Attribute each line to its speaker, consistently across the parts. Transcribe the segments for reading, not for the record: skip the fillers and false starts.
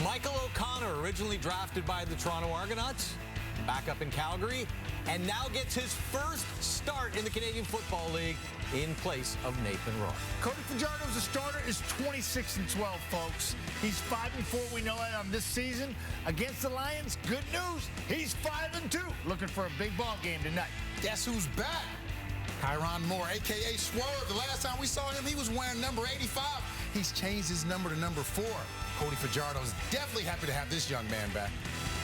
Speaker 1: Michael O'Connor, originally drafted by the Toronto Argonauts, back up in Calgary, and now gets his first start in the Canadian Football League in place of Nathan Rourke.
Speaker 2: Cody Fajardo's a starter, is 26-12, folks. He's 5-4, we know that, on this season. Against the Lions, good news, he's 5-2. Looking for a big ball game tonight.
Speaker 3: Guess who's back? Kyron Moore, a.k.a. Swerve. The last time we saw him, he was wearing number 85. He's changed his number to number 4. Cody Fajardo is definitely happy to have this young man back.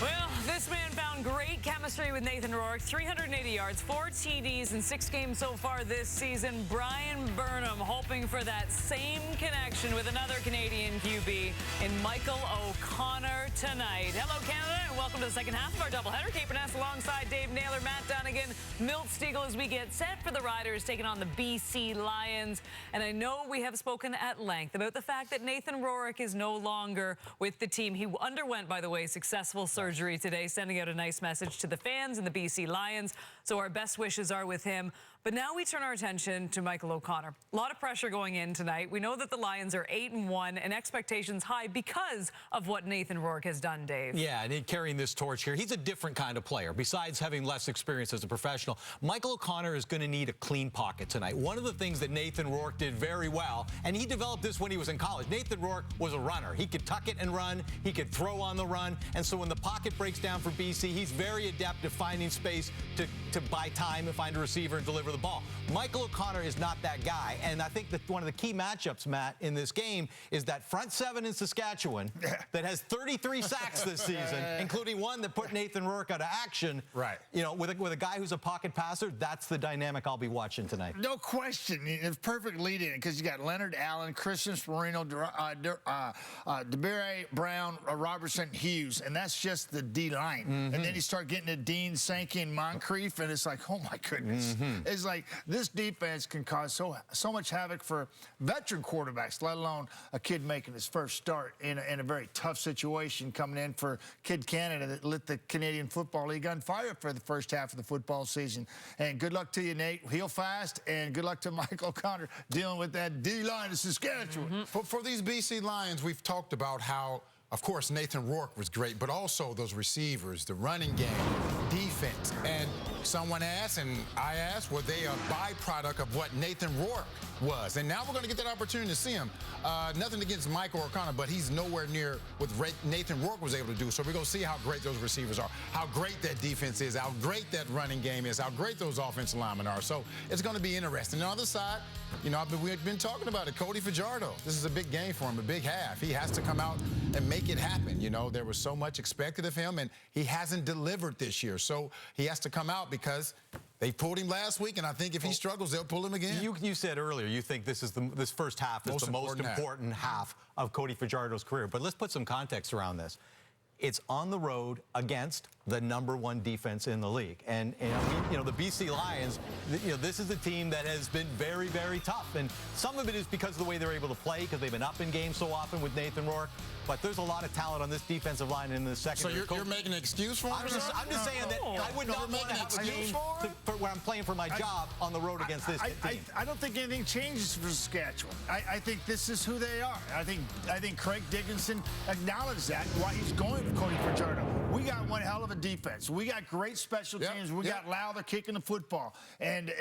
Speaker 4: Well, this man found great chemistry with Nathan Rourke. 380 yards, 4 TDs in 6 games so far this season. Brian Burnham hoping for that same connection with another Canadian QB in Michael O'Connor tonight. Hello, Canada, and welcome to the second half of our doubleheader. Kate Burness alongside Dave Naylor, Matt Dunnigan, Milt Stegall as we get set for the Riders taking on the BC Lions. And I know we have spoken at length about the fact that Nathan Rourke is no longer with the team. He underwent, by the way, successful surgery today, sending out a nice message to the fans and the BC Lions. So our best wishes are with him. But now we turn our attention to Michael O'Connor. A lot of pressure going in tonight. We know that the Lions are 8-1 and expectations high because of what Nathan Rourke has done, Dave.
Speaker 1: Yeah, and carrying this torch here, he's a different kind of player. Besides having less experience as a professional, Michael O'Connor is going to need a clean pocket tonight. One of the things that Nathan Rourke did very well, and he developed this when he was in college. Nathan Rourke was a runner. He could tuck it and run. He could throw on the run. And so when the pocket breaks down for BC, he's very adept at finding space to buy time and find a receiver and deliver the ball. Michael O'Connor is not that guy, and I think that one of the key matchups, Matt, in this game is that front seven in Saskatchewan that has 33 sacks this season, including one that put Nathan Rourke out of action.
Speaker 2: Right.
Speaker 1: You know, with a guy who's a pocket passer, that's the dynamic I'll be watching tonight.
Speaker 2: No question. It's perfect lead in because you got Leonard Allen, Christian Marino, DeBerry Brown, Robertson, Hughes, and that's just the D-line. And then you start getting to Dean, Sankey, and Moncrief, and it's like, oh my goodness. It's like this defense can cause so much havoc for veteran quarterbacks, let alone a kid making his first start in a very tough situation coming in for Kid Canada that lit the Canadian Football League on fire for the first half of the football season. And good luck to you, Nate. Heal fast, and good luck to Michael O'Connor dealing with that D-line of Saskatchewan.
Speaker 3: For these BC Lions, we've talked about how, of course, Nathan Rourke was great, but also those receivers, the running game, defense. And someone asked, and I asked, were they a byproduct of what Nathan Rourke was? And now we're going to get that opportunity to see him. Nothing against Michael O'Connor, but he's nowhere near what Nathan Rourke was able to do. So we're going to see how great those receivers are, how great that defense is, how great that running game is, how great those offensive linemen are. So it's going to be interesting. On the other side, you know, we've been talking about it, Cody Fajardo. This is a big game for him, a big half. He has to come out and make it happen. You know, there was so much expected of him, and he hasn't delivered this year. So he has to come out because they pulled him last week, and I think if he struggles, they'll pull him again.
Speaker 1: You said earlier you think this first half is the most important half of Cody Fajardo's career. But let's put some context around this. It's on the road against the #1 defense in the league. And you know, the BC Lions, you know, this is a team that has been very, very tough. And some of it is because of the way they're able to play, because they've been up in games so often with Nathan Rourke. But there's a lot of talent on this defensive line in the second.
Speaker 3: So you're making an excuse for him?
Speaker 1: I'm just saying that I would not want to have a game when I'm playing for my job on the road against this team.
Speaker 2: I don't think anything changes for Saskatchewan. I think this is who they are. I think Craig Dickinson acknowledged that, why he's going for Cody Fajardo. We got one hell of a defense. We got great special teams. We got Lowther kicking the football. And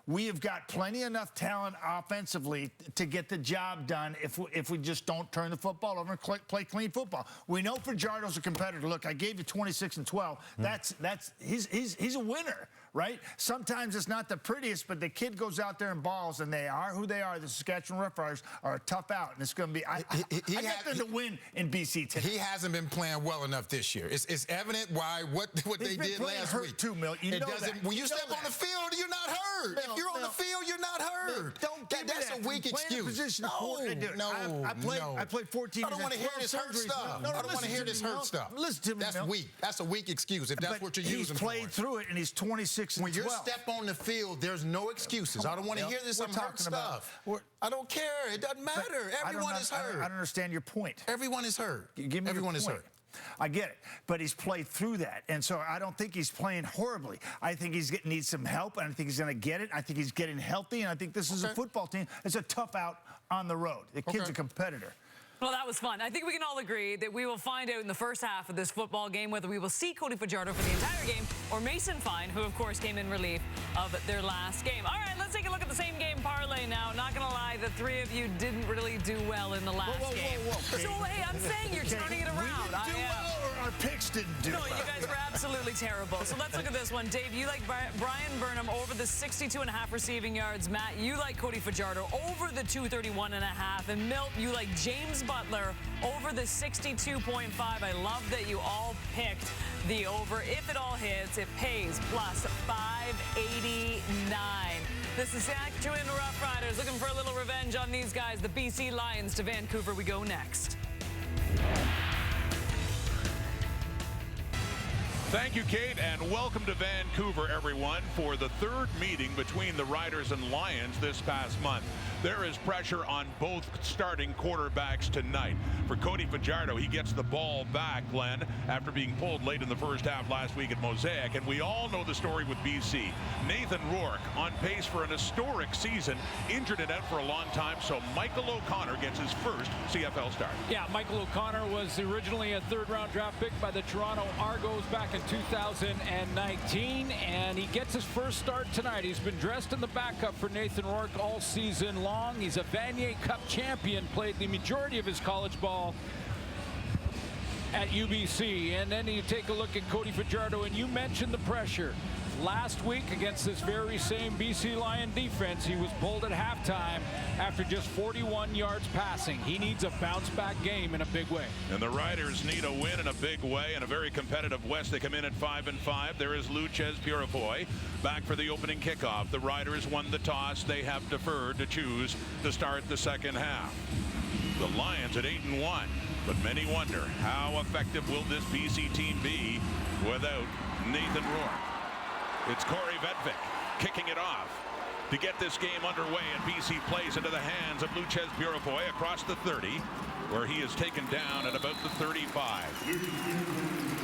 Speaker 2: we have got plenty enough talent offensively to get the job done if we just don't turn the football over and play clean football. We know Fajardo's a competitor. Look, I gave you 26-12. He's a winner, right? Sometimes it's not the prettiest, but the kid goes out there and balls, and they are who they are. The Saskatchewan Roughriders are a tough out, and it's going to be. I got them to win in BC today.
Speaker 3: He hasn't been playing well enough this year. It's evident why what they did last week.
Speaker 2: Too, Milt. You know that.
Speaker 3: When you step on the field, you're not hurt. If you're on the field, you're not hurt. That's a weak excuse.
Speaker 2: I played 14 years.
Speaker 3: I don't want to hear this hurt stuff. I don't want to hear this hurt stuff.
Speaker 2: Listen to me,
Speaker 3: That's weak. That's a weak excuse if that's what you're using for.
Speaker 2: He's played through it, and he's 26-12.
Speaker 3: When you step on the field, there's no excuses. I don't want to hear this hurt stuff. I don't care. It doesn't matter. Everyone is hurt.
Speaker 2: I don't understand your point.
Speaker 3: Everyone is hurt. Everyone is hurt.
Speaker 2: I get it, but he's played through that, and so I don't think he's playing horribly. I think needs some help, and I think he's going to get it. I think he's getting healthy, and I think this is a football team. It's a tough out on the road. The kid's a competitor.
Speaker 4: Well, that was fun. I think we can all agree that we will find out in the first half of this football game whether we will see Cody Fajardo for the entire game or Mason Fine, who, of course, came in relief of their last game. All right, let's take a look at the same game parlay now. Not going to lie, the three of you didn't really do well in the last game. So, hey, I'm saying you're turning it around.
Speaker 2: We didn't do well, or our picks didn't do well?
Speaker 4: No, you guys were absolutely terrible. So let's look at this one. Dave, you like Brian Burnham over the 62.5 receiving yards. Matt, you like Cody Fajardo over the 231.5. And Milt, you like James Butler over the 62.5. I love that you all picked the over. If it all hits, it pays plus 589. The Saskatchewan Roughriders looking for a little revenge on these guys. The BC Lions to Vancouver we go next.
Speaker 5: Thank you, Kate, and welcome to Vancouver, everyone, for the third meeting between the Riders and Lions this past month. There is pressure on both starting quarterbacks tonight. For Cody Fajardo, he gets the ball back, Glenn, after being pulled late in the first half last week at Mosaic, and we all know the story with BC. Nathan Rourke on pace for an historic season, injured and out for a long time, so Michael O'Connor gets his first CFL start.
Speaker 6: Yeah, Michael O'Connor was originally a third-round draft pick by the Toronto Argos back in 2019, and he gets his first start tonight. He's been dressed in the backup for Nathan Rourke all season long. He's a Vanier Cup champion, played the majority of his college ball at UBC. And then you take a look at Cody Fajardo, and you mentioned the pressure. Last week against this very same BC Lion defense, he was pulled at halftime after just 41 yards passing. He needs a bounce-back game in a big way.
Speaker 5: And the Riders need a win in a big way in a very competitive West. They come in at 5-5. There is Luchez Purifoy back for the opening kickoff. The Riders won the toss. They have deferred to choose to start the second half. The Lions at 8-1. But many wonder, how effective will this BC team be without Nathan Rourke? It's Corey Vedvik kicking it off to get this game underway, and BC plays into the hands of Luchez Purifoy across the 30, where he is taken down at about the 35.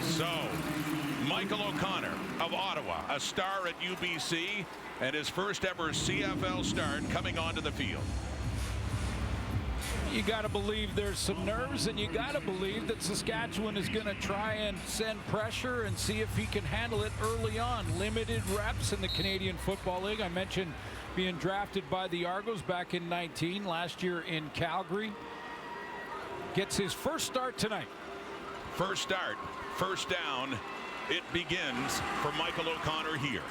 Speaker 5: So, Michael O'Connor of Ottawa, a star at UBC, and his first ever CFL start coming onto the field.
Speaker 6: You got to believe there's some nerves, and you got to believe that Saskatchewan is going to try and send pressure and see if he can handle it early on. Limited reps in the Canadian Football League. I mentioned being drafted by the Argos back in 19, last year in Calgary. Gets his first start tonight.
Speaker 5: First start, first down. It begins for Michael O'Connor here.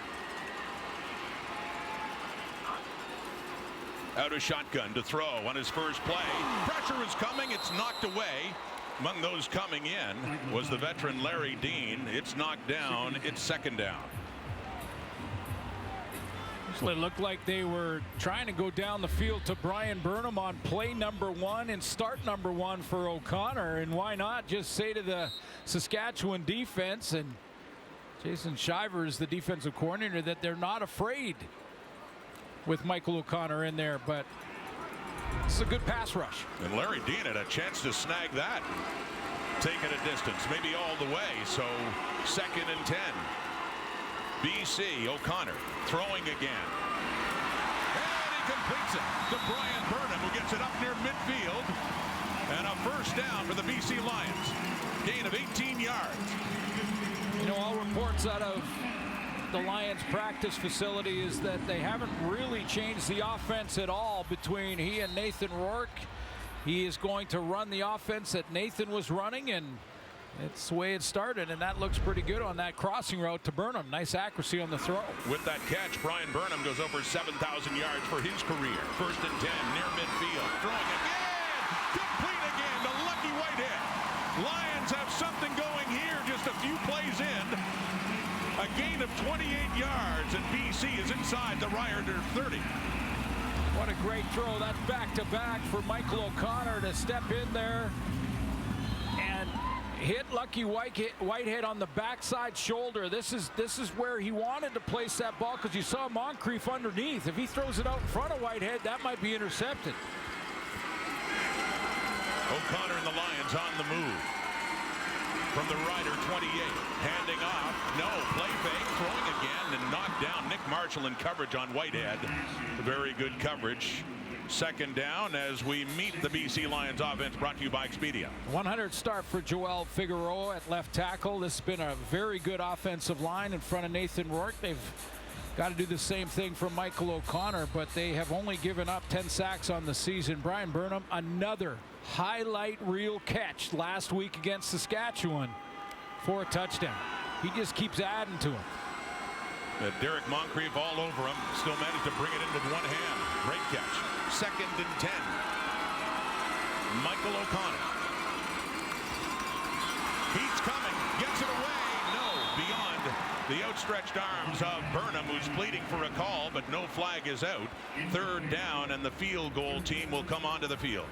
Speaker 5: Out of shotgun to throw on his first play. Pressure is coming. It's knocked away. Among those coming in was the veteran Larry Dean. It's knocked down. It's second down.
Speaker 6: So it looked like they were trying to go down the field to Brian Burnham on play number 1 and start number 1 for O'Connor. And why not just say to the Saskatchewan defense, and Jason Shivers, the defensive coordinator, that they're not afraid with Michael O'Connor in there, but it's a good pass rush.
Speaker 5: And Larry Dean had a chance to snag that. Taking a distance, maybe all the way, so 2nd and 10. BC, O'Connor throwing again. And he completes it to Brian Burnham, who gets it up near midfield. And a first down for the BC Lions. Gain of 18 yards.
Speaker 6: You know, all reports out of the Lions practice facility is that they haven't really changed the offense at all between he and Nathan Rourke. He is going to run the offense that Nathan was running, and it's the way it started, and that looks pretty good on that crossing route to Burnham. Nice accuracy on the throw.
Speaker 5: With that catch, Brian Burnham goes over 7,000 yards for his career. 1st and 10 near midfield. Throwing again. Complete again to Lucky Whitehead. Lions have something going here just a few plays in. A gain of 28 yards, and BC is inside the Rider 30.
Speaker 6: What a great throw. That's back-to-back for Michael O'Connor to step in there and hit Lucky Whitehead on the backside shoulder. This is where he wanted to place that ball, because you saw Moncrief underneath. If he throws it out in front of Whitehead, that might be intercepted.
Speaker 5: O'Connor and the Lions on the move. From the Rider 28, handing off, no, play fake, throwing again, and knocked down. Nick Marshall in coverage on Whitehead. Very good coverage. second down as we meet the BC Lions offense, brought to you by Expedia.
Speaker 6: 100 start for Joel Figueroa at left tackle. This has been a very good offensive line in front of Nathan Rourke. They've got to do the same thing for Michael O'Connor, but they have only given up 10 sacks on the season. Brian Burnham, another highlight reel catch last week against Saskatchewan for a touchdown. He just keeps adding to him.
Speaker 5: Derek Moncrief all over him, still managed to bring it in with one hand. Great catch. 2nd and 10. Michael O'Connor. He's coming, gets it away. No, beyond the outstretched arms of Burnham, who's pleading for a call, but no flag is out. 3rd down, and the field goal team will come onto the field.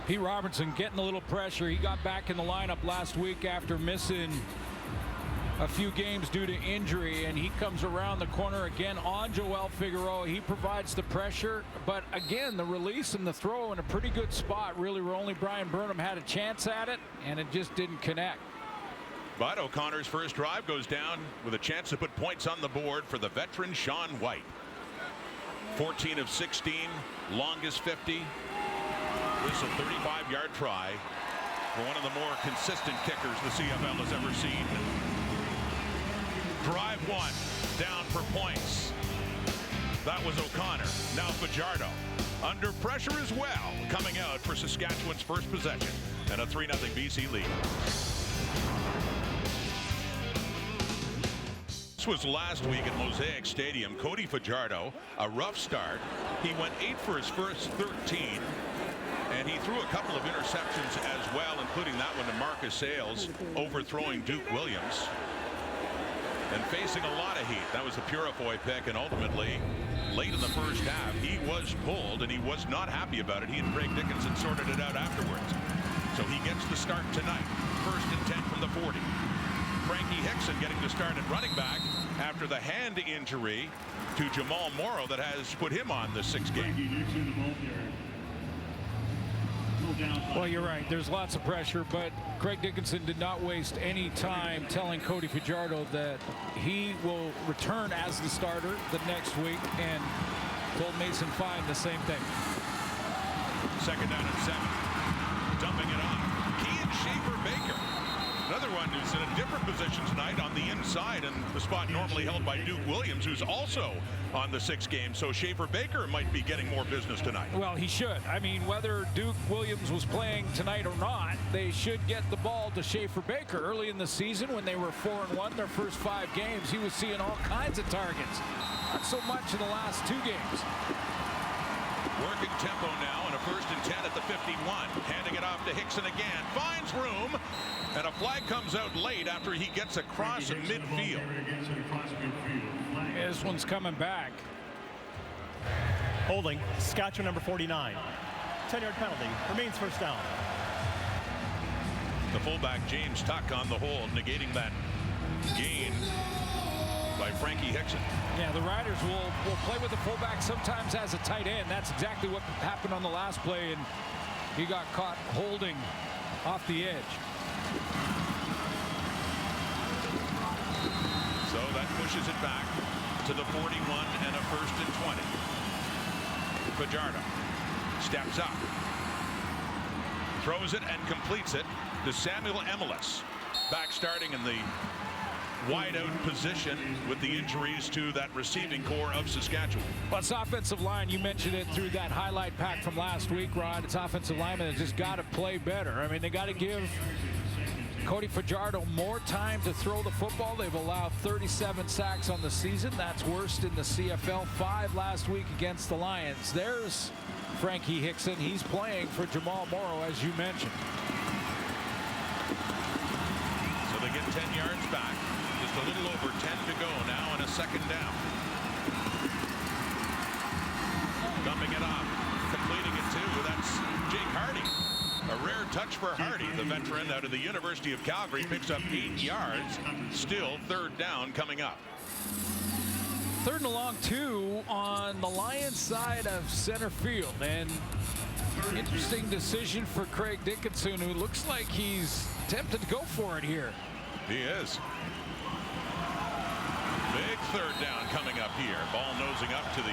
Speaker 6: Pete Robertson getting a little pressure. He got back in the lineup last week after missing a few games due to injury, and he comes around the corner again on Joel Figueroa. He provides the pressure, but again, the release and the throw in a pretty good spot, really, where only Brian Burnham had a chance at it, and it just didn't connect.
Speaker 5: But O'Connor's first drive goes down with a chance to put points on the board for the veteran Sean White. 14 of 16, longest 50. This is a 35-yard try for one of the more consistent kickers the CFL has ever seen. Drive 1, down for points. That was O'Connor. Now Fajardo under pressure as well, coming out for Saskatchewan's first possession and a 3-0 BC lead. This was last week at Mosaic Stadium. Cody Fajardo, a rough start. He went 8 for his first 13. And he threw a couple of interceptions as well, including that one to Marcus Sales, overthrowing Duke Williams. And facing a lot of heat. That was the Purifoy pick, and ultimately, late in the first half, he was pulled, and he was not happy about it. He and Craig Dickinson sorted it out afterwards. So he gets the start tonight. 1st and 10 from the 40. Frankie Hickson getting the start at running back after the hand injury to Jamal Morrow that has put him on the 6th game.
Speaker 6: Well, you're right. There's lots of pressure, but Craig Dickinson did not waste any time telling Cody Fajardo that he will return as the starter the next week, and told Mason Fine the same thing.
Speaker 5: 2nd down and 7. Dumping it off. Kean Schaefer-Baker. Another one who's in a different position tonight on the inside, and the spot normally held by Duke Williams, who's also on the 6th game. So Schaefer-Baker might be getting more business tonight.
Speaker 6: Well, he should. I mean, whether Duke Williams was playing tonight or not, they should get the ball to Schaefer-Baker. Early in the season, when they were 4-1 their first 5 games, he was seeing all kinds of targets. Not so much in the last 2 games.
Speaker 5: Working tempo now, and a 1st and 10 at the 51. Handing it off to Hickson again. Finds room, and a flag comes out late after he gets across midfield.
Speaker 6: This one's coming back.
Speaker 7: Holding, Saskatchewan number 49. 10-yard penalty, remains 1st down.
Speaker 5: The fullback James Tuck on the hold, negating that gain by Frankie Hickson.
Speaker 6: Yeah, the Riders will play with the fullback sometimes as a tight end. That's exactly what happened on the last play, and he got caught holding off the edge.
Speaker 5: So that pushes it back to the 41 and a 1st and 20. Fajardo steps up, throws it and completes it to Samuel Emelis. Back starting in the wide out position with the injuries to that receiving core of Saskatchewan.
Speaker 6: Well, it's offensive line. You mentioned it through that highlight pack from last week, Rod. It's offensive linemen that just got to play better. I mean, they got to give Cody Fajardo more time to throw the football. They've allowed 37 sacks on the season. That's worst in the CFL. 5 last week against the Lions. There's Frankie Hickson. He's playing for Jamal Morrow, as you mentioned.
Speaker 5: So they get 10 yards back. Just a little over 10 to go now, and a 2nd down. Dumping it off, completing it too. That's Jake Hardy. A rare touch for Hardy, the veteran out of the University of Calgary, picks up 8 yards. Still 3rd down coming up.
Speaker 6: 3rd and long 2 on the Lions side of center field, and interesting decision for Craig Dickinson, who looks like he's tempted to go for it here.
Speaker 5: He is. Big 3rd down coming up here. Ball nosing up to the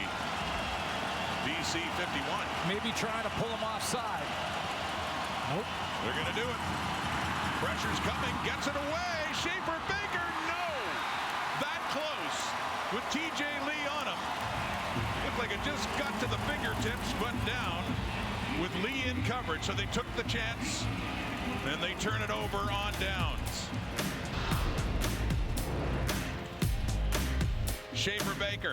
Speaker 5: BC 51.
Speaker 6: Maybe trying to pull him offside. Nope.
Speaker 5: They're going to do it. Pressure's coming. Gets it away. Schaefer Baker. No. That close with TJ Lee on him. Looked like it just got to the fingertips, but down with Lee in coverage. So they took the chance and they turn it over on downs. Schaefer Baker.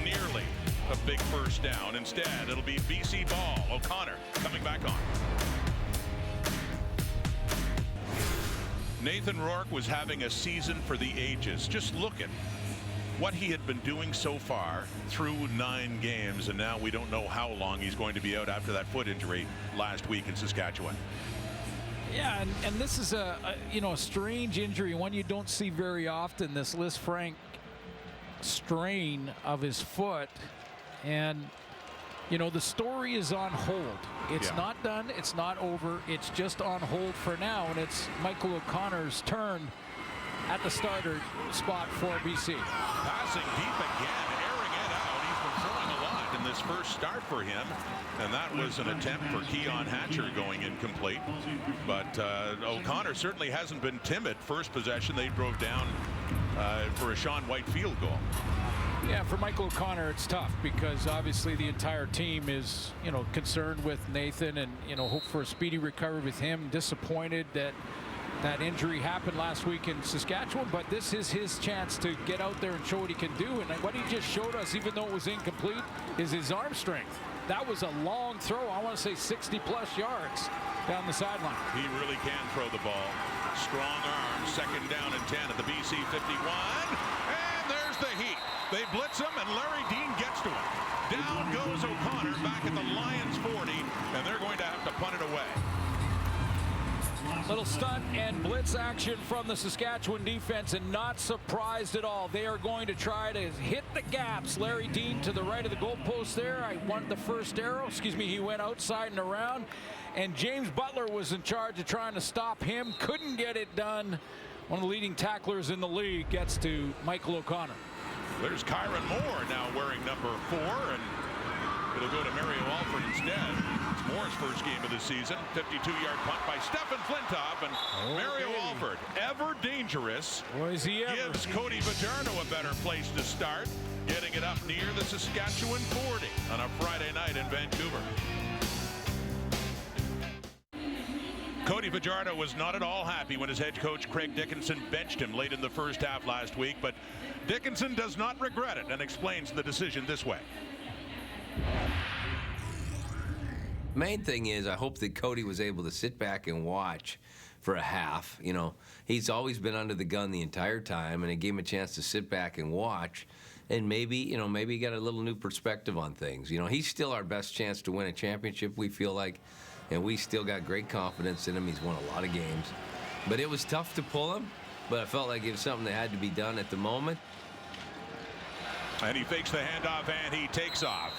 Speaker 5: Nearly a big first down. Instead, it'll be BC ball. O'Connor coming back on. Nathan Rourke was having a season for the ages. Just look at what he had been doing so far through 9 games, and now we don't know how long he's going to be out after that foot injury last week in Saskatchewan.
Speaker 6: Yeah, and this is a strange injury, one you don't see very often, this Liz Frank strain of his foot. And the story is on hold. It's not done, it's not over, it's just on hold for now, and it's Michael O'Connor's turn at the starter spot for BC.
Speaker 5: Passing deep again, airing it out. He's been throwing a lot in this first start for him, and that was an attempt for Keon Hatcher going incomplete. But O'Connor certainly hasn't been timid. First possession, they drove down for a Sean White field goal.
Speaker 6: Yeah, for Michael O'Connor, it's tough because obviously the entire team is, concerned with Nathan and, hope for a speedy recovery with him. Disappointed that that injury happened last week in Saskatchewan, but this is his chance to get out there and show what he can do. And what he just showed us, even though it was incomplete, is his arm strength. That was a long throw. I want to say 60-plus yards down the sideline.
Speaker 5: He really can throw the ball. Strong arm. Second down and 10 at the BC 51. And there's the heat. They blitz him, and Larry Dean gets to him. Down goes O'Connor back at the Lions 40, and they're going to have to punt it away.
Speaker 6: Little stunt and blitz action from the Saskatchewan defense, and not surprised at all. They are going to try to hit the gaps. Larry Dean to the right of the goalpost there. I wanted the first arrow. He went outside and around. And James Butler was in charge of trying to stop him. Couldn't get it done. One of the leading tacklers in the league gets to Michael O'Connor.
Speaker 5: There's Kyron Moore now wearing number 4, and it'll go to Mario Alford instead. It's Moore's first game of the season. 52-yard punt by Stephen Flintoff, and Mario Alford, ever dangerous, gives Cody Vajarno a better place to start, getting it up near the Saskatchewan 40 on a Friday night in Vancouver. Cody Vajarno was not at all happy when his head coach Craig Dickinson benched him late in the first half last week, but Dickinson does not regret it and explains the decision this way.
Speaker 8: Main thing is I hope that Cody was able to sit back and watch for a half. He's always been under the gun the entire time, and it gave him a chance to sit back and watch, and maybe he got a little new perspective on things. He's still our best chance to win a championship, we feel like, and we still got great confidence in him. He's won a lot of games. But it was tough to pull him, but I felt like it was something that had to be done at the moment.
Speaker 5: And he fakes the handoff, and he takes off.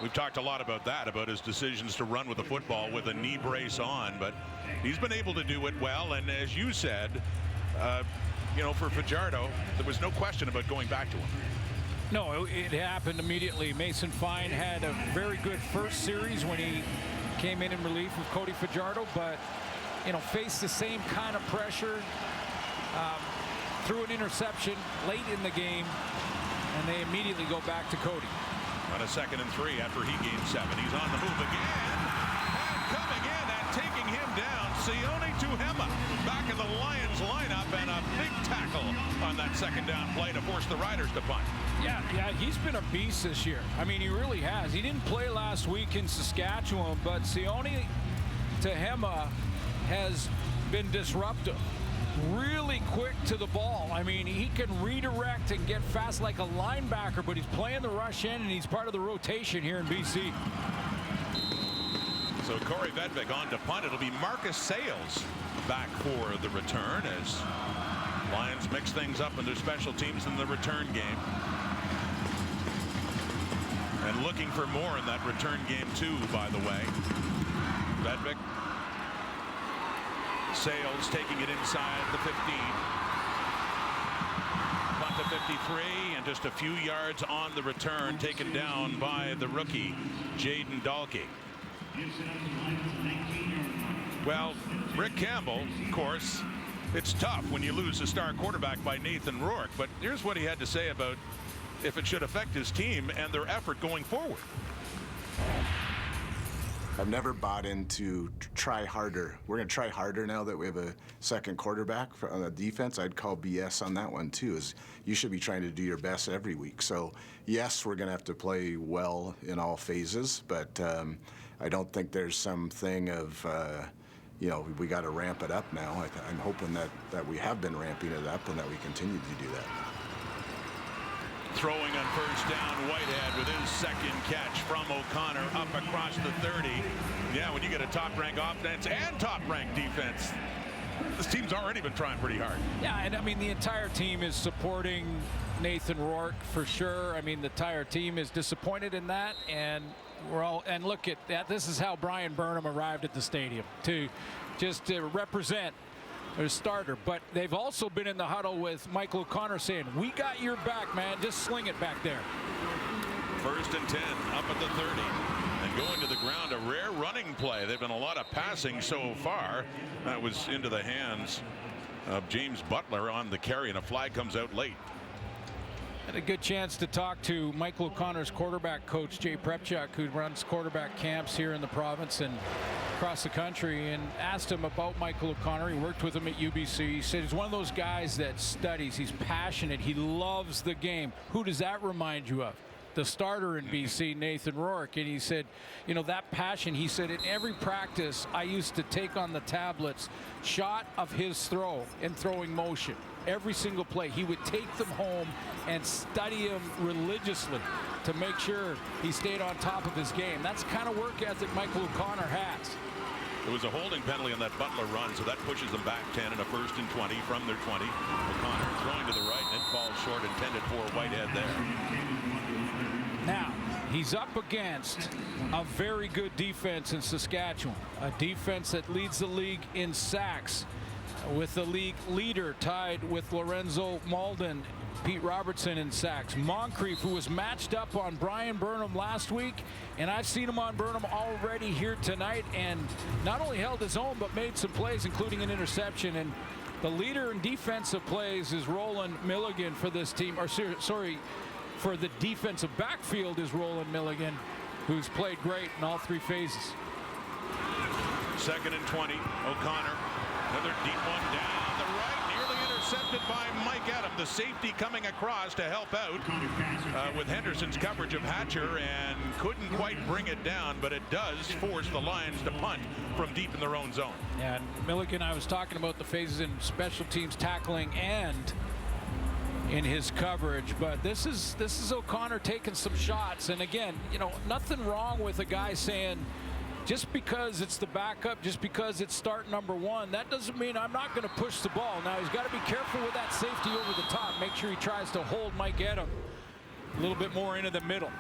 Speaker 5: We've talked a lot about that, about his decisions to run with the football with a knee brace on, but he's been able to do it well. And as you said, for Fajardo, there was no question about going back to him.
Speaker 6: No, it happened immediately. Mason Fine had a very good first series when he came in relief of Cody Fajardo, but faced the same kind of pressure, threw an interception late in the game, and they immediately go back to Cody.
Speaker 5: On a 2nd and 3 after he gained 7. He's on the move again. And coming in and taking him down, Sione Tuhema back in the Lions lineup, and a big tackle on that 2nd down play to force the Riders to punt.
Speaker 6: Yeah, he's been a beast this year. I mean, he really has. He didn't play last week in Saskatchewan, but Sione Tuhema has been disruptive. Really quick to the ball. I mean, he can redirect and get fast like a linebacker, but he's playing the rush in, and he's part of the rotation here in BC.
Speaker 5: So Corey Vedvik on to punt. It'll be Marcus Sales back for the return as Lions mix things up in their special teams in the return game. And looking for more in that return game too, by the way. Vedvik. Sales taking it inside the 15. Punt to 53, and just a few yards on the return, taken down by the rookie, Jaden Dahlke. Well, Rick Campbell, of course, it's tough when you lose a star quarterback by Nathan Rourke, but here's what he had to say about if it should affect his team and their effort going forward.
Speaker 9: I've never bought into try harder. We're going to try harder now that we have a second quarterback on the defense. I'd call BS on that one, too, is you should be trying to do your best every week. So, yes, we're going to have to play well in all phases, but I don't think there's something of, we got to ramp it up now. I'm hoping that we have been ramping it up and that we continue to do that.
Speaker 5: Throwing on first down, Whitehead with his second catch from O'Connor up across the 30. Yeah, when you get a top-ranked offense and top-ranked defense, this team's already been trying pretty hard.
Speaker 6: Yeah, and I mean, the entire team is supporting Nathan Rourke for sure. I mean, the entire team is disappointed in that, and and look at that. This is how Brian Burnham arrived at the stadium to represent their starter, but they've also been in the huddle with Michael O'Connor saying, we got your back, man, just sling it back there.
Speaker 5: First and 10 up at the 30 and going to the ground. A rare running play. They've been a lot of passing so far. That was into the hands of James Butler on the carry, and a flag comes out late.
Speaker 6: Had a good chance to talk to Michael O'Connor's quarterback coach, Jay Prepchuk, who runs quarterback camps here in the province and across the country, and asked him about Michael O'Connor. He worked with him at UBC. He said he's one of those guys that studies. He's passionate. He loves the game. Who does that remind you of? The starter in BC, Nathan Rourke. And he said, that passion, he said, in every practice, I used to take on the tablets shot of his throw and throwing motion. Every single play. He would take them home and study them religiously to make sure he stayed on top of his game. That's the kind of work ethic Michael O'Connor has.
Speaker 5: It was a holding penalty on that Butler run, so that pushes them back 10 and a first and 20 from their 20. O'Connor throwing to the right, and it falls short, intended for Whitehead there.
Speaker 6: Now, he's up against a very good defense in Saskatchewan, a defense that leads the league in sacks, with the league leader tied with Lorenzo Malden, Pete Robertson in sacks. Moncrief, who was matched up on Brian Burnham last week, and I've seen him on Burnham already here tonight, and not only held his own but made some plays, including an interception. And the leader in defensive plays is Roland Milligan for this team, or sorry, for the defensive backfield is Roland Milligan, who's played great in all three phases.
Speaker 5: Second and 20, O'Connor. Another deep one down the right, nearly intercepted by Mike Adam, the safety coming across to help out with Henderson's coverage of Hatcher, and couldn't quite bring it down, but it does force the Lions to punt from deep in their own zone.
Speaker 6: And Milligan, I was talking about the phases in special teams tackling and in his coverage, but this is O'Connor taking some shots. And again, nothing wrong with a guy saying, just because it's the backup, just because it's start number one, that doesn't mean I'm not going to push the ball. Now, he's got to be careful with that safety over the top. Make sure he tries to hold Mike Edom a little bit more into the middle.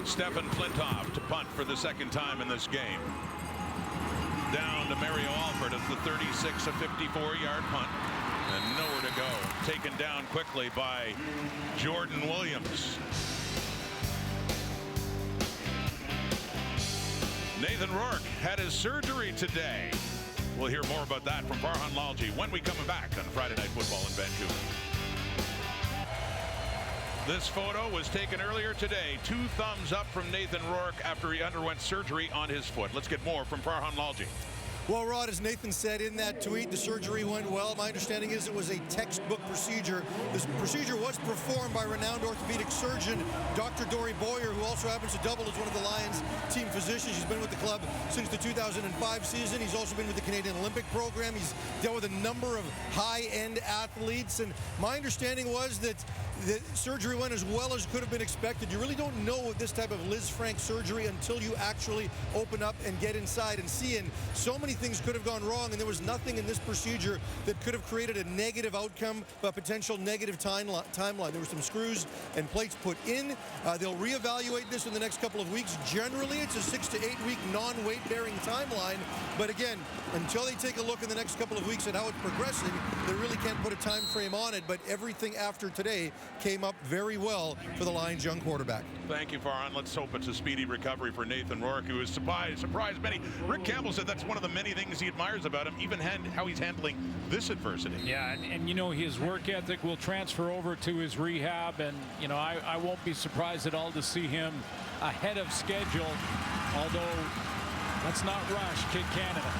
Speaker 5: Stefan Flintoff to punt for the second time in this game. Down to Mario Alford at the 36, a 54-yard punt. And nowhere to go. Taken down quickly by Jordan Williams. Nathan Rourke had his surgery today. We'll hear more about that from Farhan Lalji when we come back on Friday Night Football in Vancouver. This photo was taken earlier today. 2 thumbs up from Nathan Rourke after he underwent surgery on his foot. Let's get more from Farhan Lalji.
Speaker 10: Well, Rod, as Nathan said in that tweet, the surgery went well. My understanding is it was a textbook procedure. This procedure was performed by renowned orthopedic surgeon Dr. Dory Boyer, who also happens to double as one of the Lions team physicians. He's been with the club since the 2005 season. He's also been with the Canadian Olympic program. He's dealt with a number of high-end athletes. And my understanding was that the surgery went as well as could have been expected. You really don't know this type of Liz Frank surgery until you actually open up and get inside and see. And so many things could have gone wrong, and there was nothing in this procedure that could have created a negative outcome, a potential negative timeline. There were some screws and plates put in. They'll reevaluate this in the next couple of weeks. Generally, it's a 6 to 8 week non-weight-bearing timeline. But again, until they take a look in the next couple of weeks at how it's progressing, they really can't put a time frame on it. But everything after today came up very well for the Lions' young quarterback.
Speaker 5: Thank you, Farhan. Let's hope it's a speedy recovery for Nathan Rourke, who has surprised many. Rick Campbell said that's one of the many things he admires about him, even how he's handling this adversity.
Speaker 6: Yeah, and you know, his work ethic will transfer over to his rehab, and you know, I won't be surprised at all to see him ahead of schedule, although let's not rush Kid Canada.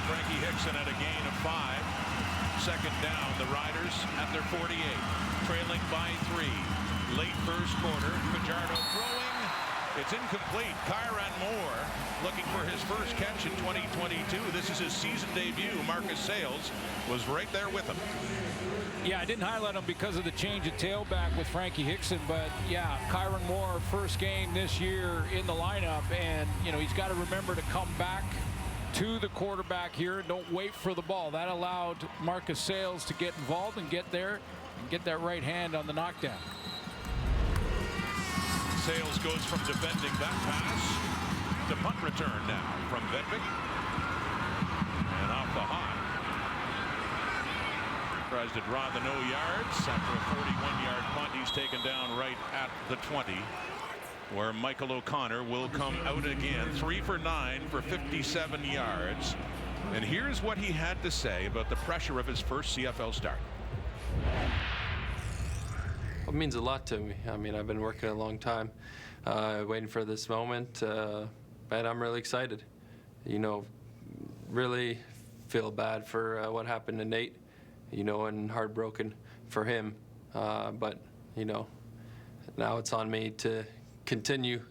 Speaker 5: Frankie Hickson at a gain of 5. Second down, the Riders at their 48, trailing by 3. Late first quarter, Fajardo throwing. It's incomplete. Kyron Moore looking for his first catch in 2022. This is his season debut. Marcus Sayles was right there with him.
Speaker 6: Yeah, I didn't highlight him because of the change of tailback with Frankie Hickson, but yeah, Kyron Moore, first game this year in the lineup, and you know, he's got to remember to come back to the quarterback here and don't wait for the ball. That allowed Marcus Sayles to get involved and get there and get that right hand on the knockdown.
Speaker 5: Sayles goes from defending that pass to punt return now from Vedvik. And off the hop. Tries to draw the no yards. After a 41-yard punt, he's taken down right at the 20. Where Michael O'Connor will come out again. 3 for 9 for 57 yards. And here's what he had to say about the pressure of his first CFL start.
Speaker 11: It means a lot to me. I mean, I've been working a long time, waiting for this moment, and I'm really excited. You know, really feel bad for what happened to Nate, you know, and heartbroken for him. But, you know, now it's on me to continue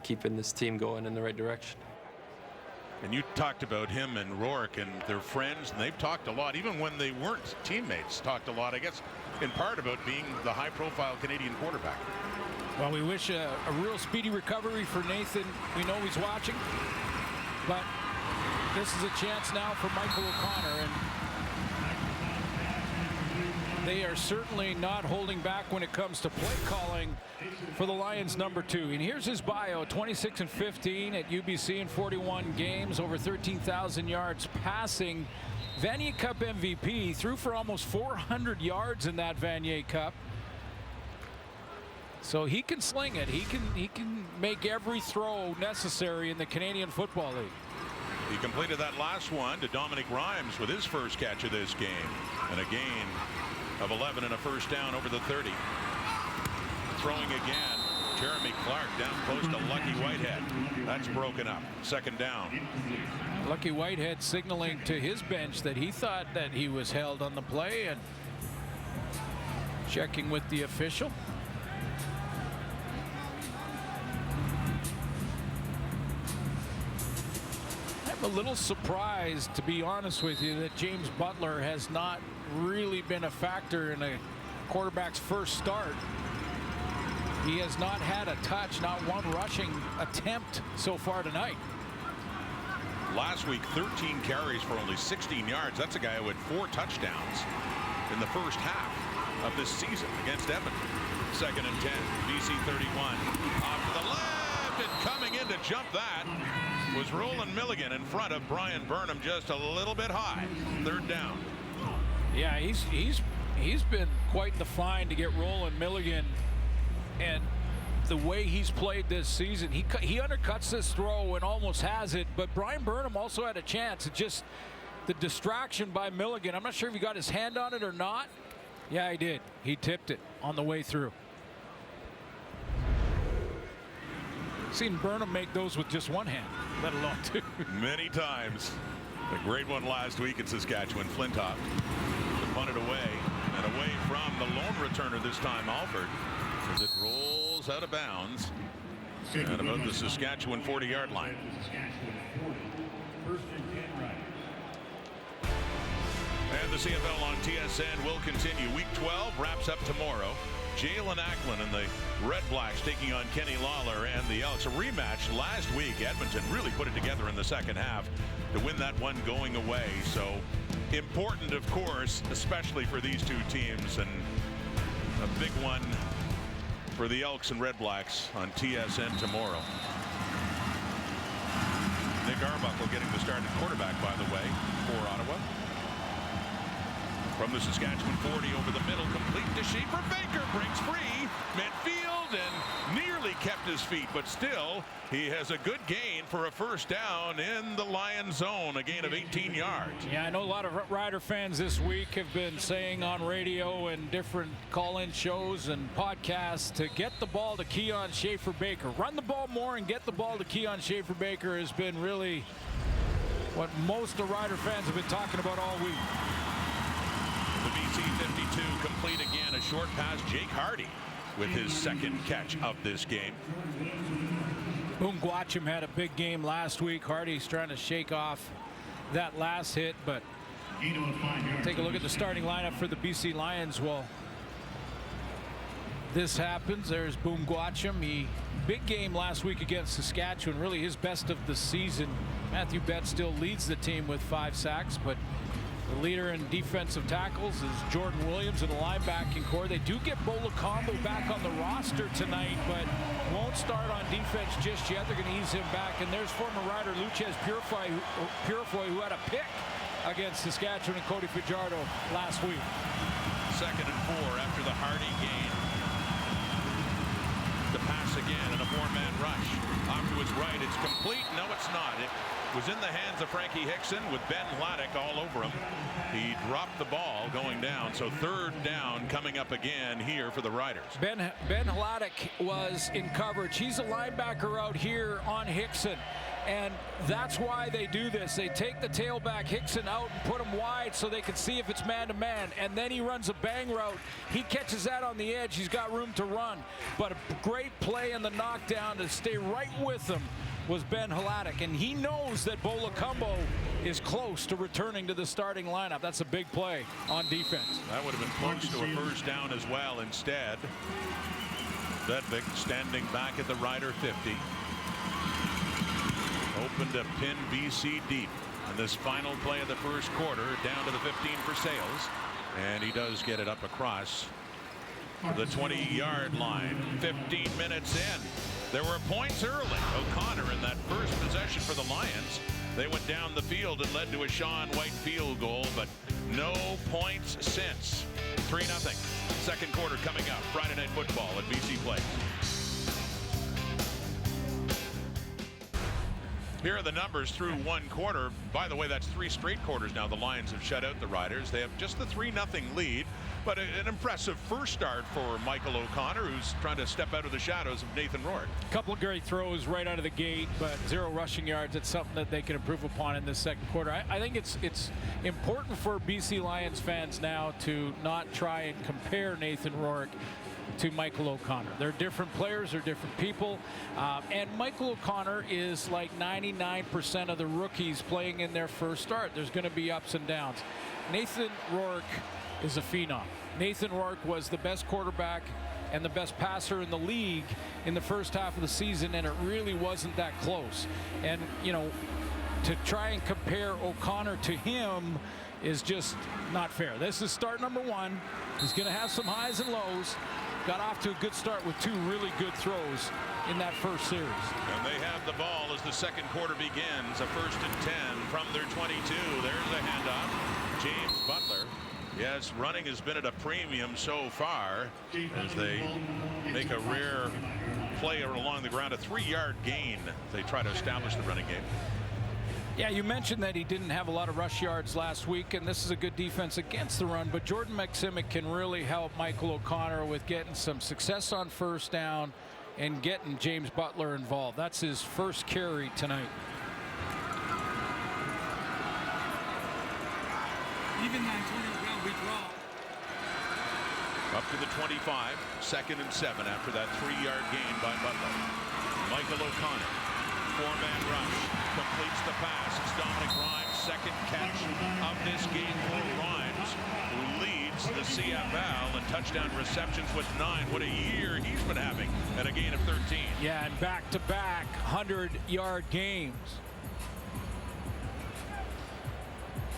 Speaker 11: keeping this team going in the right direction.
Speaker 5: And you talked about him and Rourke and their friends, and they've talked a lot, even when they weren't teammates, talked a lot, I guess, in part about being the high-profile Canadian quarterback.
Speaker 6: Well, we wish a real speedy recovery for Nathan. We know he's watching, but this is a chance now for Michael O'Connor, and they are certainly not holding back when it comes to play calling for the Lions number 2. And here's his bio: 26 and 15 at UBC in 41 games, over 13,000 yards passing. Vanier Cup MVP, threw for almost 400 yards in that Vanier Cup. So he can sling it. He can make every throw necessary in the Canadian Football League.
Speaker 5: He completed that last one to Dominic Rhymes with his first catch of this game, and a gain of 11 and a first down over the 30. Throwing again, Jeremy Clark down close to Lucky Whitehead. That's broken up. Second down.
Speaker 6: Lucky Whitehead signaling to his bench that he thought that he was held on the play, and checking with the official. I'm a little surprised, to be honest with you, that James Butler has not really been a factor in a quarterback's first start. He has not had a touch, not one rushing attempt so far tonight.
Speaker 5: Last week, 13 carries for only 16 yards. That's a guy who had 4 touchdowns in the first half of this season against Edmonton. Second and 10, BC 31. Off to the left, and coming in to jump that was Roland Milligan in front of Brian Burnham, just a little bit high. Third down.
Speaker 6: Yeah, he's been quite the find to get Roland Milligan, and the way he's played this season, he undercuts this throw and almost has it, but Brian Burnham also had a chance. It's just the distraction by Milligan. I'm not sure if he got his hand on it or not. Yeah, he did. He tipped it on the way through. Seen Burnham make those with just one hand, let alone 2.
Speaker 5: Many times. A great one last week at Saskatchewan. Flintoff to punt it away, and away from the lone returner this time, Alford, as it rolls out of bounds at about the Saskatchewan 40-yard line. And the CFL on TSN will continue. Week 12 wraps up tomorrow. Jalen Acklin and the Red Blacks taking on Kenny Lawler and the Elks. A rematch last week. Edmonton really put it together in the second half to win that one going away. So important, of course, especially for these two teams, and a big one for the Elks and Red Blacks on TSN tomorrow. Nick Arbuckle getting the start at quarterback, by the way, for Ottawa. From the Saskatchewan 40 over the middle, complete to Schaefer. Baker breaks free midfield and nearly kept his feet, but still he has a good gain for a first down in the Lions zone, a gain of 18 yards.
Speaker 6: Yeah, I know a lot of Rider fans this week have been saying on radio and different call-in shows and podcasts to get the ball to Keon Schaefer Baker. Run the ball more and get the ball to Keon Schaefer Baker has been really what most of Rider fans have been talking about all week.
Speaker 5: The BC 52 complete again, a short pass. Jake Hardy with his second catch of this game.
Speaker 6: Boom Guachim had a big game last week. Hardy's trying to shake off that last hit, but take a look at the starting lineup for the BC Lions. Well, this happens. There's Boom Guachim. He big game last week against Saskatchewan, really his best of the season. Matthew Bett still leads the team with 5 sacks, but the leader in defensive tackles is Jordan Williams in the linebacking core. They do get Bola Combo back on the roster tonight, but won't start on defense just yet. They're going to ease him back. And there's former Rider Luchez Purifoy, who had a pick against Saskatchewan and Cody Fajardo last week.
Speaker 5: 2nd and 4 after the Hardy gain. The pass again and a 4-man rush. Off to his right, it's complete. No, it's not. It was in the hands of Frankie Hickson with Ben Hladek all over him. He dropped the ball going down, so 3rd down coming up again here for the Riders.
Speaker 6: Ben Hladek was in coverage. He's a linebacker out here on Hickson, and that's why they do this. They take the tailback Hickson out and put him wide so they can see if it's man-to-man, and then he runs a bang route. He catches that on the edge. He's got room to run, but a great play in the knockdown to stay right with him was Ben Hladek, and he knows that Bola Combo is close to returning to the starting lineup. That's a big play on defense.
Speaker 5: That would have been close to a first down as well. Instead, Vedvik standing back at the Rider 50. Open to pin BC deep in this final play of the first quarter, down to the 15 for Sales, and he does get it up across the 20-yard line. 15 minutes in. There were points early. O'Connor in that first possession for the Lions. They went down the field and led to a Sean White field goal, but no points since. 3-0. Second quarter coming up. Friday Night Football at BC Place. Here are the numbers through one quarter. By the way, that's 3 straight quarters now. The Lions have shut out the Riders. They have just the 3-0 lead, but an impressive first start for Michael O'Connor, who's trying to step out of the shadows of Nathan Rourke.
Speaker 6: A couple of great throws right out of the gate, but 0 rushing yards. It's something that they can improve upon in this second quarter. I think it's important for BC Lions fans now to not try and compare Nathan Rourke to Michael O'Connor. They're different players, they're different people, and Michael O'Connor is like 99% of the rookies playing in their first start. There's going to be ups and downs. Nathan Rourke is a phenom. Nathan Rourke was the best quarterback and the best passer in the league in the first half of the season, and it really wasn't that close. And, you know, to try and compare O'Connor to him is just not fair. This is start number 1. He's going to have some highs and lows. Got off to a good start with 2 really good throws in that first series.
Speaker 5: And they have the ball as the second quarter begins. A 1st and 10 from their 22. There's a handoff. James Butler. Yes, running has been at a premium so far as they make a rare play along the ground. A 3-yard gain. They try to establish the running game.
Speaker 6: Yeah, you mentioned that he didn't have a lot of rush yards last week, and this is a good defense against the run, but Jordan Maksimic can really help Michael O'Connor with getting some success on first down and getting James Butler involved. That's his first carry tonight.
Speaker 12: Even that, we draw.
Speaker 5: Up to the 25, 2nd and 7 after that 3-yard gain by Butler. Michael O'Connor, 4-man rush, completes the pass. It's Dominic Grimes second catch of this game for Rhymes, who leads the CFL in touchdown receptions with 9. What a year he's been having, and a gain of 13.
Speaker 6: Yeah, and back-to-back 100-yard games.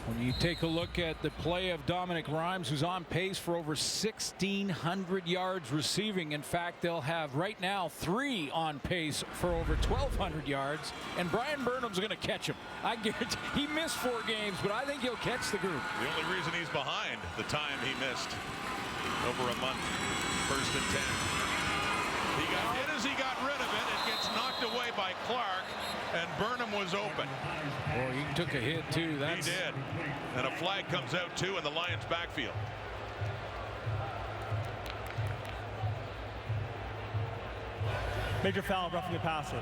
Speaker 6: When you take a look at the play of Dominic Rhymes, who's on pace for over 1,600 yards receiving. In fact, they'll have right now 3 on pace for over 1,200 yards. And Brian Burnham's going to catch him. I guarantee he missed 4 games, but I think he'll catch the group.
Speaker 5: The only reason he's behind the time he missed over a month. 1st and 10. He got hit as he got rid of it. It gets knocked away by Clark, and Burnham was open.
Speaker 6: Boy, he took a hit too.
Speaker 5: He did. And a flag comes out too in the Lions backfield.
Speaker 7: Major foul, roughing the passer.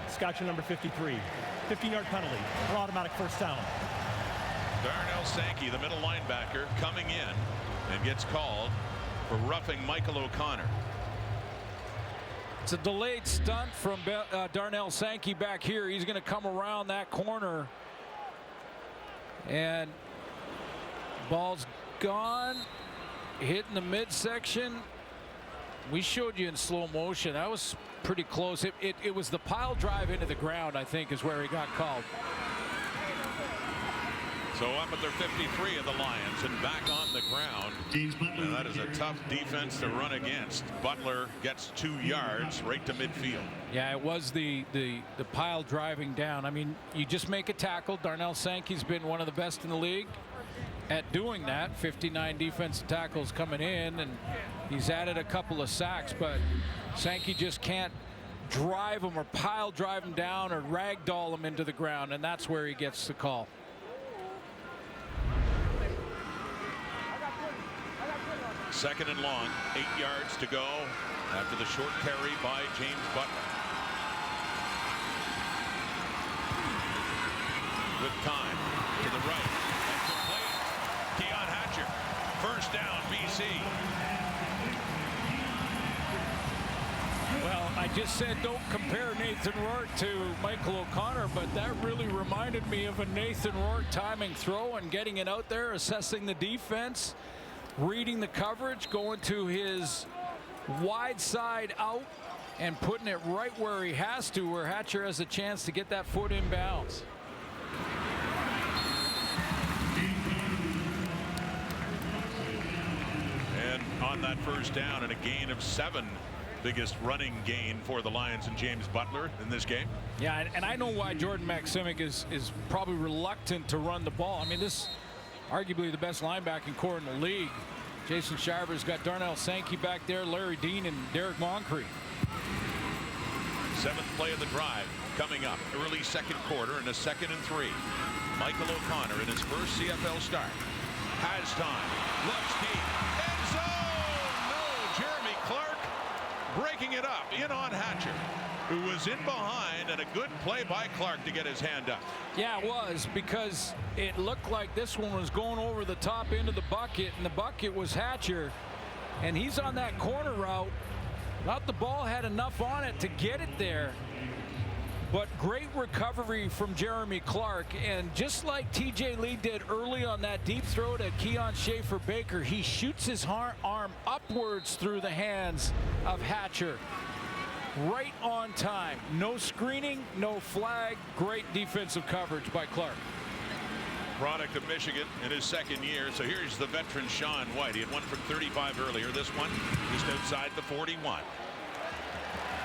Speaker 7: Saskatchewan number 53. 15-yard penalty. An automatic first down.
Speaker 5: Darnell Sankey, the middle linebacker, coming in and gets called for roughing Michael O'Connor.
Speaker 6: It's a delayed stunt from Darnell Sankey back here. He's going to come around that corner. And ball's gone. Hitting the midsection. We showed you in slow motion. That was pretty close. It was the pile drive into the ground, I think, is where he got called.
Speaker 5: So up at their 53 of the Lions and back on the ground. And that is a tough defense to run against. Butler gets 2 yards right to midfield.
Speaker 6: Yeah, it was the pile driving down. I mean, you just make a tackle. Darnell Sankey's been one of the best in the league at doing that. 59 defensive tackles coming in, and he's added a couple of sacks, but Sankey just can't drive him or pile drive him down or ragdoll him into the ground, and that's where he gets the call.
Speaker 5: Second and long, 8 yards to go after the short carry by James Butler. With time to the right and complete. Keon Hatcher, first down, BC.
Speaker 6: Well, I just said don't compare Nathan Rourke to Michael O'Connor, but that really reminded me of a Nathan Rourke timing throw and getting it out there, assessing the defense, reading the coverage, going to his wide side out and putting it right where he has to, where Hatcher has a chance to get that foot in bounds.
Speaker 5: And on that first down and a gain of 7, biggest running gain for the Lions and James Butler in this game.
Speaker 6: Yeah, and I know why Jordan Maksimic is probably reluctant to run the ball. I mean, this arguably the best linebacking core in the league. Jason Shiver's got Darnell Sankey back there, Larry Dean, and Derek Moncrief.
Speaker 5: 7th play of the drive coming up. Early second quarter and a 2nd and 3. Michael O'Connor in his first CFL start. Has time. Looks deep. End zone! No! Jeremy Clark breaking it up in on Hatcher, who was in behind, and a good play by Clark to get his hand up.
Speaker 6: Yeah, it was, because it looked like this one was going over the top into the bucket, and the bucket was Hatcher, and he's on that corner route. Thought the ball had enough on it to get it there, but great recovery from Jeremy Clark, and just like TJ Lee did early on that deep throw to Keon Schaefer-Baker, he shoots his arm upwards through the hands of Hatcher. Right on time. No screening, no flag. Great defensive coverage by Clark.
Speaker 5: Product of Michigan in his 2nd year. So here's the veteran Sean White. He had one from 35 earlier. This one just outside the 41.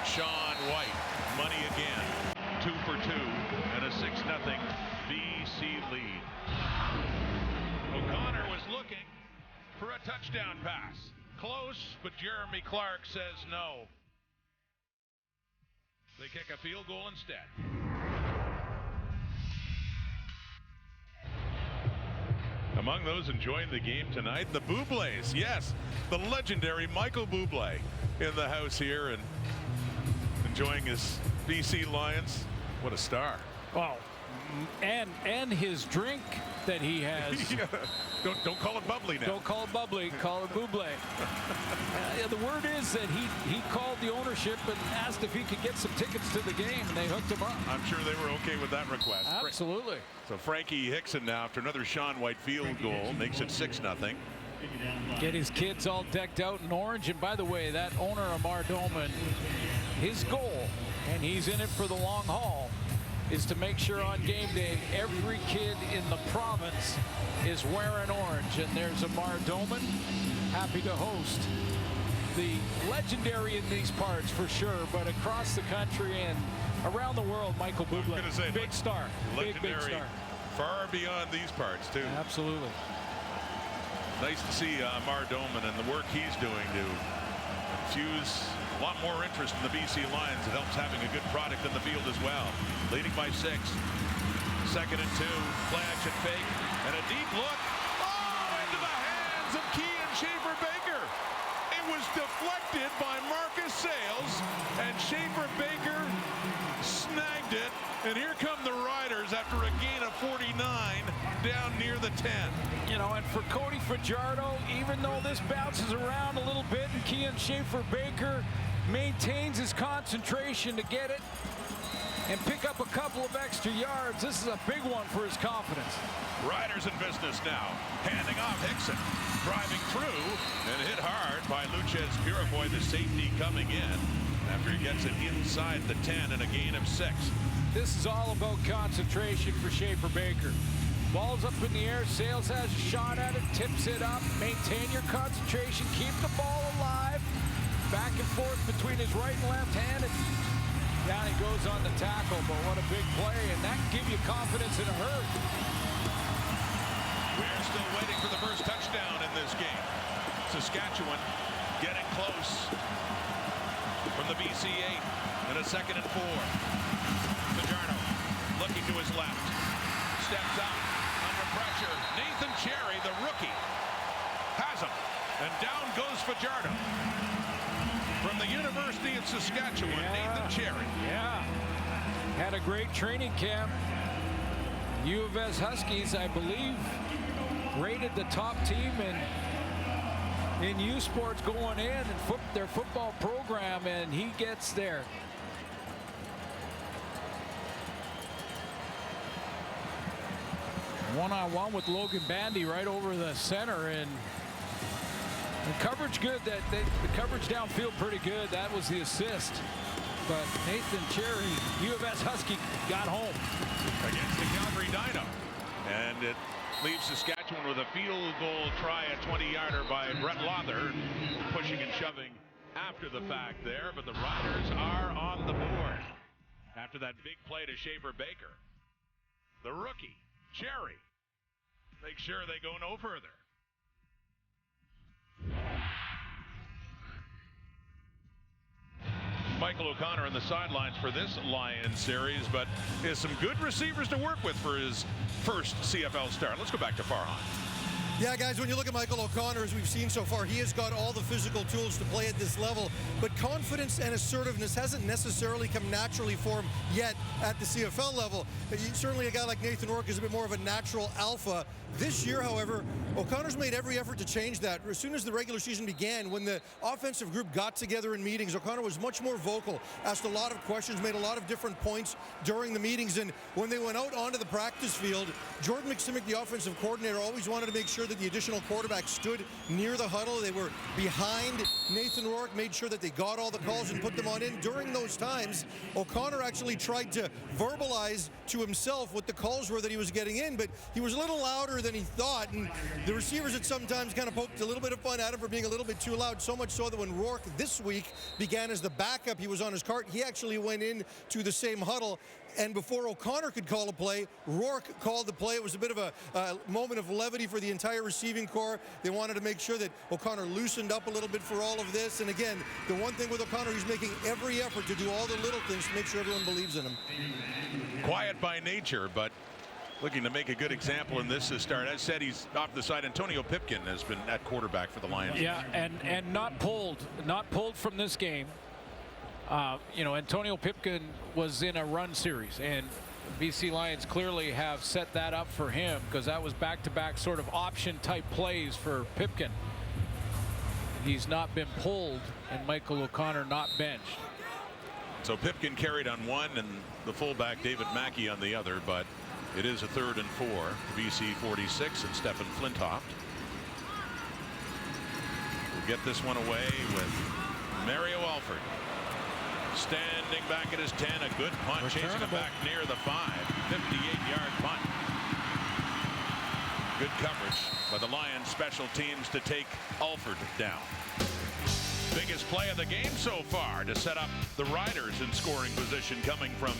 Speaker 5: Sean White, money again. 2 for 2 and a 6-0 BC lead. O'Connor was looking for a touchdown pass. Close, but Jeremy Clark says no. They kick a field goal instead. Among those enjoying the game tonight, the Bublé's. Yes, the legendary Michael Bublé in the house here and enjoying his BC Lions. What a star.
Speaker 6: Wow. And his drink that he has.
Speaker 5: Yeah. Don't call it bubbly now.
Speaker 6: Don't call it bubbly, call it Bublé. Yeah, the word is that he called the ownership and asked if he could get some tickets to the game, and they hooked him up.
Speaker 5: I'm sure they were okay with that request.
Speaker 6: Absolutely.
Speaker 5: So Frankie Hickson now, after another Sean White field goal, makes it 6-0.
Speaker 6: Get his kids all decked out in orange. And by the way, that owner, Amar Doman, his goal, and he's in it for the long haul, is to make sure on game day every kid in the province is wearing orange. And there's Amar Doman, happy to host the legendary in these parts for sure, but across the country and around the world, Michael Bublé, big star, big star.
Speaker 5: Far beyond these parts too.
Speaker 6: Absolutely.
Speaker 5: Nice to see Amar Doman and the work he's doing to infuse a lot more interest in the BC Lions. It helps having a good product in the field as well. Leading by 6. 2nd and 2. Play action fake and a deep look. Oh, into the hands of Kean Schaefer-Baker. It was deflected by Marcus Sales, and Schaefer-Baker snagged it. And here come the Riders after a gain of 49 down near the 10.
Speaker 6: You know, and for Cody Fajardo, even though this bounces around a little bit and Kean Schaefer-Baker maintains his concentration to get it and pick up a couple of extra yards, this is a big one for his confidence.
Speaker 5: Riders in business now. Handing off Hickson. Driving through and hit hard by Luchez Purifoy, the safety coming in after he gets it inside the 10 and a gain of 6.
Speaker 6: This is all about concentration for Schaefer-Baker. Ball's up in the air. Sales has a shot at it, tips it up. Maintain your concentration. Keep the ball alive. Back and forth between his right and left hand. And down he goes on the tackle. But what a big play. And that can give you confidence in a hurry.
Speaker 5: We're still waiting for the first touchdown in this game. Saskatchewan getting close from the BC 8 in a 2nd and 4. Fajardo looking to his left. Steps up under pressure. Nathan Cherry, the rookie, has him. And down goes Fajardo. From the University of Saskatchewan, Nathan Cherry.
Speaker 6: Yeah. Had a great training camp. U of S Huskies, I believe, rated the top team in U Sports going in and their football program, and he gets there. One-on-one with Logan Bandy right over the center, and the coverage good. The coverage downfield pretty good. That was the assist. But Nathan Cherry, U of S Husky, got home
Speaker 5: against the Calgary Dino, and it leaves Saskatchewan with a field goal try, a 20-yarder by Brett Lother, pushing and shoving after the fact there. But the Riders are on the board after that big play to Schaefer-Baker. The rookie Cherry make sure they go no further. Michael O'Connor on the sidelines for this Lions series, but he has some good receivers to work with for his first CFL start. Let's go back to Farhan.
Speaker 10: Yeah, guys, when you look at Michael O'Connor, as we've seen so far, he has got all the physical tools to play at this level, but confidence and assertiveness hasn't necessarily come naturally for him yet at the CFL level. Certainly a guy like Nathan Rourke is a bit more of a natural alpha. This year, however, O'Connor's made every effort to change that. As soon as the regular season began, when the offensive group got together in meetings, O'Connor was much more vocal, asked a lot of questions, made a lot of different points during the meetings. And when they went out onto the practice field, Jordan McSimic, the offensive coordinator, always wanted to make sure that the additional quarterback stood near the huddle. They were behind Nathan Rourke, made sure that they got all the calls and put them on in. During those times, O'Connor actually tried to verbalize to himself what the calls were that he was getting in, but he was a little louder than he thought, and the receivers had sometimes kind of poked a little bit of fun at him for being a little bit too loud, so much so that when Rourke this week began as the backup, he was on his cart, he actually went in to the same huddle, and before O'Connor could call a play, Rourke called the play. It was a bit of a moment of levity for the entire receiving corps. They wanted to make sure that O'Connor loosened up a little bit for all of this, and again, the one thing with O'Connor, he's making every effort to do all the little things to make sure everyone believes in him.
Speaker 5: Quiet by nature, but looking to make a good example in this start. As said, he's off the side. Antonio Pipkin has been at quarterback for the Lions.
Speaker 6: Yeah, and not pulled from this game. You know, Antonio Pipkin was in a run series, and BC Lions clearly have set that up for him because that was back-to-back sort of option type plays for Pipkin. he's not been pulled and Michael O'Connor not benched.
Speaker 5: So Pipkin carried on one and the fullback David Mackey on the other, but it is a 3rd and 4 to BC 46 and Stephen Flintoft. We'll get this one away with Mario Alford. Standing back at his 10, a good punt, chasing him back near the 5, 58-yard punt. Good coverage by the Lions special teams to take Alford down. Biggest play of the game so far to set up the Riders in scoring position, coming from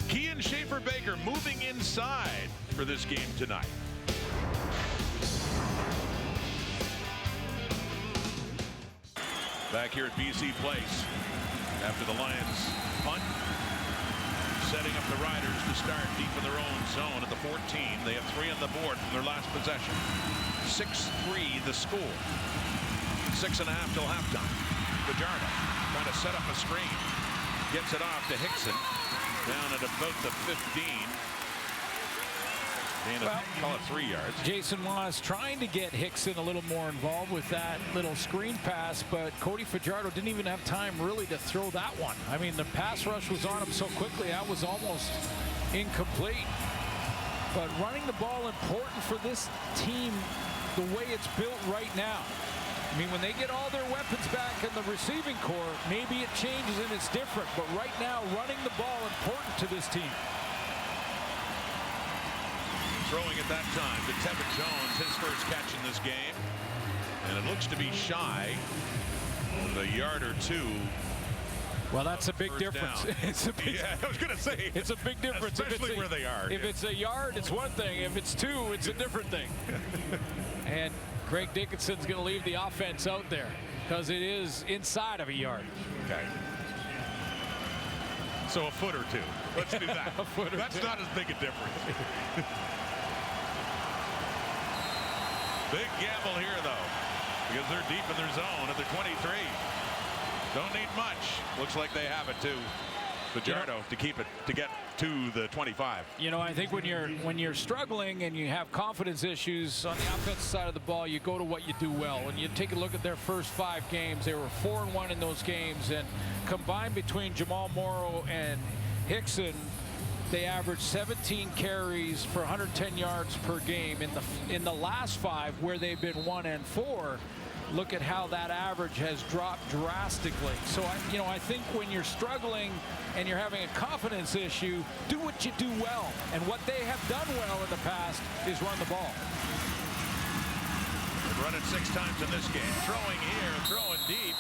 Speaker 5: Kean Schaefer-Baker, moving inside for this game tonight. Back here at BC Place after the Lions punt, setting up the Riders to start deep in their own zone at the 14. They have 3 on the board from their last possession. 6-3 the score. 6.5 till halftime. Fajardo trying to set up a screen. Gets it off to Hickson. Down at about the 15. And call it 3 yards.
Speaker 6: Jason was trying to get Hickson a little more involved with that little screen pass, but Cody Fajardo didn't even have time really to throw that one. I mean, the pass rush was on him so quickly, that was almost incomplete. But running the ball important for this team the way it's built right now. I mean, when they get all their weapons back in the receiving core, maybe it changes and it's different. But right now, running the ball important to this team.
Speaker 5: Throwing at that time to Tevin Jones, his first catch in this game. And it looks to be shy of a yard or 2.
Speaker 6: Well, that's a big difference.
Speaker 5: It's a big, I was going to say.
Speaker 6: It's a big difference.
Speaker 5: Especially where they are.
Speaker 6: If it's a yard, it's one thing. If it's 2, it's a different thing. And Craig Dickinson's going to leave the offense out there because it is inside of a yard.
Speaker 5: Okay. So a foot or 2. Let's do that.
Speaker 6: A foot or
Speaker 5: That's
Speaker 6: 2.
Speaker 5: not as big a difference. Big gamble here, though, because they're deep in their zone at the 23. Don't need much. Looks like they have it too. Fajardo to keep it, to get to the 25.
Speaker 6: You know, I think when you're struggling and you have confidence issues on the offensive side of the ball, you go to what you do well. And you take a look at their first 5 games, they were 4-1 in those games, and combined between Jamal Morrow and Hickson, they averaged 17 carries for 110 yards per game. In the last 5, where they've been 1-4, look at how that average has dropped drastically. So I think when you're struggling and you're having a confidence issue, do what you do well. And what they have done well in the past is run the ball.
Speaker 5: They've run it 6 times in this game. Throwing here, throwing deep.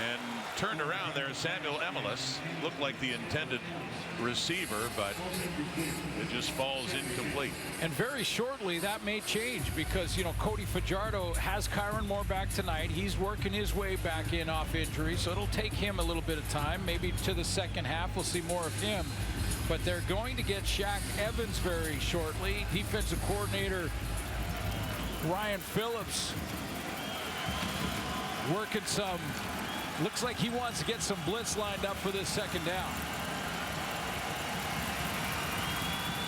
Speaker 5: And turned around there, Samuel Emelis looked like the intended receiver, but it just falls incomplete.
Speaker 6: And very shortly that may change because, you know, Cody Fajardo has Kyron Moore back tonight. He's working his way back in off injury, so it'll take him a little bit of time. Maybe to the second half we'll see more of him. But they're going to get Shaq Evans very shortly. Defensive coordinator Ryan Phillips working some. Looks like he wants to get some blitz lined up for this second down.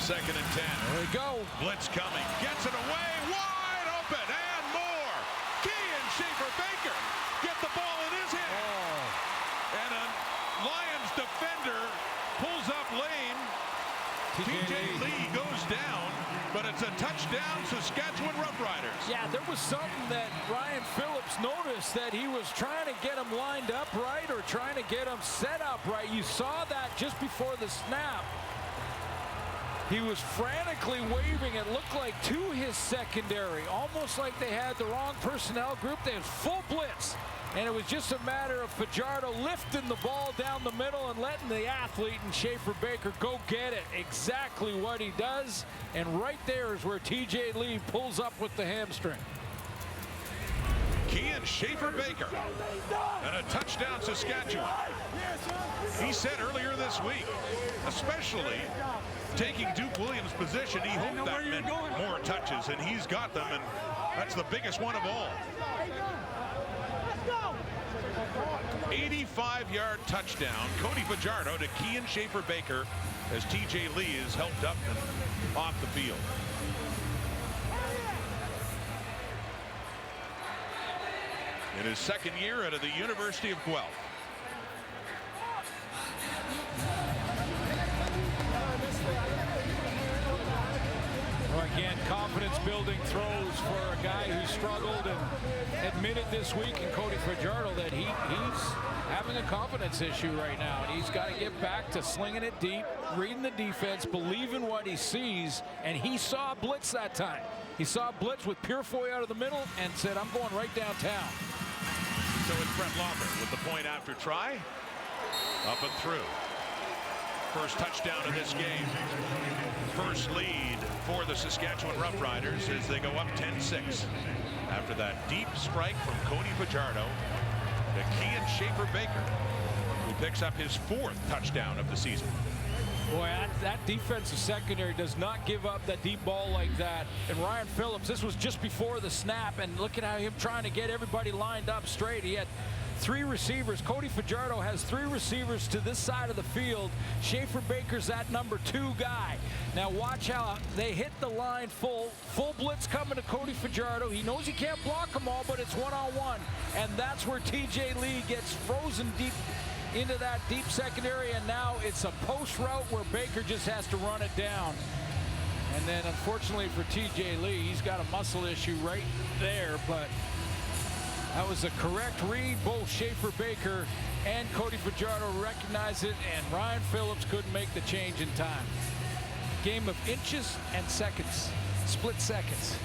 Speaker 5: 2nd and 10.
Speaker 6: There we go.
Speaker 5: Blitz coming. Gets it away. Wide open. And more. Kean Schaefer-Baker. Get the ball in his hand.
Speaker 6: Oh.
Speaker 5: And a Lions defender pulls up lane. TJ Lee goes down, but it's a touchdown, Saskatchewan Roughriders.
Speaker 6: Yeah, there was something that Ryan Phillips noticed, that he was trying to get him lined up right or trying to get him set up right. You saw that just before the snap. He was frantically waving, it looked like, to his secondary, almost like they had the wrong personnel group. They had full blitz. And it was just a matter of Fajardo lifting the ball down the middle and letting the athlete and Schaefer-Baker go get it. Exactly what he does. And right there is where TJ Lee pulls up with the hamstring.
Speaker 5: Kean Schaefer-Baker. And a touchdown, Saskatchewan. He said earlier this week, especially taking Duke Williams' position, he hoped that meant more touches, and he's got them, and that's the biggest one of all. 85-yard touchdown, Cody Fajardo to Kean Schaefer-Baker as TJ Lee is helped up and off the field. in his second year out of the University of Guelph.
Speaker 6: Well, again, confidence-building throws for a guy who struggled and admitted this week in Cody Fajardo that he's having a confidence issue right now. And he's got to get back to slinging it deep, reading the defense, believing what he sees. And he saw a blitz that time. He saw a blitz with Purefoy out of the middle and said, I'm going right downtown.
Speaker 5: So it's Brett Lauber with the point after try. Up and through. First touchdown of this game. First lead for the Saskatchewan Roughriders as they go up 10-6. After that deep strike from Cody Fajardo to Kian Schaefer-Baker, who picks up his 4th touchdown of the season.
Speaker 6: Boy, that defensive secondary does not give up that deep ball like that. And Ryan Phillips, this was just before the snap, and look at how him trying to get everybody lined up straight. He had 3 receivers. Cody Fajardo has 3 receivers to this side of the field. Schaefer-Baker's that number 2 guy. Now watch how they hit the line full blitz coming to Cody Fajardo. He knows he can't block them all, but it's one-on-one. And that's where TJ Lee gets frozen deep into that deep secondary, and now it's a post route where Baker just has to run it down. And then unfortunately for TJ Lee, he's got a muscle issue right there, but that was a correct read. Both Schaefer-Baker and Cody Fajardo recognized it, and Ryan Phillips couldn't make the change in time. Game of inches and seconds, split seconds.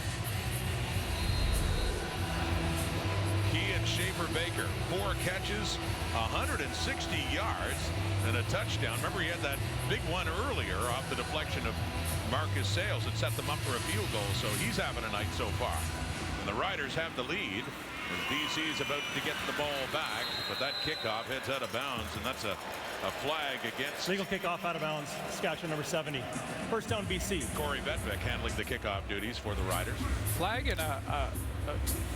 Speaker 5: Kian Schaefer-Baker, 4 catches, 160 yards, and a touchdown. Remember, he had that big one earlier off the deflection of Marcus Sales that set them up for a field goal, so he's having a night so far. And the Riders have the lead. And BC is about to get the ball back, but that kickoff hits out of bounds, and that's a flag against.
Speaker 7: Legal kickoff out of bounds, Saskatchewan number 70. First down, BC.
Speaker 5: Corey Vedvik handling the kickoff duties for the Riders.
Speaker 6: Flag, and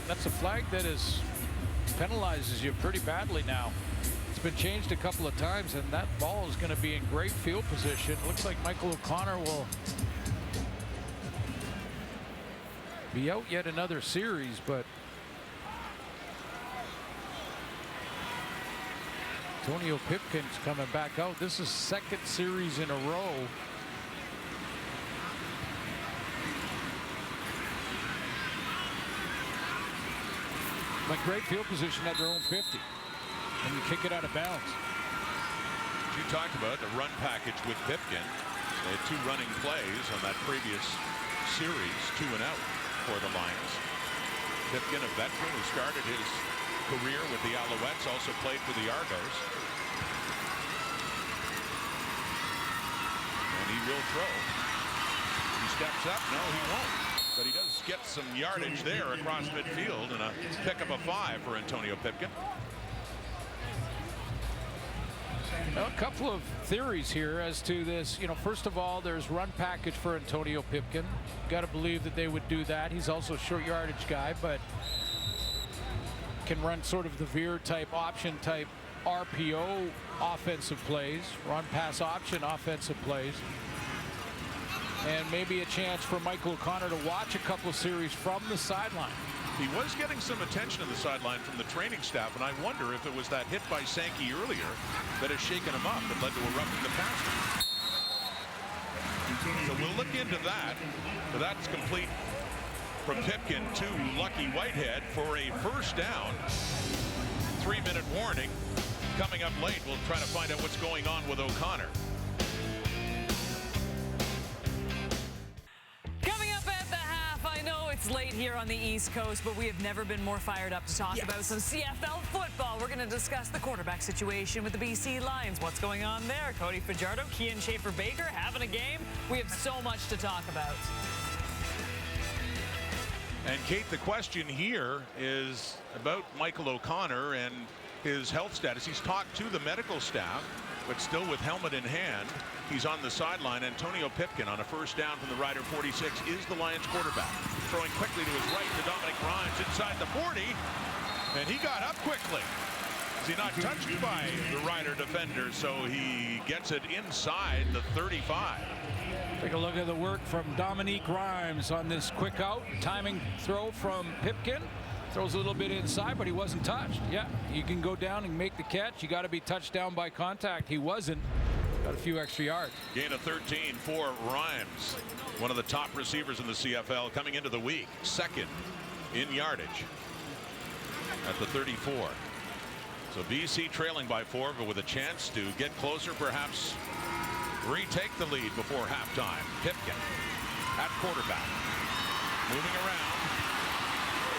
Speaker 6: that's a flag that penalizes you pretty badly now. It's been changed a couple of times, and that ball is going to be in great field position. Looks like Michael O'Connor will be out yet another series, but Antonio Pipkin's coming back out. This is 2nd series in a row. But great field position at their own 50. And you kick it out of bounds.
Speaker 5: You talked about the run package with Pipkin. They had 2 running plays on that previous series, 2 and out for the Lions. Pipkin, a veteran who started his career with the Alouettes, also played for the Argos. And he will throw. He steps up. No, he won't. But he does get some yardage there across midfield, and a pickup of 5 for Antonio Pipkin.
Speaker 6: Now, a couple of theories here as to this. You know, first of all, there's run package for Antonio Pipkin. Got to believe that they would do that. He's also a short yardage guy, but can run sort of the veer type, option type, RPO offensive plays, run pass option offensive plays. And maybe a chance for Michael O'Connor to watch a couple of series from the sideline.
Speaker 5: He was getting some attention on the sideline from the training staff, and I wonder if it was that hit by Sankey earlier that has shaken him up and led to a roughing the passer. So we'll look into that. But that's complete from Pipkin to Lucky Whitehead for a first down. 3-minute warning coming up late. We'll try to find out what's going on with O'Connor.
Speaker 4: It's late here on the East Coast, but we have never been more fired up to talk about some CFL football. We're going to discuss the quarterback situation with the BC Lions. What's going on there? Cody Fajardo, Kian Schaefer-Baker having a game. We have so much to talk about.
Speaker 5: And Kate, the question here is about Michael O'Connor and his health status. He's talked to the medical staff, but still with helmet in hand. He's on the sideline. Antonio Pipkin on a first down from the Rider 46 is the Lions quarterback. Throwing quickly to his right to Dominic Grimes inside the 40. And he got up quickly. He's not touched by the Rider defender, so he gets it inside the 35.
Speaker 6: Take a look at the work from Dominique Grimes on this quick out. Timing throw from Pipkin. Throws a little bit inside, but he wasn't touched. Yeah, you can go down and make the catch. You got to be touched down by contact. He wasn't. Got a few extra yards.
Speaker 5: Gain of 13 for Rhymes, one of the top receivers in the CFL coming into the week. Second in yardage at the 34. So BC trailing by 4, but with a chance to get closer, perhaps retake the lead before halftime. Pipkin at quarterback, moving around,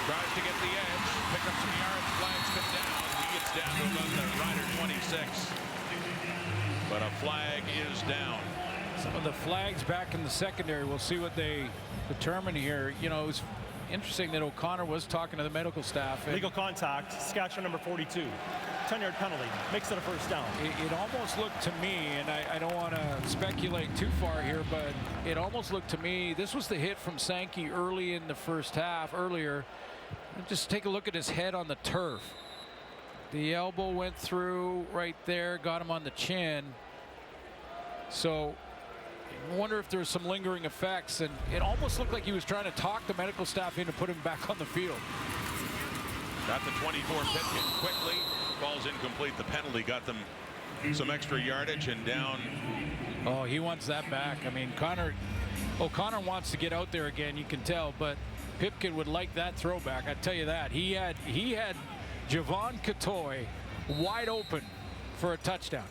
Speaker 5: tries to get the edge, pick up some yards, flags come down. He gets down to about the Rider 26, but a flag is down.
Speaker 6: Some of the flags back in the secondary, we'll see what they determine here. You know, it was interesting that O'Connor was talking to the medical staff.
Speaker 7: Legal contact, Saskatchewan number 42. 10-yard penalty, makes it a first down.
Speaker 6: It almost looked to me, and I don't want to speculate too far here, but it almost looked to me, this was the hit from Sankey early in the first half, earlier. Just take a look at his head on the turf. The elbow went through right there, got him on the chin. So I wonder if there's some lingering effects, and it almost looked like he was trying to talk the medical staff in to put him back on the field.
Speaker 5: Got the 24 Pipkin quickly, falls incomplete. The penalty got them some extra yardage and down.
Speaker 6: Oh, he wants that back. I mean, O'Connor wants to get out there again, you can tell, but Pipkin would like that throwback. I tell you that. He had Javon Catoy wide open for a touchdown.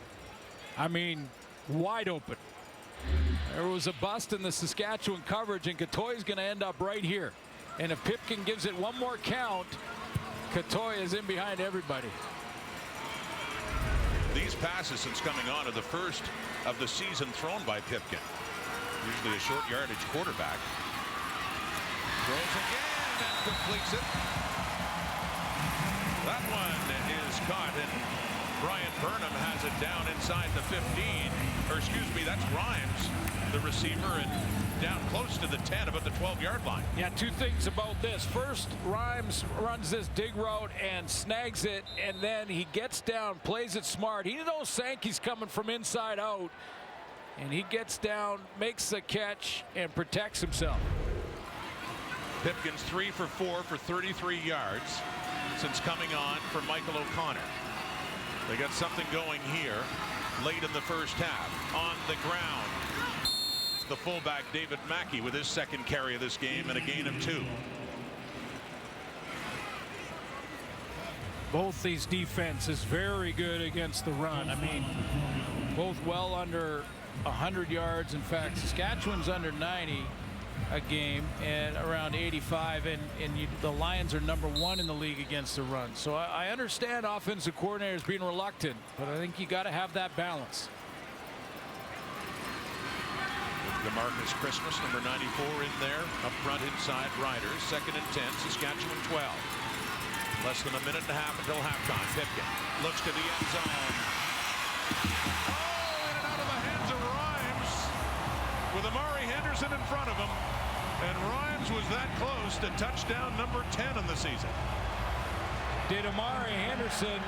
Speaker 6: I mean, wide open. There was a bust in the Saskatchewan coverage, and Catoy's going to end up right here. And if Pipkin gives it one more count, Catoy is in behind everybody.
Speaker 5: These passes since coming on are the first of the season thrown by Pipkin. Usually a short yardage quarterback. Throws again and completes it. That one is caught, and Brian Burnham has it down inside the 15. Or excuse me, that's Rhymes, the receiver, and down close to the 10, about the 12-yard line.
Speaker 6: Yeah, two things about this. First, Rhymes runs this dig route and snags it, and then he gets down, plays it smart. He knows Sankey's coming from inside out, and he gets down, makes the catch, and protects himself.
Speaker 5: Pipkin's 3 for 4 for 33 yards since coming on for Michael O'Connor. They got something going here late in the first half. On the ground, the fullback David Mackey with his second carry of this game and a gain of 2.
Speaker 6: Both these defenses very good against the run. I mean, both well under 100 yards. In fact, Saskatchewan's under 90 a game and around 85, and the Lions are #1 in the league against the run. So I understand offensive coordinators being reluctant, but I think you got to have that balance.
Speaker 5: DeMarcus Christmas, number 94, in there. Up front inside Riders. 2nd and 10, Saskatchewan 12. Less than a minute and a half until halftime. Pipkin looks to the end zone. Oh, in and out of the hands of Rhymes with Amari Henderson in front of him. And Rhymes was that close to touchdown number 10 in the season.
Speaker 6: Did Amari Henderson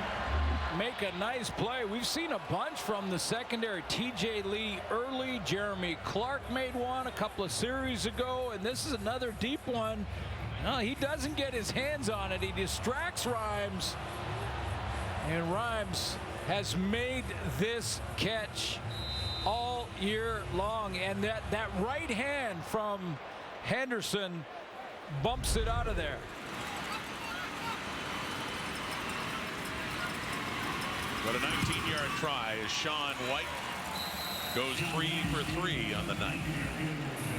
Speaker 6: make a nice play? We've seen a bunch from the secondary. TJ Lee early, Jeremy Clark made one a couple of series ago, and this is another deep one. No, he doesn't get his hands on it. He distracts Rhymes, and Rhymes has made this catch all year long, and that right hand from Henderson bumps it out of there.
Speaker 5: But a 19-yard try as Sean White goes 3 for 3 on the night.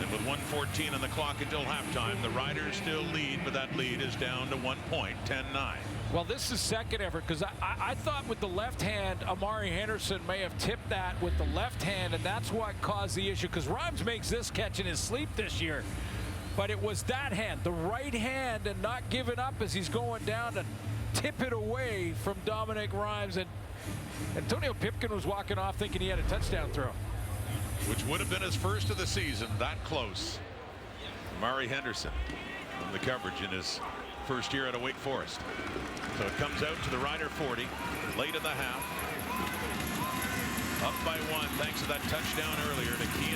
Speaker 5: And with 1:14 on the clock until halftime, the Riders still lead, but that lead is down to 1 point, 10-9.
Speaker 6: Well, this is second effort, because I thought with the left hand, Amari Henderson may have tipped that with the left hand, and that's what caused the issue, because Rhymes makes this catch in his sleep this year. But it was that hand, the right hand, and not giving up as he's going down to tip it away from Dominic Rhymes. And Antonio Pipkin was walking off thinking he had a touchdown throw.
Speaker 5: Which would have been his first of the season, that close. Amari Henderson on the coverage in his first year at Wake Forest. So it comes out to the Rider 40 late in the half. Up by 1 thanks to that touchdown earlier to Kean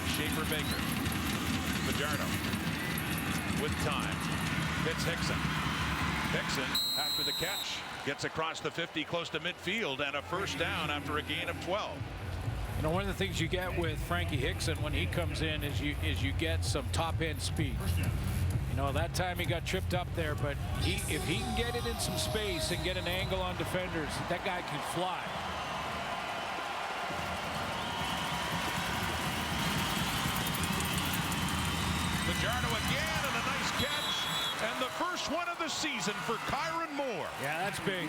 Speaker 5: Hickson, after the catch, gets across the 50, close to midfield, and a first down after a gain of 12.
Speaker 6: You know, one of the things you get with Frankie Hickson when he comes in is you get some top-end speed. You know, that time he got tripped up there, but if he can get it in some space and get an angle on defenders, that guy can fly.
Speaker 5: Fajardo again, and a nice catch. And the first one of the season for Kyron Moore.
Speaker 6: Yeah, that's big.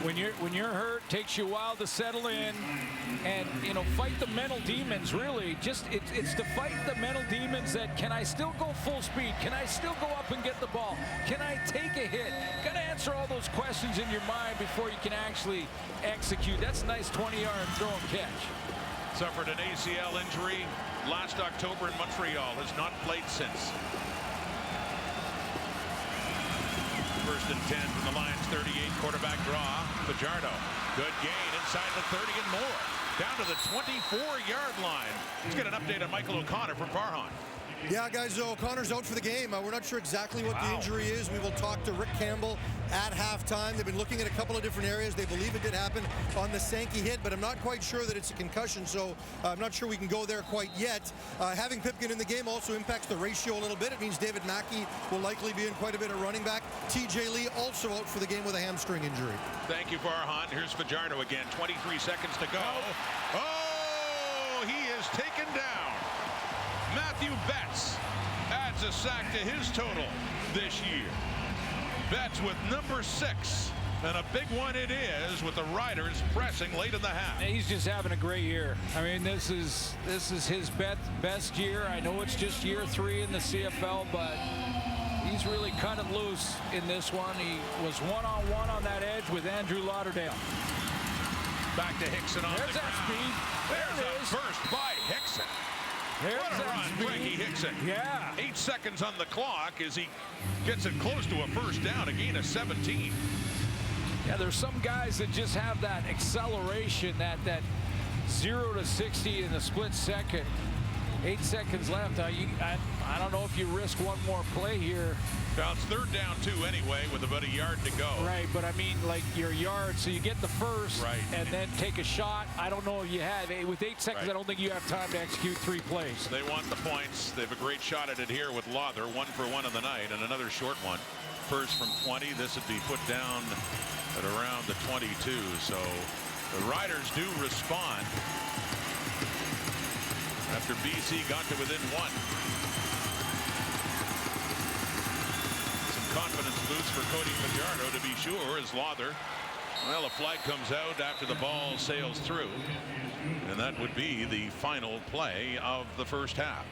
Speaker 6: When you're hurt, takes you a while to settle in, and you know, fight the mental demons. Really, just it's to fight the mental demons. That can I still go full speed? Can I still go up and get the ball? Can I take a hit? Got to answer all those questions in your mind before you can actually execute. That's a nice 20-yard throw and catch.
Speaker 5: Suffered an ACL injury last October in Montreal. Has not played since. First and 10 from the Lions 38, quarterback draw. Fajardo, good gain inside the 30 and more. Down to the 24-yard line. Let's get an update on Michael O'Connor from Farhan.
Speaker 10: Yeah, guys, O'Connor's out for the game. We're not sure exactly what the injury is. We will talk to Rick Campbell at halftime. They've been looking at a couple of different areas. They believe it did happen on the Sankey hit, but I'm not quite sure that it's a concussion, so I'm not sure we can go there quite yet. Having Pipkin in the game also impacts the ratio a little bit. It means David Mackey will likely be in quite a bit of running back. TJ Lee also out for the game with a hamstring injury.
Speaker 5: Thank you, Farhan. Here's Fajardo again. 23 seconds to go. Oh, he is taken down. Matthew Betts adds a sack to his total this year. Betts with number 6. And a big one it is, with the Riders pressing late in the half.
Speaker 6: He's just having a great year. I mean, this is his best year. I know it's just year 3 in the CFL, but he's really cut it loose in this one. He was one-on-one on that edge with Andrew Lauderdale.
Speaker 5: Back to Hickson on
Speaker 6: There's
Speaker 5: the
Speaker 6: that
Speaker 5: ground.
Speaker 6: speed.
Speaker 5: There's a burst by Hickson. What a run, Frankie Hickson.
Speaker 6: Yeah.
Speaker 5: 8 seconds on the clock as he gets it close to a first down, a gain of 17.
Speaker 6: Yeah, there's some guys that just have that acceleration, that 0 to 60 in a split second. 8 seconds left. I don't know if you risk one more play here.
Speaker 5: Well, it's 3rd down 2 anyway with about a yard to go.
Speaker 6: Right, but I mean, like, your yard, so you get the first and then take a shot. I don't know if you have. With 8 seconds, I don't think you have time to execute 3 plays.
Speaker 5: They want the points. They have a great shot at it here with Lawther. 1 for 1 in the night, and another short one. First from 20. This would be put down at around the 22. So the Riders do respond after BC got to within 1. Confidence boost for Cody Fajardo, to be sure, as Lawther. Well, a flag comes out after the ball sails through, and that would be the final play of the first half.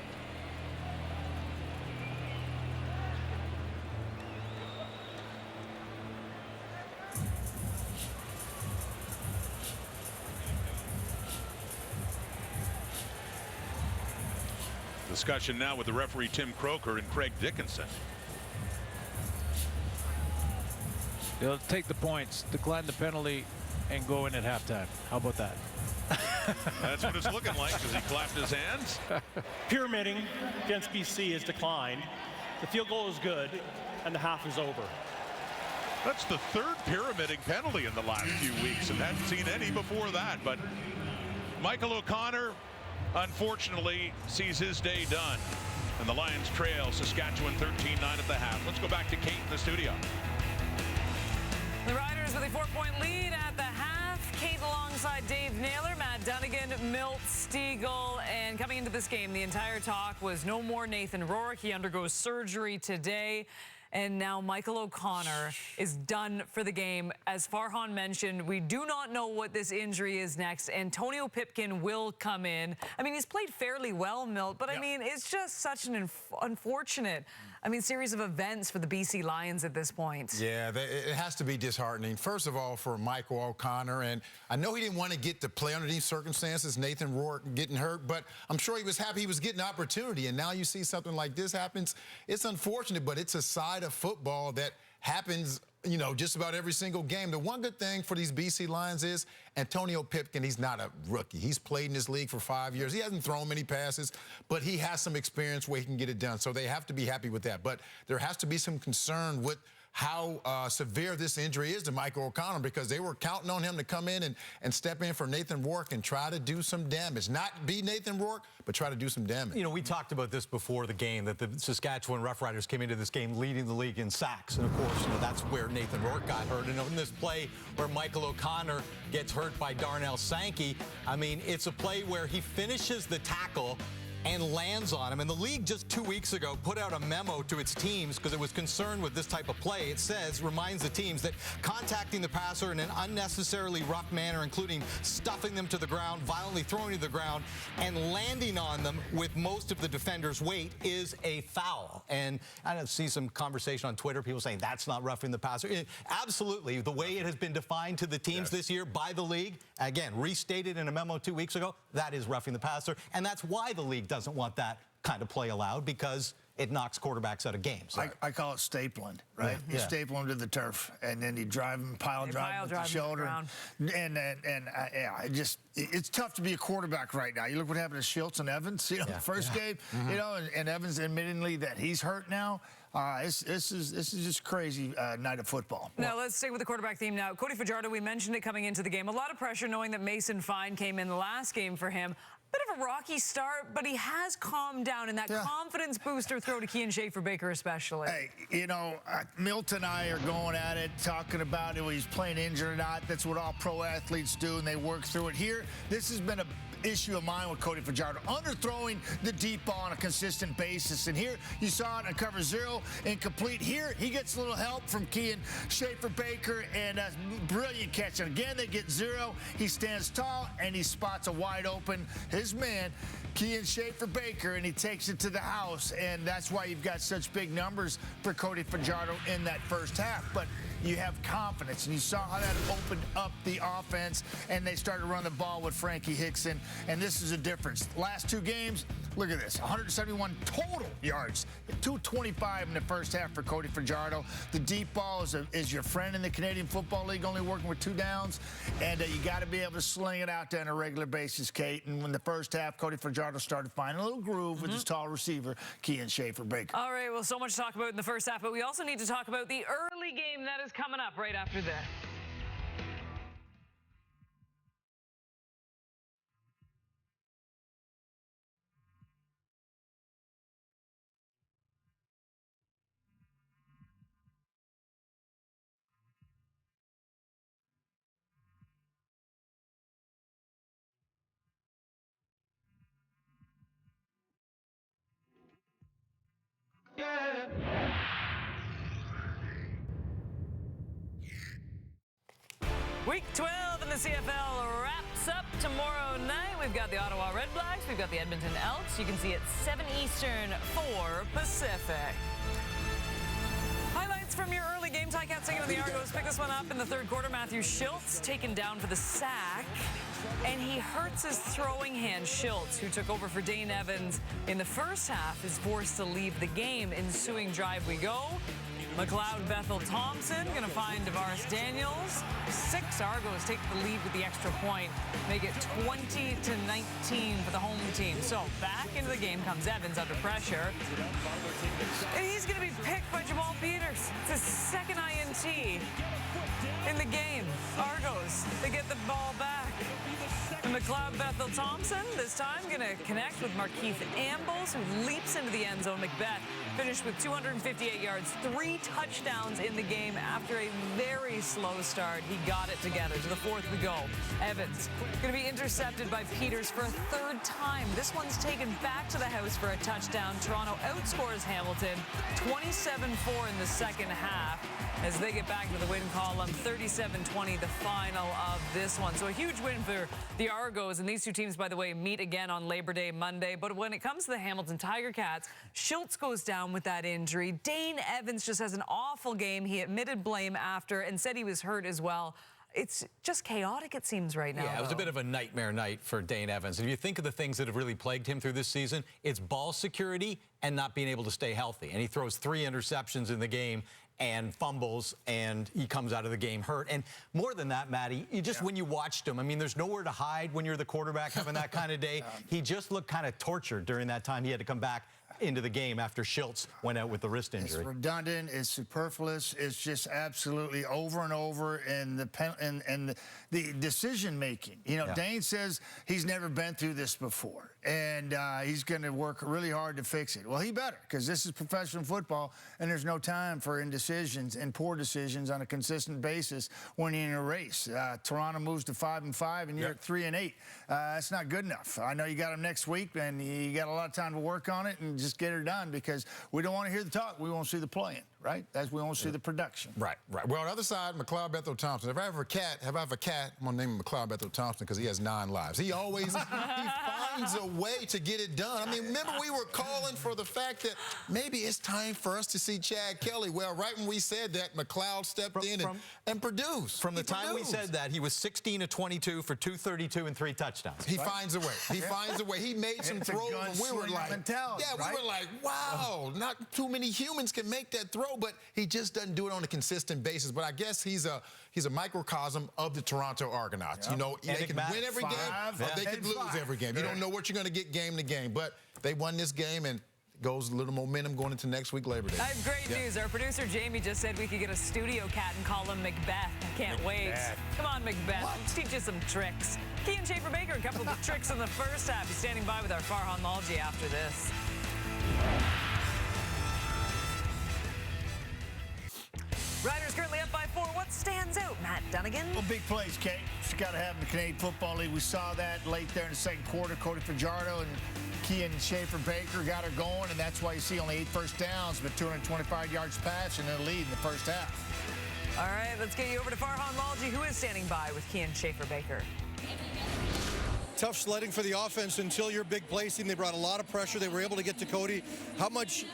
Speaker 5: Discussion now with the referee Tim Croker and Craig Dickinson.
Speaker 6: They'll take the points, decline the penalty, and go in at halftime. How about that?
Speaker 5: That's what it's looking like as he clapped his hands.
Speaker 7: Pyramiding against BC is declined. The field goal is good, and the half is over.
Speaker 5: That's the 3rd pyramiding penalty in the last few weeks, and hadn't seen any before that. But Michael O'Connor, unfortunately, sees his day done. And the Lions trail Saskatchewan 13-9 at the half. Let's go back to Kate in the studio.
Speaker 4: The Riders with a 4-point lead at the half. Kate alongside Dave Naylor, Matt Dunnigan, Milt Stiegel. And coming into this game, the entire talk was no more Nathan Rourke. He undergoes surgery today. And now Michael O'Connor is done for the game. As Farhan mentioned, we do not know what this injury is next. Antonio Pipkin will come in. I mean, he's played fairly well, Milt, but I mean, it's just such an unfortunate, series of events for the BC Lions at this point.
Speaker 3: Yeah, it has to be disheartening. First of all, for Michael O'Connor, and I know he didn't want to get to play under these circumstances, Nathan Rourke getting hurt, but I'm sure he was happy he was getting an opportunity, and now you see something like this happens. It's unfortunate, but it's a side of football that happens, just about every single game. The one good thing for these BC Lions is Antonio Pipkin, he's not a rookie. He's played in this league for 5 years. He hasn't thrown many passes, but he has some experience where he can get it done. So they have to be happy with that. But there has to be some concern with how severe this injury is to Michael O'Connor, because they were counting on him to come in and step in for Nathan Rourke and try to do some damage. Not be Nathan Rourke, but try to do some damage.
Speaker 1: You know, we talked about this before the game, that the Saskatchewan Roughriders came into this game leading the league in sacks. And, of course, you know, that's where Nathan Rourke got hurt. And in this play where Michael O'Connor gets hurt by Darnell Sankey, I mean, it's a play where he finishes the tackle and lands on him. And the league just 2 weeks ago put out a memo to its teams because it was concerned with this type of play. It says, reminds the teams that contacting the passer in an unnecessarily rough manner, including stuffing them to the ground, violently throwing to the ground, and landing on them with most of the defender's weight is a foul. And I see some conversation on Twitter, people saying that's not roughing the passer. Absolutely. The way it has been defined to the teams this year by the league, again, restated in a memo 2 weeks ago, that is roughing the passer. And that's why the league doesn't want that kind of play allowed, because it knocks quarterbs out of games.
Speaker 2: I call it stapling, right?
Speaker 1: Yeah.
Speaker 2: You staple them to the turf, and then you drive them, pile drive them with the shoulder. It's tough to be a quarterback right now. You look what happened to Schultz and Evans, you know, the first game, you know, and Evans admittingly that he's hurt now. This is just crazy night of football.
Speaker 4: Now, let's stay with the quarterback theme now. Cody Fajardo, we mentioned it coming into the game. A lot of pressure knowing that Mason Fine came in the last game for him. Bit of a rocky start, but he has calmed down, and that confidence booster throw to Kean Schaefer-Baker especially.
Speaker 2: Hey, you know, Milt and I are going at it, talking about it, whether he's playing injured or not. That's what all pro athletes do, and they work through it. Here, this has been a issue of mine with Cody Fajardo, underthrowing the deep ball on a consistent basis. And here, you saw it on cover 0, incomplete. Here, he gets a little help from Kean Schaefer-Baker, and a brilliant catch. And again, they get 0. He stands tall, and he spots a wide open, his man, Kean Schaefer-Baker, and he takes it to the house. And that's why you've got such big numbers for Cody Fajardo in that first half. But you have confidence, and you saw how that opened up the offense, and they started to run the ball with Frankie Hickson, and this is a difference. Last 2 games, look at this, 171 total yards, 225 in the first half for Cody Fajardo. The deep ball is your friend in the Canadian Football League, only working with 2 downs, and you got to be able to sling it out there on a regular basis, Kate. And when the first half, Cody Fajardo started finding a little groove with his tall receiver, Kean Schaefer-Baker.
Speaker 4: All right, well, so much to talk about in the first half, but we also need to talk about the early game that is coming up right after this. Week 12 in the CFL wraps up tomorrow night. We've got the Ottawa Red Blacks. We've got the Edmonton Elks. You can see it 7 Eastern, 4 Pacific. Highlights from your early game. Ty Katzing and the Argos pick this one up in the third quarter. Matthew Schultz taken down for the sack, and he hurts his throwing hand. Schultz, who took over for Dane Evans in the first half, is forced to leave the game. Ensuing drive we go. McLeod Bethel Thompson going to find DeVaris Daniels. 6 Argos take the lead with the extra point. Make it 20-19 for the home team. So back into the game comes Evans under pressure. And he's going to be picked by Jamal Peters. It's his second INT in the game. Argos, they get the ball back. And McLeod Bethel Thompson, this time going to connect with Markeith Ambles, who leaps into the end zone. McBeth finished with 258 yards, 3 touchdowns in the game after a very slow start. He got it together. To the fourth we go. Evans going to be intercepted by Peters for a 3rd time. This one's taken back to the house for a touchdown. Toronto outscores Hamilton 27-4 in the second half as they get back to the win column. 37-20 the final of this one. So a huge win for the Argos, and these 2 teams, by the way, meet again on Labor Day Monday. But when it comes to the Hamilton Tiger Cats, Schultz goes down with that injury. Dane Evans just has an awful game. He admitted blame after and said he was hurt as well. It's just chaotic, it seems, right now.
Speaker 1: Yeah, it was a bit of a nightmare night for Dane Evans. And if you think of the things that have really plagued him through this season, it's ball security and not being able to stay healthy. And he throws 3 interceptions in the game and fumbles, and he comes out of the game hurt. And more than that, Matty, you just, when you watched him, I mean, there's nowhere to hide when you're the quarterback having that kind of day. He just looked kind of tortured during that time. He had to come back into the game after Schultz went out with the wrist injury.
Speaker 2: It's redundant. It's superfluous. It's just absolutely over and over. And the decision making. You know, Dane says he's never been through this before, and he's going to work really hard to fix it. Well, he better, because this is professional football, and there's no time for indecisions and poor decisions on a consistent basis when you're in a race. Toronto moves to 5-5, and you're at 3-8. That's not good enough. I know you got them next week, and you got a lot of time to work on it and just get it done, because we don't want to hear the talk. We want to see the playing, right? As we want to see the production.
Speaker 3: Right. Well, on the other side, McLeod Bethel Thompson. If I have a cat, I'm going to name him McLeod Bethel Thompson because he has 9 lives. He always he finds a way to get it done. I mean, remember we were calling for the fact that maybe it's time for us to see Chad Kelly. Well, right when we said that, McLeod stepped in and produced.
Speaker 1: From the time we said that, he was 16 of 22 for 232 and 3 touchdowns.
Speaker 3: He finds a way. He finds a way. He made some throws and we were like, we were like, wow, not too many humans can make that throw, but he just doesn't do it on a consistent basis. But I guess he's a microcosm of the Toronto Argonauts. You know, they can win every game or they can lose every game. You don't know what you're going to get game to game, but they won this game, and goes a little momentum going into next week, Labor Day.
Speaker 4: I have great news. Our producer Jamie just said we could get a studio cat and call him Macbeth. I can't wait. Come on, Macbeth. Let's teach you some tricks. Kian Schaefer-Baker, a couple of tricks in the first half. He's standing by with our Farhan Lalji after this. Riders currently up by 4. What stands out, Matt Dunnigan?
Speaker 2: Well, big plays, Kate. Just got to have in the Canadian Football League. We saw that late there in the second quarter. Cody Fajardo and Kian Schaefer-Baker got her going, and that's why you see only 8 first downs, but 225 yards passing in the lead in the first half.
Speaker 4: All right, let's get you over to Farhan Lalji, who is standing by with Kian Schaefer-Baker.
Speaker 10: Tough sledding for the offense until your big play team. They brought a lot of pressure. They were able to get to Cody. How much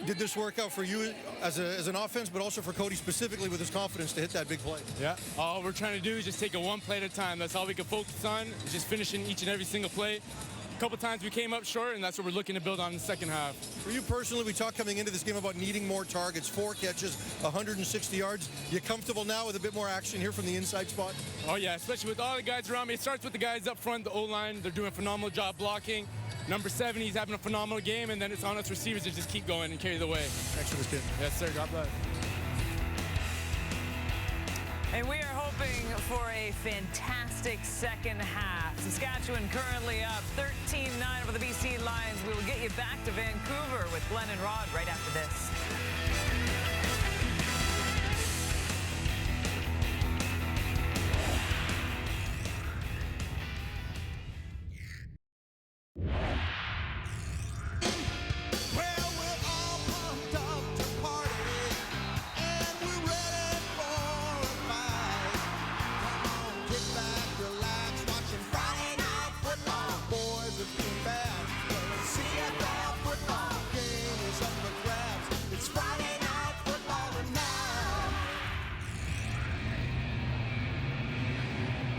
Speaker 10: did this work out for you as an offense, but also for Cody specifically with his confidence to hit that big play?
Speaker 12: Yeah, all we're trying to do is just take it one play at a time. That's all we can focus on, is just finishing each and every single play. A couple times we came up short, and that's what we're looking to build on in the second half.
Speaker 10: For you personally, we talked coming into this game about needing more targets, 4 catches, 160 yards. You comfortable now with a bit more action here from the inside spot?
Speaker 12: Oh, yeah, especially with all the guys around me. It starts with the guys up front, the O-line. They're doing a phenomenal job blocking. Number 7, he's having a phenomenal game, and then it's on us receivers to just keep going and carry the way.
Speaker 10: Thanks for this, kid.
Speaker 12: Yes, sir. God bless.
Speaker 4: And we are hoping for a fantastic second half. Saskatchewan currently up 13-9 over the BC Lions. We will get you back to Vancouver with Glenn and Rod right after this.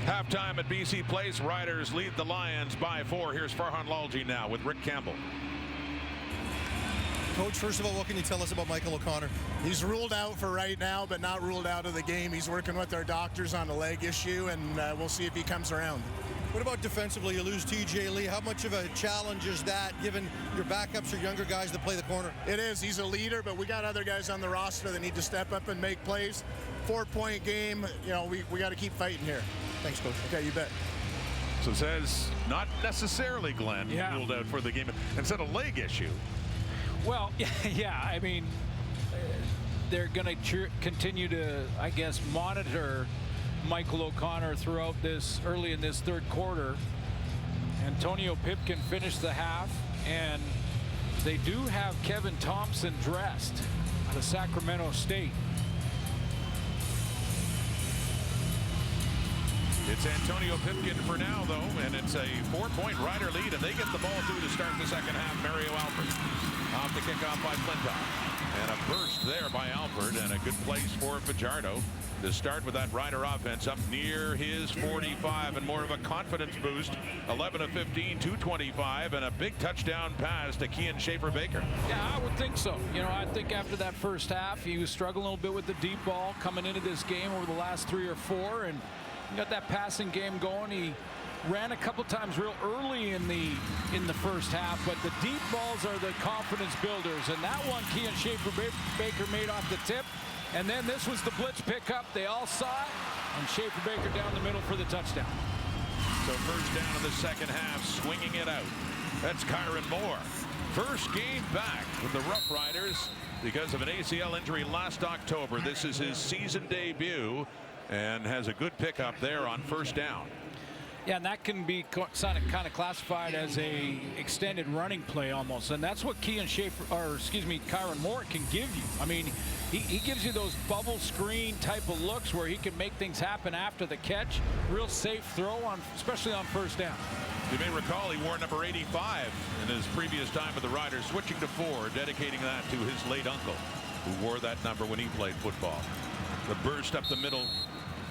Speaker 5: Halftime at BC Place. Riders lead the Lions by 4. Here's Farhan Lalji now with Rick Campbell.
Speaker 10: Coach, first of all, what can you tell us about Michael O'Connor?
Speaker 13: He's ruled out for right now, but not ruled out of the game. He's working with our doctors on a leg issue, and we'll see if he comes around.
Speaker 10: What about defensively? You lose TJ Lee. How much of a challenge is that, given your backups are younger guys that play the corner?
Speaker 13: It is. He's a leader, but we got other guys on the roster that need to step up and make plays. 4-point game. You know, we got to keep fighting here.
Speaker 10: Thanks, Coach.
Speaker 13: Okay, you bet.
Speaker 5: So it says not necessarily Glenn ruled out for the game. Instead of leg issue.
Speaker 6: Well, yeah, I mean, they're going to continue to, I guess, monitor Michael O'Connor throughout this, early in this third quarter. Antonio Pipkin finished the half, and they do have Kevin Thompson dressed out of Sacramento State.
Speaker 5: It's Antonio Pipkin for now, though, and it's a 4-point Rider lead, and they get the ball, too, to start the second half. Mario Alford off the kickoff by Flintoff. And a burst there by Alford, and a good place for Fajardo to start with that Rider offense up near his 45, and more of a confidence boost. 11 of 15, 225, and a big touchdown pass to Kian Schaefer-Baker.
Speaker 6: Yeah, I would think so. You know, I think after that first half, he was struggling a little bit with the deep ball coming into this game over the last 3 or 4, and he got that passing game going. He ran a couple times real early in the first half, but the deep balls are the confidence builders, and that one Keon Schaefer-Baker made off the tip, and then this was the blitz pickup. They all saw it, and Schaefer-Baker down the middle for the touchdown.
Speaker 5: So first down in the second half, swinging it out. That's Kyron Moore. First game back with the Roughriders because of an ACL injury last October. This is his season debut and has a good pickup there on first down.
Speaker 6: Yeah, and that can be kind of classified as a extended running play almost, and that's what Kyron Moore can give you. I mean, he gives you those bubble screen type of looks where he can make things happen after the catch. Real safe throw especially on first down.
Speaker 5: You may recall he wore number 85 in his previous time with the Riders, switching to 4, dedicating that to his late uncle, who wore that number when he played football. The burst up the middle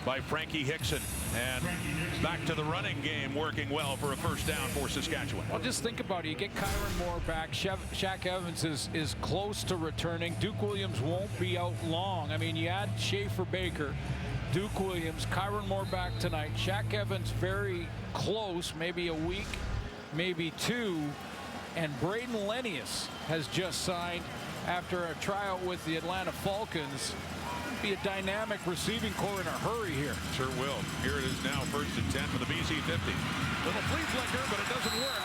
Speaker 5: by Frankie Hickson, and back to the running game, working well for a first down for Saskatchewan.
Speaker 6: Well, just think about it. You get Kyron Moore back. Shaq Evans is close to returning. Duke Williams won't be out long. I mean, you add Schaefer-Baker, Duke Williams, Kyron Moore back tonight. Shaq Evans very close, maybe a week, maybe 2. And Braden Lenius has just signed after a tryout with the Atlanta Falcons. Be a dynamic receiving core in a hurry here.
Speaker 5: Sure will. Here it is now, 1st and 10 for the BC 50. Little flea flicker, but it doesn't work.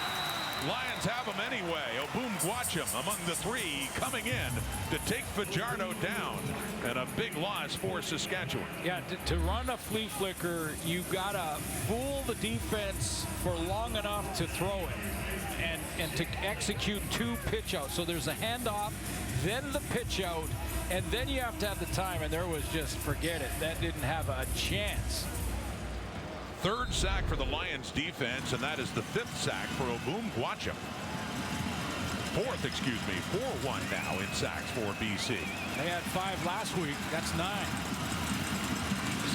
Speaker 5: Lions have him anyway. Obum Gwacham among the 3 coming in to take Fajardo down, and a big loss for Saskatchewan.
Speaker 6: Yeah, to run a flea flicker, you gotta fool the defense for long enough to throw it and to execute 2 pitch outs. So there's a handoff, then the pitch out, and then you have to have the time, and there was just, forget it. That didn't have a chance.
Speaker 5: 3rd sack for the Lions defense, and that is the 5th sack for Obum Gwacham. 4th, 4-1 now in sacks for BC.
Speaker 6: They had 5 last week. That's 9.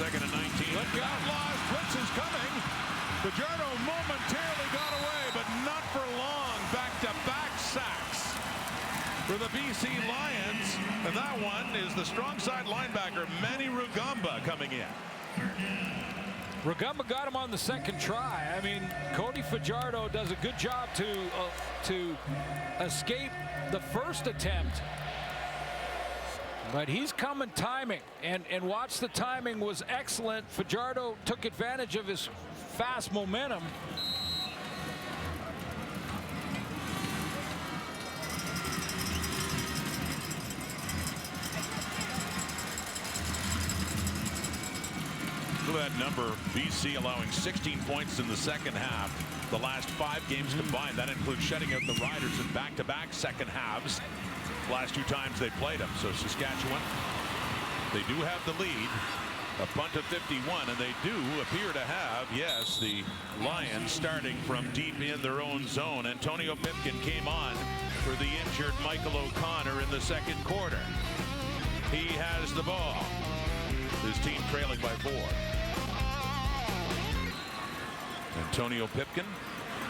Speaker 5: 2nd and 19.
Speaker 6: Look out.
Speaker 5: Lost. Blitz is coming. Fajardo momentarily got away, but not for long. Back-to-back sacks for the BC Lions, and that one is the strong side linebacker Manny Rugamba coming in.
Speaker 6: Rugamba got him on the 2nd try. I mean, Cody Fajardo does a good job to escape the first attempt, but he's coming timing, and watch, the timing was excellent. Fajardo took advantage of his fast momentum.
Speaker 5: Look at that number. BC allowing 16 points in the second half. The last 5 games combined. That includes shutting out the Riders in back-to-back second halves. Last 2 times they played them. So Saskatchewan, they do have the lead. A punt of 51, and they do appear to have, yes, the Lions starting from deep in their own zone. Antonio Pipkin came on for the injured Michael O'Connor in the 2nd quarter. He has the ball. His team trailing by 4. Antonio Pipkin,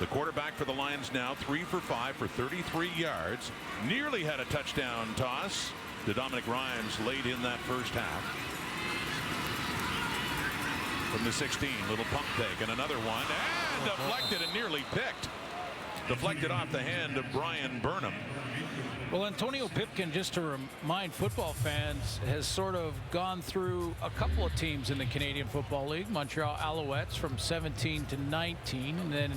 Speaker 5: the quarterback for the Lions now, 3 for 5 for 33 yards. Nearly had a touchdown toss to Dominic Rhymes late in that first half. From the 16, little pump fake, and another one, and deflected and nearly picked. Deflected off the hand of Brian Burnham.
Speaker 6: Well, Antonio Pipkin, just to remind football fans, has sort of gone through a couple of teams in the Canadian Football League. Montreal Alouettes from 17 to 19, and then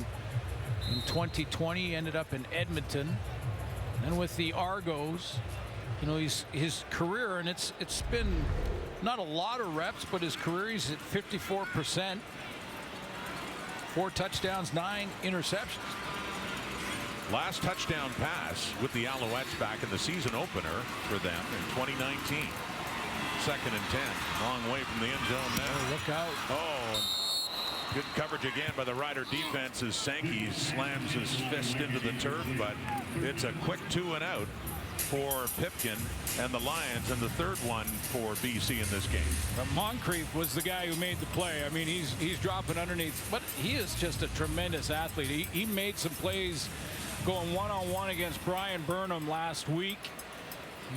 Speaker 6: in 2020 ended up in Edmonton. And with the Argos, you know, his career, and it's been not a lot of reps, but his career, he's at 54%. 4 touchdowns, 9 interceptions.
Speaker 5: Last touchdown pass with the Alouettes back in the season opener for them in 2019. 2nd and 10. Long way from the end zone now.
Speaker 6: Oh, look out.
Speaker 5: Oh, good coverage again by the Rider defense as Sankey slams his fist into the turf, but it's a quick 2 and out for Pipkin and the Lions, and the 3rd one for BC in this game.
Speaker 6: Moncrief was the guy who made the play. I mean, he's dropping underneath, but he is just a tremendous athlete. He made some plays going one-on-one against Brian Burnham last week.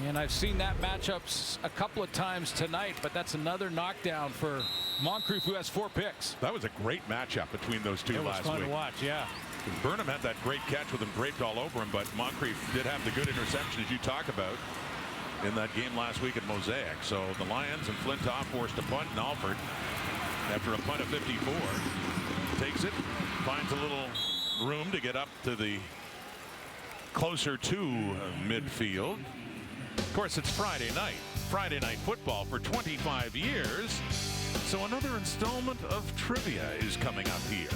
Speaker 6: And I've seen that matchup a couple of times tonight, but that's another knockdown for Moncrief, who has 4 picks.
Speaker 5: That was a great matchup between those two last week.
Speaker 6: It was fun to watch, yeah.
Speaker 5: Burnham had that great catch with him draped all over him, but Moncrief did have the good interception, as you talk about, in that game last week at Mosaic. So the Lions and Flintoff forced a punt, and Alford, after a punt of 54, takes it, finds a little room to get up to the closer to midfield. Of course, it's Friday night football for 25 years. So another installment of trivia is coming up here.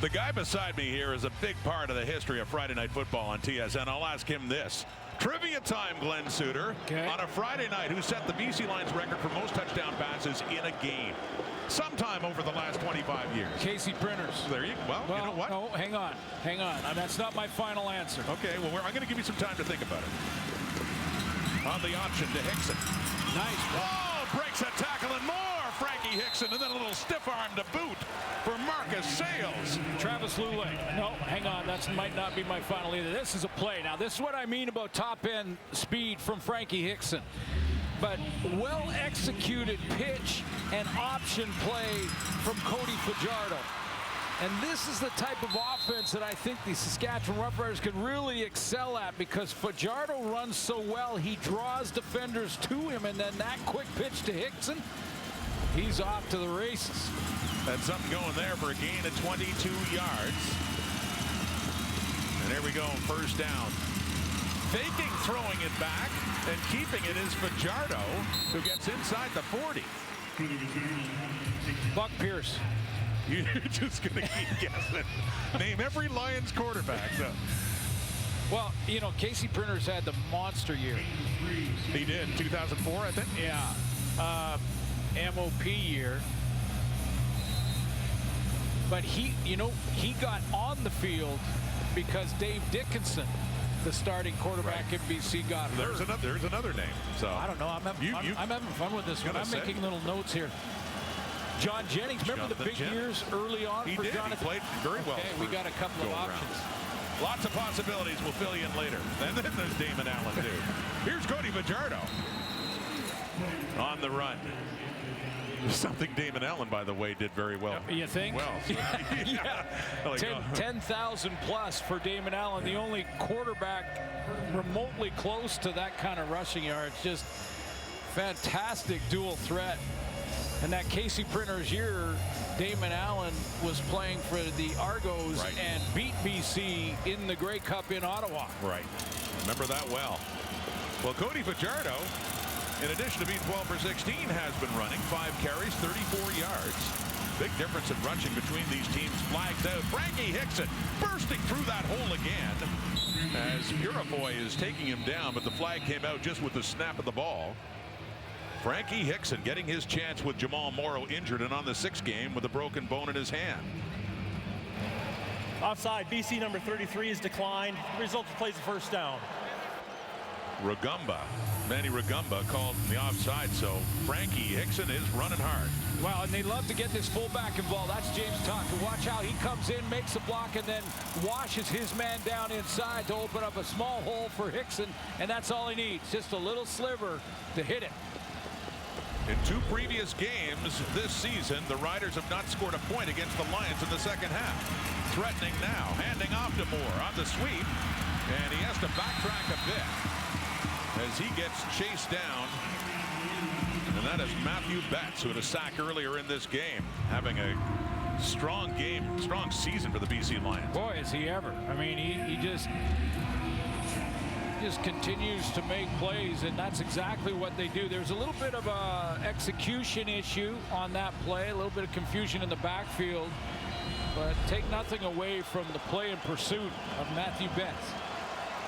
Speaker 5: The guy beside me here is a big part of the history of Friday Night Football on TSN. I'll ask him this. Trivia time, Glenn Suter. Okay. On a Friday night, who set the BC Lions record for most touchdown passes in a game sometime over the last 25 years?
Speaker 6: Casey Printers.
Speaker 5: There you go. Well, you know what?
Speaker 6: No, hang on. That's not my final answer.
Speaker 5: Okay, well, I'm going to give you some time to think about it. On the option to Hickson.
Speaker 6: Nice.
Speaker 5: Oh, breaks a tackle and more. Frankie Hickson, and then a little stiff arm to boot for Marcus Sales.
Speaker 6: Travis Lulay. No, hang on. That might not be my final either. This is a play. Now, this is what I mean about top-end speed from Frankie Hickson. But well-executed pitch and option play from Cody Fajardo. And this is the type of offense that I think the Saskatchewan Roughriders can really excel at, because Fajardo runs so well, he draws defenders to him, and then that quick pitch to Hickson, he's off to the races.
Speaker 5: That's something going there for a gain of 22 yards. And there we go, first down. Faking throwing it back and keeping it is Fajardo, who gets inside the 40.
Speaker 6: Buck Pierce.
Speaker 5: You're just going to keep guessing. Name every Lions quarterback, though.
Speaker 6: Well, you know, Casey Printers had the monster year.
Speaker 5: He did, 2004, I think?
Speaker 6: Yeah. MOP year. But he got on the field because Dave Dickinson, the starting quarterback in BC, got hurt.
Speaker 5: There's another name. So
Speaker 6: I don't know. I'm having fun with this one. I'm making little notes here. John Jennings, remember the big years early on for Jonathan?
Speaker 5: He played very well.
Speaker 6: Okay, we got a couple of options.
Speaker 5: Lots of possibilities. We'll fill you in later. And then there's Damon Allen, too. Here's Cody Fajardo on the run. Something Damon Allen, by the way, did very well.
Speaker 6: You think?
Speaker 5: Well,
Speaker 6: yeah. 10,000 plus for Damon Allen, the only quarterback remotely close to that kind of rushing yards. Just fantastic dual threat. And that Casey Printers year, Damon Allen was playing for the Argos and beat BC in the Grey Cup in Ottawa.
Speaker 5: Right. Remember that well. Well, Cody Fajardo, in addition to being 12 for 16, has been running 5 carries, 34 yards. Big difference in rushing between these teams. Flags out. Frankie Hickson bursting through that hole again as Purifoy is taking him down, but the flag came out just with the snap of the ball. Frankie Hickson getting his chance with Jamal Morrow injured and on the 6th game with a broken bone in his hand.
Speaker 7: Offside, BC number 33 is declined. The result of plays the first down.
Speaker 5: Manny Rugumba called the offside, so Frankie Hickson is running hard.
Speaker 6: Well, and they love to get this fullback involved. That's James Tucker. Watch how he comes in, makes a block, and then washes his man down inside to open up a small hole for Hickson, and that's all he needs, just a little sliver to hit it.
Speaker 5: In 2 previous games this season, the Riders have not scored a point against the Lions in the second half. Threatening now, handing off to Moore on the sweep, and he has to backtrack a bit as he gets chased down. And that is Matthew Betts, who had a sack earlier in this game, having a strong season for the BC Lions.
Speaker 6: Boy, is he ever. I mean, he just continues to make plays, and that's exactly what they do. There's a little bit of a execution issue on that play, a little bit of confusion in the backfield, but take nothing away from the play and pursuit of Matthew Betts.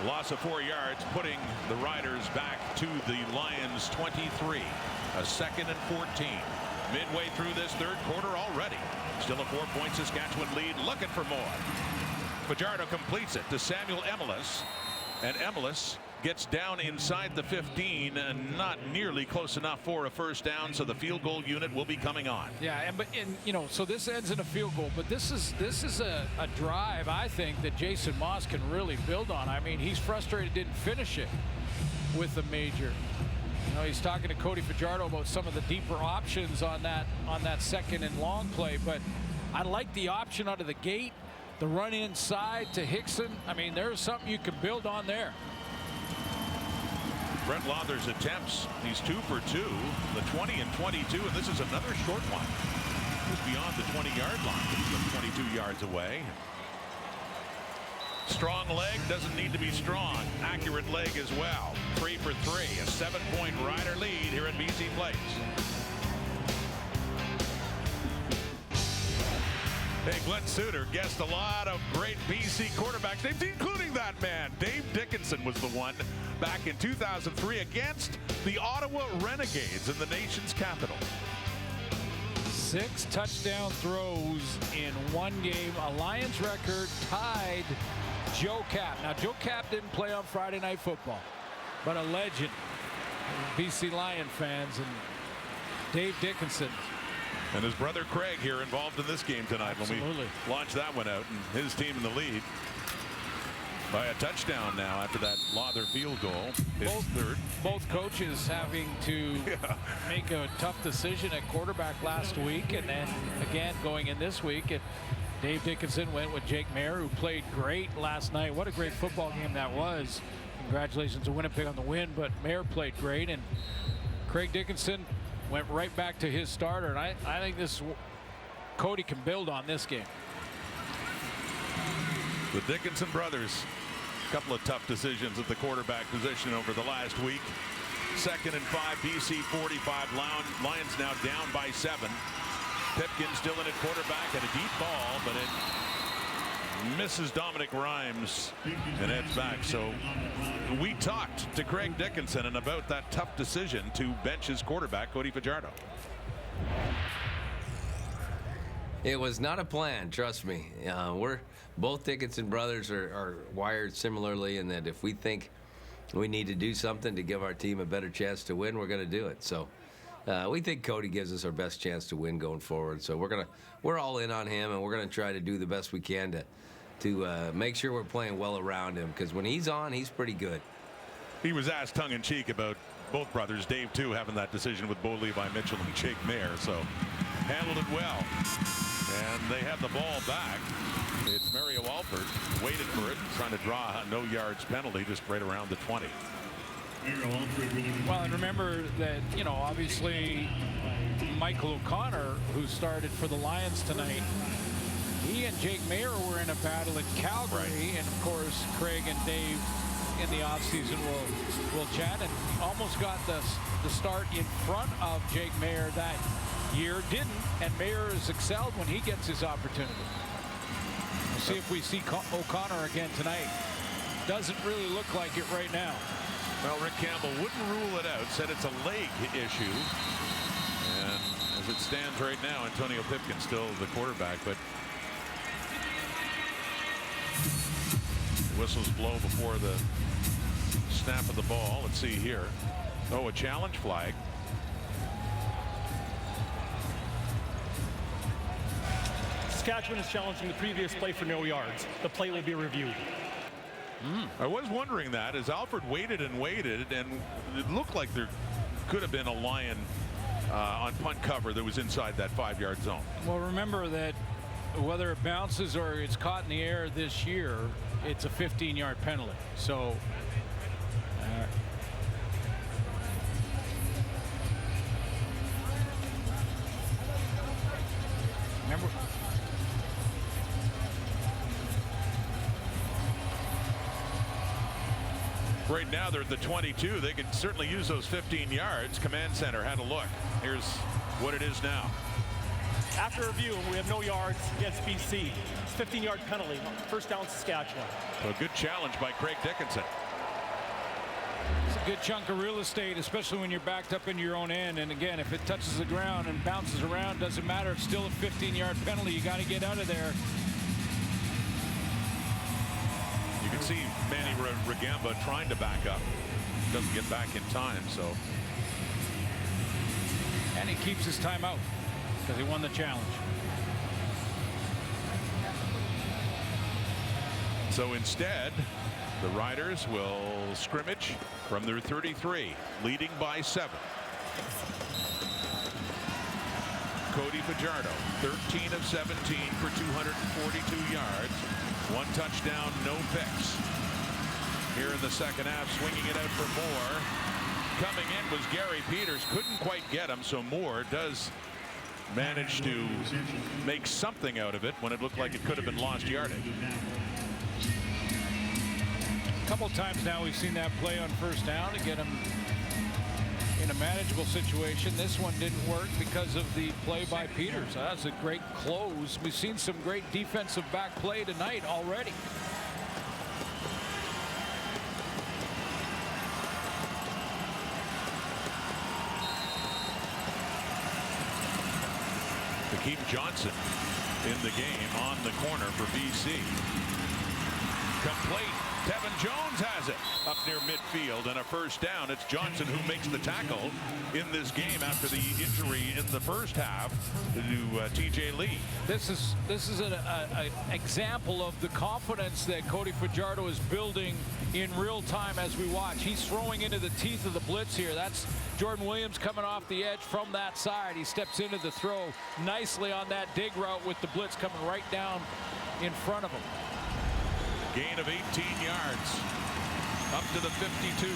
Speaker 5: Loss of 4 yards, putting the Riders back to the Lions 23. A 2nd and 14. Midway through this 3rd quarter already. Still a 4-point Saskatchewan lead, looking for more. Fajardo completes it to Samuel Emelis, and Emelis gets down inside the 15 and not nearly close enough for a first down, so the field goal unit will be coming on.
Speaker 6: Yeah, and you know, so this ends in a field goal, but this is a drive, I think, that Jason Moss can really build on. I mean, he's frustrated didn't finish it with the major. You know, he's talking to Cody Fajardo about some of the deeper options on that second and long play, but I like the option out of the gate, the run inside to Hickson. I mean, there's something you can build on there.
Speaker 5: Brett Lawther's attempts, he's 2 for 2, the 20 and 22, and this is another short one. Just beyond the 20-yard line, he's 22 yards away. Strong leg doesn't need to be strong. Accurate leg as well. 3 for 3, a 7-point Rider lead here at BC Place. Hey, Glenn Suter guessed a lot of great BC quarterbacks names, including that man. Dave Dickinson was the one back in 2003 against the Ottawa Renegades in the nation's capital.
Speaker 6: 6 touchdown throws in one game. A Lions record tied Joe Kapp. Now, Joe Kapp didn't play on Friday Night Football, but a legend. BC Lion fans, and Dave Dickinson.
Speaker 5: And his brother Craig here involved in this game tonight.
Speaker 6: Absolutely.
Speaker 5: When we launched that one out, and his team in the lead by a touchdown now after that Lawther field goal. His third.
Speaker 6: Both coaches having to make a tough decision at quarterback last week, and then again going in this week. And Dave Dickinson went with Jake Mayer, who played great last night. What a great football game that was. Congratulations to Winnipeg on the win, but Mayer played great, and Craig Dickinson went right back to his starter, and I think Cody can build on this game.
Speaker 5: The Dickinson brothers, a couple of tough decisions at the quarterback position over the last week. 2nd and 5, BC 45. Lions now down by 7. Pipkin still in at quarterback, and a deep ball, but it misses Dominic Rhymes and heads back. So we talked to Craig Dickinson and about that tough decision to bench his quarterback, Cody Fajardo.
Speaker 8: It was not a plan, trust me. We're both Dickinson brothers are wired similarly in that if we think we need to do something to give our team a better chance to win, we're going to do it. So we think Cody gives us our best chance to win going forward. So we're all in on him, and we're going to try to do the best we can to make sure we're playing well around him, because when he's on, he's pretty good.
Speaker 5: He was asked tongue-in-cheek about both brothers, Dave too, having that decision with Bo Levi Mitchell and Jake Mayer, so handled it well. And they have the ball back. It's Mario Alford, waited for it, trying to draw a no yards penalty just right around the 20.
Speaker 6: Well, and remember that, you know, obviously Michael O'Connor, who started for the Lions tonight, he and Jake Mayer were in a battle in Calgary, right. And of course Craig and Dave in the offseason will chat, and almost got the start in front of Jake Mayer that year, didn't, and Mayer has excelled when he gets his opportunity. We'll see if we see O'Connor again tonight. Doesn't really look like it right now.
Speaker 5: Well, Rick Campbell wouldn't rule it out, said it's a leg issue. And as it stands right now, Antonio Pipkin still the quarterback, but whistles blow before the snap of the ball. Let's see here. Oh, a challenge flag.
Speaker 7: Saskatchewan is challenging the previous play for no yards. The play will be reviewed.
Speaker 5: I was wondering that as Alford waited and waited, and it looked like there could have been a Lion on punt cover that was inside that 5-yard zone.
Speaker 6: Well, remember that whether it bounces or it's caught in the air this year, it's a 15-yard penalty. So remember.
Speaker 5: Right now they're at the 22. They could certainly use those 15 yards. Command center had a look. Here's what it is now.
Speaker 7: After review, we have no yards against BC. It's a 15-yard penalty. First down, Saskatchewan.
Speaker 5: So a good challenge by Craig Dickinson.
Speaker 6: It's a good chunk of real estate, especially when you're backed up into your own end. And again, if it touches the ground and bounces around, doesn't matter. It's still a 15-yard penalty. You got to get out of there.
Speaker 5: can see Manny Rugamba trying to back up. Doesn't get back in time, so.
Speaker 6: And he keeps his timeout because he won the challenge.
Speaker 5: So instead, the Riders will scrimmage from their 33, leading by 7. Cody Fajardo, 13 of 17 for 242 yards. 1 touchdown, no picks. Here in the second half, swinging it out for Moore. Coming in was Gary Peters. Couldn't quite get him, so Moore does manage to make something out of it when it looked like it could have been lost yardage.
Speaker 6: A couple times now we've seen that play on first down to get him in a manageable situation. This one didn't work because of the play by Peters. That's a great close. We've seen some great defensive back play tonight already.
Speaker 5: Keith Johnson in the game on the corner for BC. Complete. Tevin Jones has it up near midfield and a first down. It's Johnson who makes the tackle in this game after the injury in the first half to TJ Lee.
Speaker 6: This is an example of the confidence that Cody Fajardo is building in real time as we watch. He's throwing into the teeth of the blitz here. That's Jordan Williams coming off the edge from that side. He steps into the throw nicely on that dig route with the blitz coming right down in front of him.
Speaker 5: Gain of 18 yards. Up to the 52.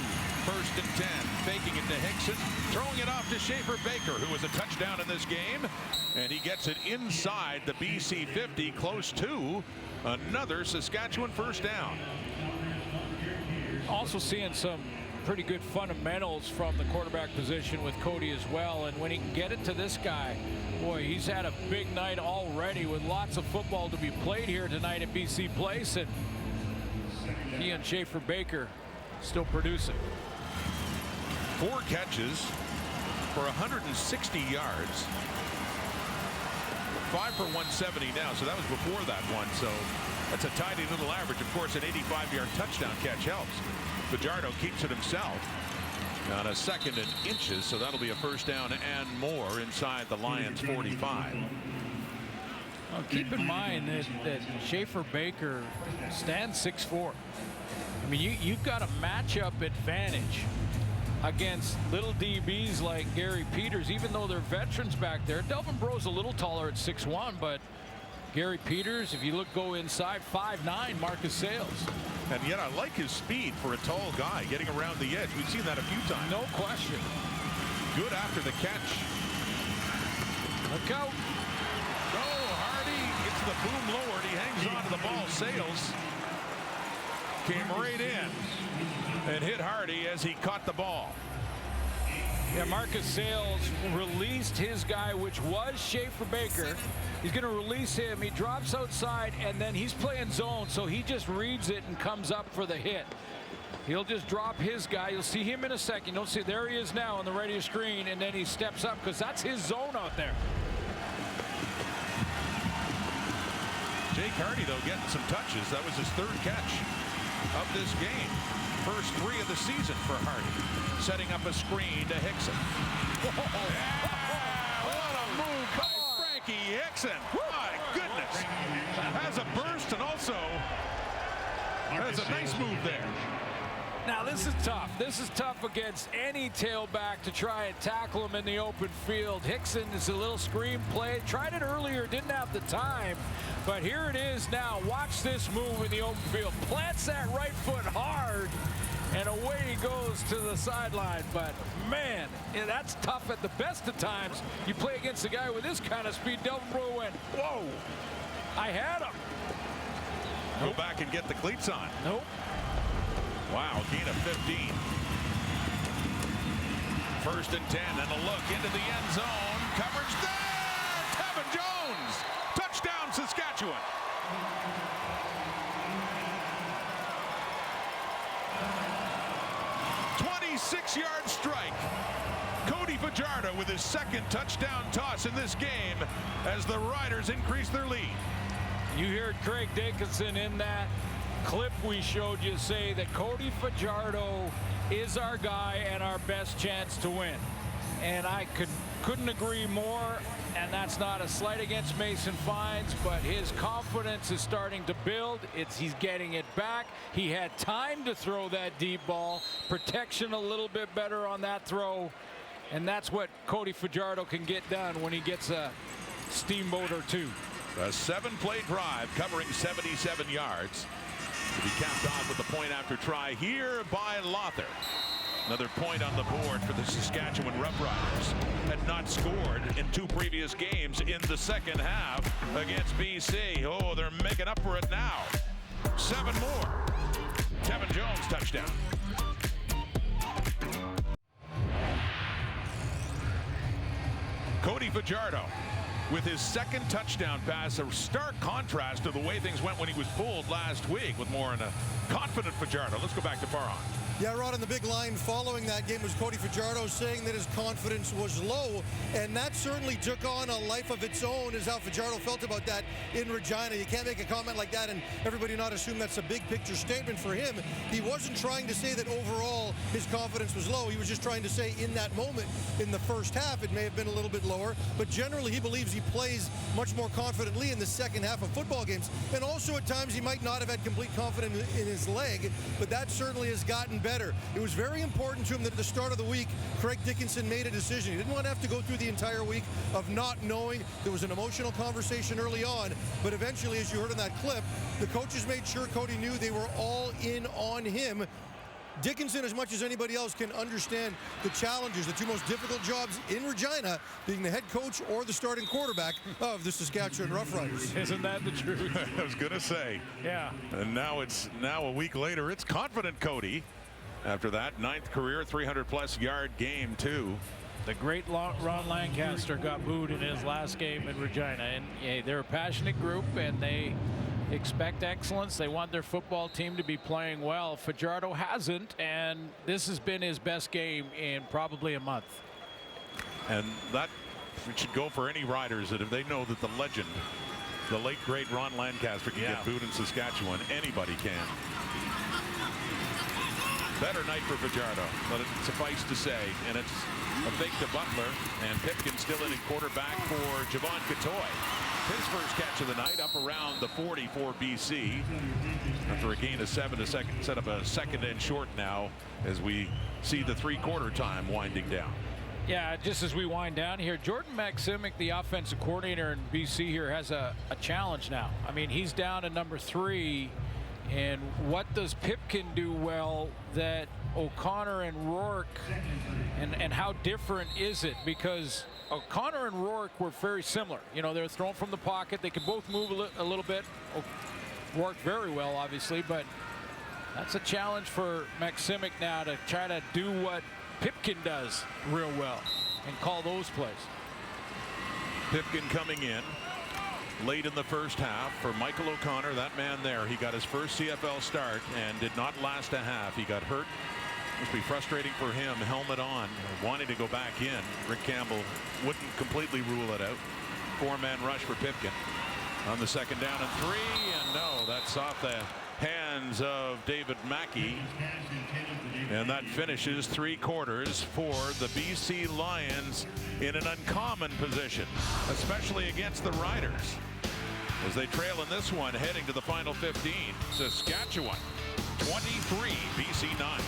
Speaker 5: 1st and 10. Faking it to Hickson. Throwing it off to Schaefer Baker, who was a touchdown in this game. And he gets it inside the BC 50, close to another Saskatchewan first down.
Speaker 6: Also seeing some pretty good fundamentals from the quarterback position with Cody as well. And when he can get it to this guy, boy, he's had a big night already with lots of football to be played here tonight at BC Place. And he and Schaefer Baker still producing.
Speaker 5: 4 catches for 160 yards. 5 for 170 now, so that was before that one. So that's a tidy little average. Of course, an 85-yard touchdown catch helps. Fajardo keeps it himself on a 2nd and inches, so that'll be a first down and more inside the Lions 45.
Speaker 6: Well, keep in mind that Schaefer Baker stands 6'4". I mean, you've got a matchup advantage against little DBs like Gary Peters, even though they're veterans back there. Delvin Breaux's a little taller at 6'1", but Gary Peters, if you go inside, 5'9", Marcus Sales.
Speaker 5: And yet I like his speed for a tall guy getting around the edge. We've seen that a few times.
Speaker 6: No question.
Speaker 5: Good after the catch.
Speaker 6: Look out.
Speaker 5: Go, Hardy gets the boom lowered. He hangs on to the ball. Sales came right in and hit Hardy as he caught the ball.
Speaker 6: Yeah, Marcus Sales released his guy, which was Schaefer Baker. He's going to release him. He drops outside, and then he's playing zone, so he just reads it and comes up for the hit. He'll just drop his guy. You'll see him in a second. You'll see there he is now on the right of your screen, and then he steps up because that's his zone out there.
Speaker 5: Jake Hardy, though, getting some touches. That was his 3rd catch of this game. First 3 of the season for Hardy. Setting up a screen to Hickson. What a move by Frankie Hickson. My goodness. Has a burst and also has a nice move there.
Speaker 6: Now this is tough. This is tough against any tailback to try and tackle him in the open field. Hickson is a little screen play. Tried it earlier, didn't have the time. But here it is now. Watch this move in the open field. Plants that right foot hard, and away he goes to the sideline. But man, that's tough at the best of times. You play against a guy with this kind of speed. Delvin Breaux went, whoa, I had him.
Speaker 5: Go back and get the cleats on.
Speaker 6: Nope.
Speaker 5: Wow, gain of 15. 1st and 10, and a look into the end zone. Coverage there! Tevin Jones! Touchdown, Saskatchewan! "26-yard strike. Cody Fajardo with his 2nd touchdown toss in this game as the Riders increase their lead.
Speaker 6: You heard Craig Dickinson in that clip we showed you say that Cody Fajardo is our guy and our best chance to win. And I couldn't agree more. And that's not a slight against Mason Fines, but his confidence is starting to build. He's getting it back. He had time to throw that deep ball. Protection a little bit better on that throw. And that's what Cody Fajardo can get done when he gets a steamboat or two.
Speaker 5: A 7-play drive covering 77 yards. To be capped off with a point after try here by Lother. Another point on the board for the Saskatchewan Roughriders. Had not scored in 2 previous games in the second half against BC. Oh, they're making up for it now. 7 more. Kevin Jones touchdown. Cody Fajardo with his second touchdown pass, a stark contrast to the way things went when he was pulled last week with more in a confident Fajardo. Let's go back to Farhan.
Speaker 10: Yeah, Rod, on the big line following that game was Cody Fajardo saying that his confidence was low, and that certainly took on a life of its own, is how Fajardo felt about that in Regina. You can't make a comment like that and everybody not assume that's a big picture statement for him. He wasn't trying to say that overall his confidence was low. He was just trying to say in that moment in the first half it may have been a little bit lower, but generally he believes he plays much more confidently in the second half of football games. And also at times he might not have had complete confidence in his leg, but that certainly has gotten better. It was very important to him that at the start of the week, Craig Dickinson made a decision. He didn't want to have to go through the entire week of not knowing. There was an emotional conversation early on, but eventually, as you heard in that clip, the coaches made sure Cody knew they were all in on him. Dickinson, as much as anybody else, can understand the challenges, the 2 most difficult jobs in Regina, being the head coach or the starting quarterback of the Saskatchewan Roughriders.
Speaker 6: Isn't that the truth?
Speaker 5: I was going to say.
Speaker 6: Yeah.
Speaker 5: And now a week later, it's confident Cody. After that 9th career 300-plus yard game, too.
Speaker 6: The great Ron Lancaster got booed in his last game in Regina. And yeah, they're a passionate group, and they expect excellence. They want their football team to be playing well. Fajardo hasn't, and this has been his best game in probably a month.
Speaker 5: And that should go for any Riders that if they know that the legend, the late, great Ron Lancaster can get booed in Saskatchewan, anybody can. Better night for Fajardo, but it suffice to say, and it's a fake to Butler, and Pipkin still in at quarterback for Javon Catoy. His first catch of the night, up around the 40 for BC. After a gain of 7, to set up a second and short now as we see the 3-quarter time winding down.
Speaker 6: Yeah, just as we wind down here, Jordan Maximic, the offensive coordinator in BC here, has a challenge now. I mean, he's down to number 3. And what does Pipkin do well that O'Connor and Rourke, and how different is it? Because O'Connor and Rourke were very similar. You know, they're thrown from the pocket. They can both move a little bit. Rourke very well, obviously, but that's a challenge for Maximic now to try to do what Pipkin does real well and call those plays.
Speaker 5: Pipkin coming in late in the first half for Michael O'Connor, that man there. He got his first CFL start and did not last a half. He got hurt. Must be frustrating for him, helmet on, wanting to go back in. Rick Campbell wouldn't completely rule it out. 4-man rush for Pipkin on the second down and 3, and no, that's off the hands of David Mackey. And that finishes 3 quarters for the BC Lions in an uncommon position, especially against the Riders, as they trail in this one heading to the final 15. Saskatchewan 23, BC 9.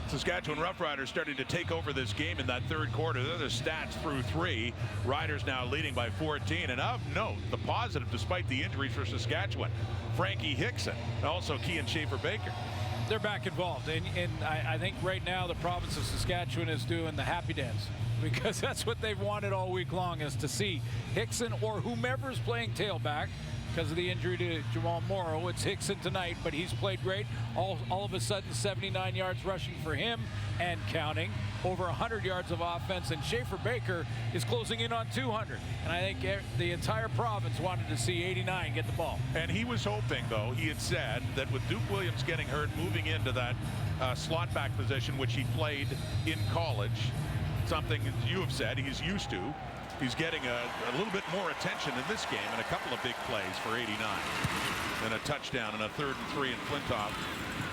Speaker 5: Saskatchewan Roughriders starting to take over this game in that 3rd quarter. They're the stats through 3. Riders now leading by 14. And of note, the positive, despite the injuries for Saskatchewan, Frankie Hickson, also Kean Schaefer-Baker.
Speaker 6: They're back involved. And I think right now the province of Saskatchewan is doing the happy dance, because that's what they've wanted all week long, is to see Hickson or whomever's playing tailback. Because of the injury to Jamal Morrow, it's Hickson tonight, but he's played great. All of a sudden, 79 yards rushing for him and counting. Over 100 yards of offense, and Schaefer-Baker is closing in on 200. And I think the entire province wanted to see 89 get the ball.
Speaker 5: And he was hoping, though, he had said that with Duke Williams getting hurt, moving into that slot back position, which he played in college, something you have said he's used to. He's getting a little bit more attention in this game and a couple of big plays for 89. And a touchdown and a 3rd and 3 in Flintoff,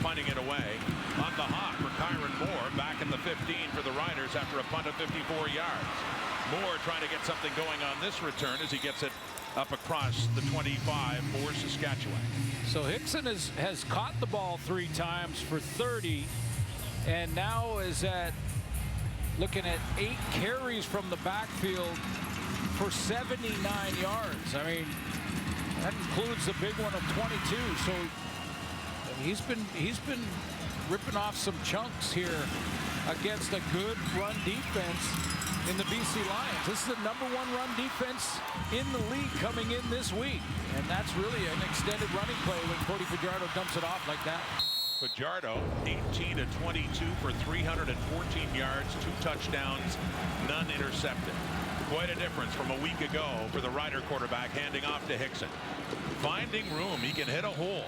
Speaker 5: punting it away on the hop for Kyron Moore back in the 15 for the Riders after a punt of 54 yards. Moore trying to get something going on this return as he gets it up across the 25 for Saskatchewan.
Speaker 6: So Hickson has caught the ball 3 times for 30 and now is looking at 8 carries from the backfield for 79 yards. I mean, that includes the big one of 22. So he's been ripping off some chunks here against a good run defense in the BC Lions. This is the #1 run defense in the league coming in this week. And that's really an extended running play when Cody Fajardo dumps it off like that.
Speaker 5: Fajardo 18 of 22 for 314 yards, 2 touchdowns, none intercepted. Quite a difference from a week ago for the Rider quarterback, handing off to Hickson. Finding room, he can hit a hole,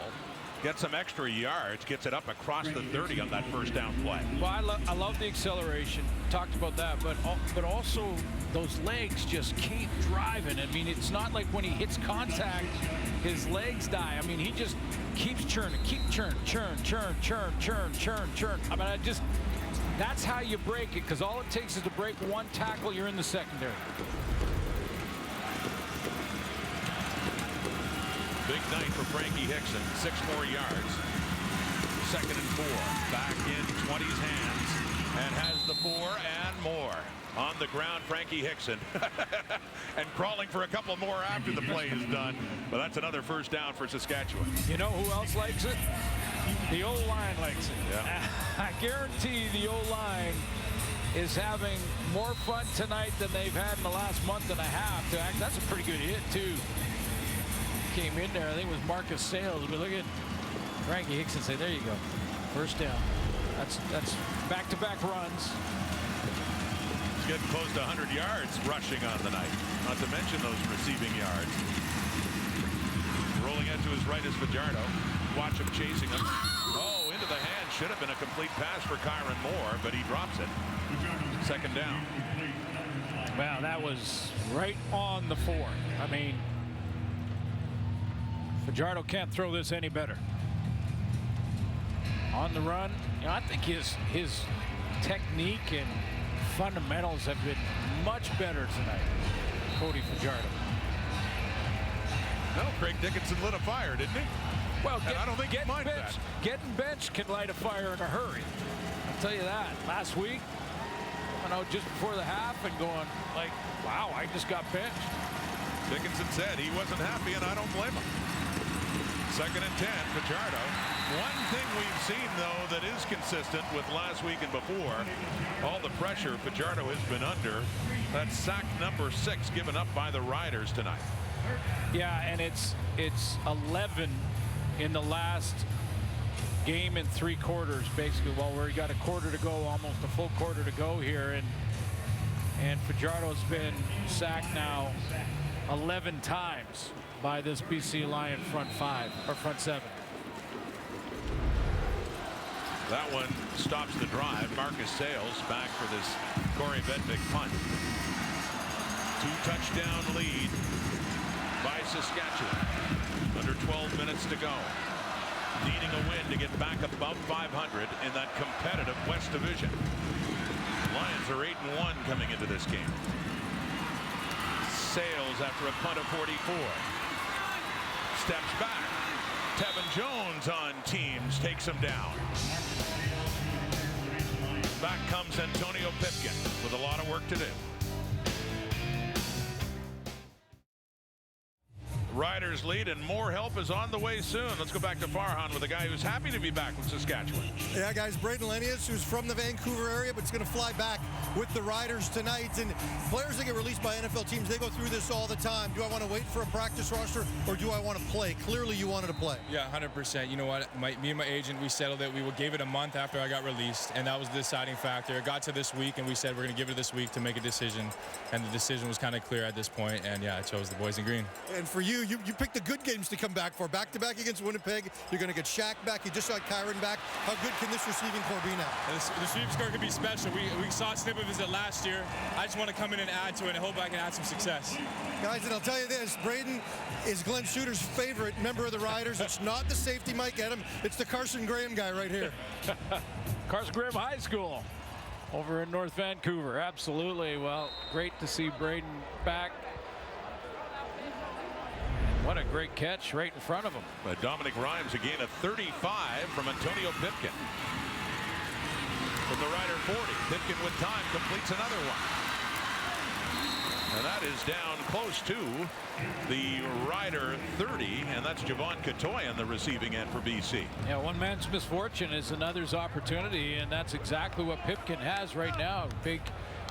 Speaker 5: get some extra yards, gets it up across the 30 on that first down play.
Speaker 6: Well, I love the acceleration. Talked about that, but also those legs just keep driving. I mean, it's not like when he hits contact, his legs die. I mean, he just keeps churning, churn. I mean, that's how you break it, because all it takes is to break one tackle, you're in the secondary.
Speaker 5: Big night for Frankie Hickson, 6 more yards. 2nd and 4, back in 20's hands, and has the 4 and more. On the ground, Frankie Hickson, and crawling for a couple more after the play is done. But that's another first down for Saskatchewan.
Speaker 6: You know who else likes it? The O-line likes it.
Speaker 5: Yeah.
Speaker 6: I guarantee the O-line is having more fun tonight than they've had in the last month and a half. That's a pretty good hit, too. Came in there, I think it was Marcus Sales, but look at Frankie Hickson say, there you go, first down. That's back-to-back runs.
Speaker 5: He's getting close to 100 yards rushing on the night, not to mention those receiving yards. Rolling out to his right is Fajardo. Watch him chasing him. Oh, into the hand. Should have been a complete pass for Kyron Moore, but he drops it. 2nd down.
Speaker 6: Wow, that was right on the 4. I mean, Fajardo can't throw this any better. On the run, you know, I think his technique and fundamentals have been much better tonight. Cody Fajardo.
Speaker 5: No, Craig Dickinson lit a fire, didn't he?
Speaker 6: Well,
Speaker 5: I don't think he'd mind that.
Speaker 6: Getting benched can light a fire in a hurry. I'll tell you that. Last week, I know, just before the half, and going like, wow, I just got benched.
Speaker 5: Dickinson said he wasn't happy, and I don't blame him. 2nd and 10, Fajardo. One thing we've seen, though, that is consistent with last week and before, all the pressure Fajardo has been under. That's sack number 6 given up by the Riders tonight.
Speaker 6: Yeah, and it's 11 in the last game in 3 quarters, basically. Well, we got a quarter to go, almost a full quarter to go here, and Fajardo's been sacked now 11 times by this BC Lion front 5 or front 7.
Speaker 5: That one stops the drive. Marcus Sales back for this Corey Vedvik punt. 2-touchdown lead by Saskatchewan. Under 12 minutes to go. Needing a win to get back above 500 in that competitive West Division. Lions are 8-1 coming into this game. Sales after a punt of 44. Steps back. Tevin Jones on teams, takes him down. Back comes Antonio Pipkin with a lot of work to do. Riders lead, and more help is on the way soon. Let's go back to Farhan with a guy who's happy to be back with Saskatchewan.
Speaker 10: Yeah, guys, Braden Lenius, who's from the Vancouver area, but is going to fly back with the Riders tonight. And players that get released by NFL teams, they go through this all the time. Do I want to wait for a practice roster, or do I want to play? Clearly, you wanted to play.
Speaker 14: Yeah, 100%. You know what? Me and my agent, we settled it. We gave it a month after I got released, and that was the deciding factor. It got to this week, and we said we're going to give it this week to make a decision. And the decision was kind of clear at this point. And, yeah, I chose the boys in green.
Speaker 10: And for you picked pick the good games to come back for. Back-to-back against Winnipeg. You're going to get Shaq back. You just got Kyron back. How good can this receiving core be now?
Speaker 14: The receiving core could be special. We saw a snippet of it last year. I just want to come in and add to it and hope I can add some success.
Speaker 10: Guys, and I'll tell you this, Braden is Glenn Shooter's favorite member of the Riders. It's not the safety Mike Edem. It's the Carson Graham guy right here.
Speaker 6: Carson Graham High School over in North Vancouver. Absolutely. Well, great to see Braden back. What a great catch right in front of him.
Speaker 5: But Dominic Rhymes a gain of 35 from Antonio Pipkin. From the Rider 40, Pipkin with time completes another one. And that is down close to the Rider 30, and that's Javon Catoy on the receiving end for BC.
Speaker 6: Yeah, one man's misfortune is another's opportunity, and that's exactly what Pipkin has right now. Big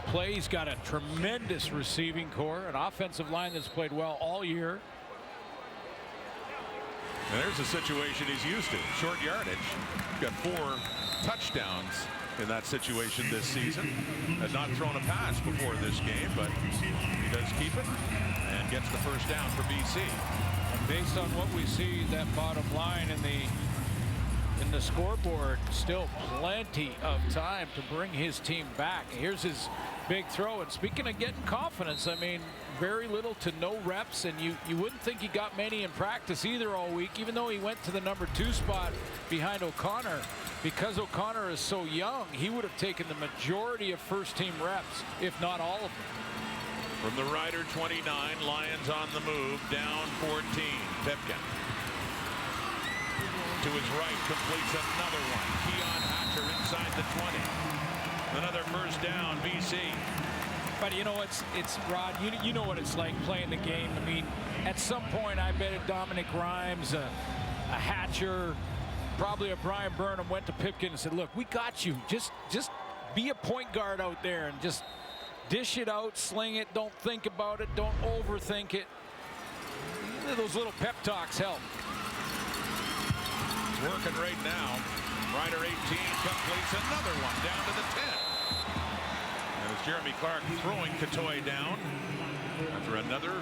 Speaker 6: play. He's got a tremendous receiving core, an offensive line that's played well all year.
Speaker 5: And there's a situation he's used to. Short yardage. Got 4 touchdowns in that situation this season. Had not thrown a pass before this game, but he does keep it and gets the first down for BC.
Speaker 6: And based on what we see, that bottom line in the scoreboard, still plenty of time to bring his team back. Here's his big throw. And speaking of getting confidence, I mean, very little to no reps, and you wouldn't think he got many in practice either all week, even though he went to the number 2 spot behind O'Connor. Because O'Connor is so young, he would have taken the majority of first-team reps, if not all of them.
Speaker 5: From the Rider 29, Lions on the move, down 14. Pipkin to his right, completes another one. Keon Hatcher inside the 20. Another first down, BC.
Speaker 6: But you know, it's Rod, you know what it's like playing the game. I mean, at some point, I bet Dominic Rhymes, a Hatcher, probably a Brian Burnham went to Pipkin and said, look, we got you. Just be a point guard out there and just dish it out, sling it, don't think about it, don't overthink it. Those little pep talks help.
Speaker 5: It's working right now. Rider 18 completes another one down to the 10. And it's Jeremy Clark throwing Catoy down after another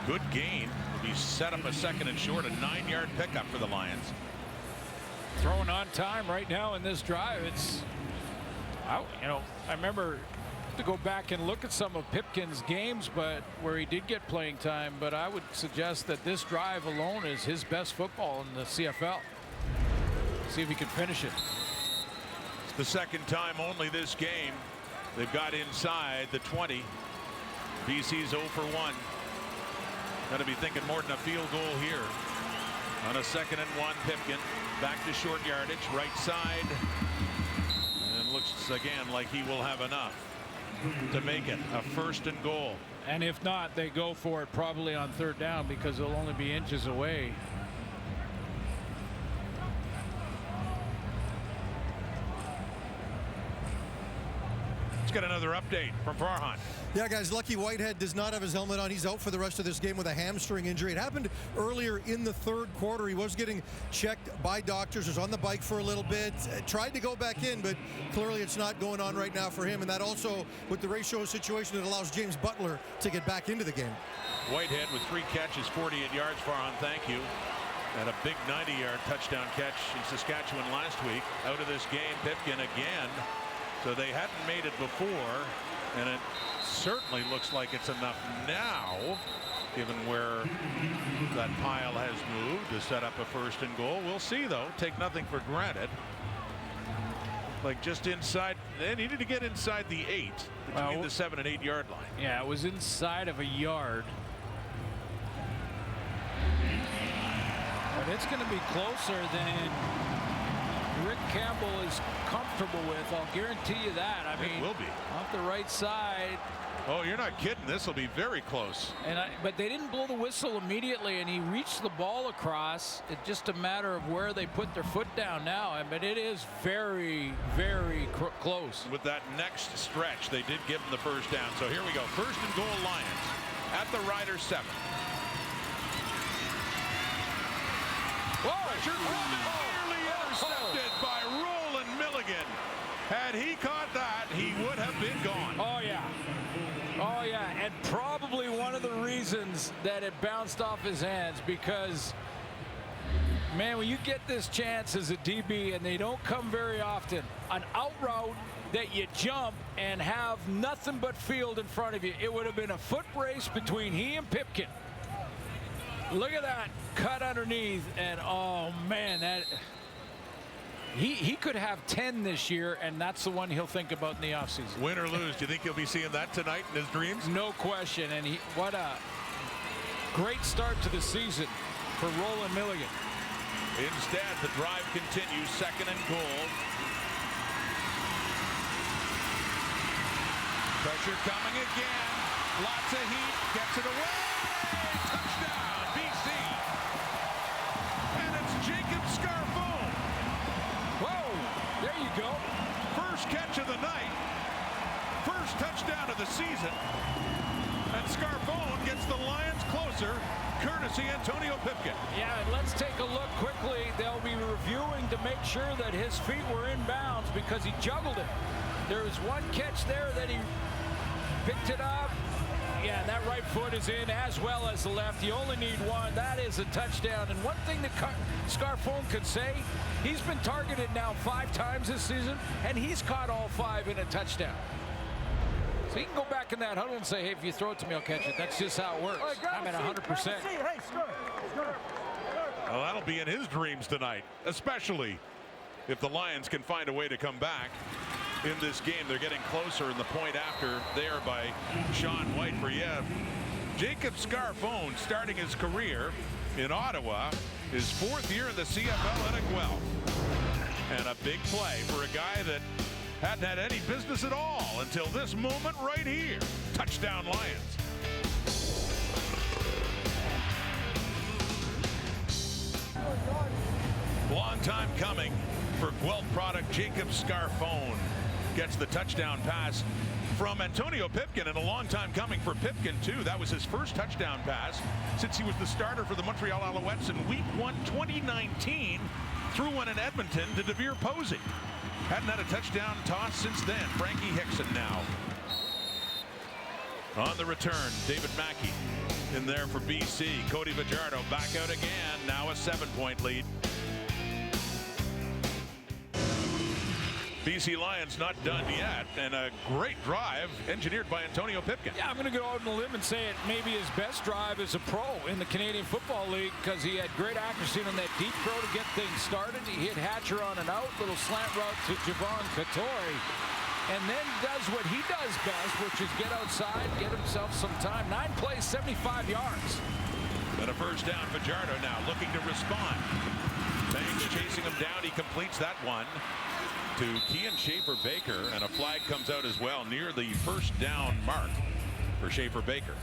Speaker 5: good gain. He set up a second and short, a 9-yard pickup for the Lions.
Speaker 6: Throwing on time right now in this drive. It's, you know, I remember to go back and look at some of Pipkin's games, but where he did get playing time. But I would suggest that this drive alone is his best football in the CFL. See if he can finish it.
Speaker 5: It's the second time only this game they've got inside the 20. BC's 0 for 1. Got to be thinking more than a field goal here. On a 2nd and 1, Pipkin back to short yardage, right side, and looks again like he will have enough to make it a 1st and goal.
Speaker 6: And if not, they go for it probably on 3rd down because they'll only be inches away.
Speaker 5: Let's get another update from Farhan.
Speaker 10: Yeah, guys, Lucky Whitehead does not have his helmet on. He's out for the rest of this game with a hamstring injury. It happened earlier in the 3rd quarter. He was getting checked by doctors, was on the bike for a little bit, tried to go back in, but clearly it's not going on right now for him. And that also, with the ratio situation, it allows James Butler to get back into the game.
Speaker 5: Whitehead with 3 catches, 48 yards, Farhan, thank you. And a big 90-yard touchdown catch in Saskatchewan last week. Out of this game, Pipkin again. So they hadn't made it before, and it certainly looks like it's enough now, given where that pile has moved, to set up a 1st and goal. We'll see, though. Take nothing for granted. Like just inside, they needed to get inside the 8, between the 7 and 8 yard line.
Speaker 6: Yeah, it was inside of a yard. But it's going to be closer than Rick Campbell is comfortable with. I'll guarantee you that. I mean,
Speaker 5: it will be
Speaker 6: off the right side.
Speaker 5: Oh, you're not kidding. This will be very close.
Speaker 6: But they didn't blow the whistle immediately, and he reached the ball across. It's just a matter of where they put their foot down now. But it is very, very close.
Speaker 5: With that next stretch, they did give him the 1st down. So here we go. 1st and goal, Lions at the Rider 7.
Speaker 6: Whoa!
Speaker 5: Nearly intercepted by Roland Milligan. Had he caught that, he would have been gone.
Speaker 6: Oh, yeah. Oh, yeah. And probably one of the reasons nice that it bounced off his hands, because, man, when you get this chance as a DB, and they don't come very often, an out route that you jump and have nothing but field in front of you. It would have been a foot race between he and Pipkin. Look at that cut underneath, and oh man, that he could have 10 this year, and that's the one he'll think about in the offseason.
Speaker 5: Win or lose, do you think he'll be seeing that tonight in his dreams?
Speaker 6: No question, and what a great start to the season for Roland Milligan.
Speaker 5: Instead, the drive continues, 2nd and goal. Pressure coming again. Lots of heat. Gets it away. Touchdown, BC. And it's Jacob Scarfone.
Speaker 6: Whoa, there you go.
Speaker 5: First catch of the night. First touchdown of the season. And Scarfone gets the Lions closer, courtesy Antonio Pipkin.
Speaker 6: Yeah, and let's take a look quickly. They'll be reviewing to make sure that his feet were in bounds, because he juggled it. There was one catch there that he picked it up. Yeah, that right foot is in, as well as the left. You only need one. That is a touchdown. And one thing that Scarfone could say, he's been targeted now 5 times this season, and he's caught all 5 in a touchdown. So he can go back in that huddle and say, hey, if you throw it to me, I'll catch it. That's just how it works. I'm at 100%.
Speaker 5: Well, that'll be in his dreams tonight, especially if the Lions can find a way to come back in this game. They're getting closer in the point after there by Sean White for Yev. Jacob Scarfone starting his career in Ottawa, his 4th year in the CFL at Guelph. And a big play for a guy that hadn't had any business at all until this moment right here. Touchdown, Lions. Long time coming for Guelph product Jacob Scarfone. Gets the touchdown pass from Antonio Pipkin, and a long time coming for Pipkin too. That was his first touchdown pass since he was the starter for the Montreal Alouettes in Week 1 2019. Threw one in Edmonton to DeVere Posey. Hadn't had a touchdown toss since then. Frankie Hickson now. On the return, David Mackey in there for BC. Cody Fajardo back out again. Now a 7-point lead. BC Lions not done yet, and a great drive engineered by Antonio Pipkin.
Speaker 6: Yeah, I'm going to go out on a limb and say it may be his best drive as a pro in the Canadian Football League, because he had great accuracy on that deep throw to get things started. He hit Hatcher on an out, little slant route to Javon Katori, and then does what he does best, which is get outside, get himself some time. 9 plays, 75 yards.
Speaker 5: And a first down. Fajardo now looking to respond. Banks chasing him down. He completes that one to Kean Schaefer-Baker, and a flag comes out as well near the first down mark for Schaefer-Baker.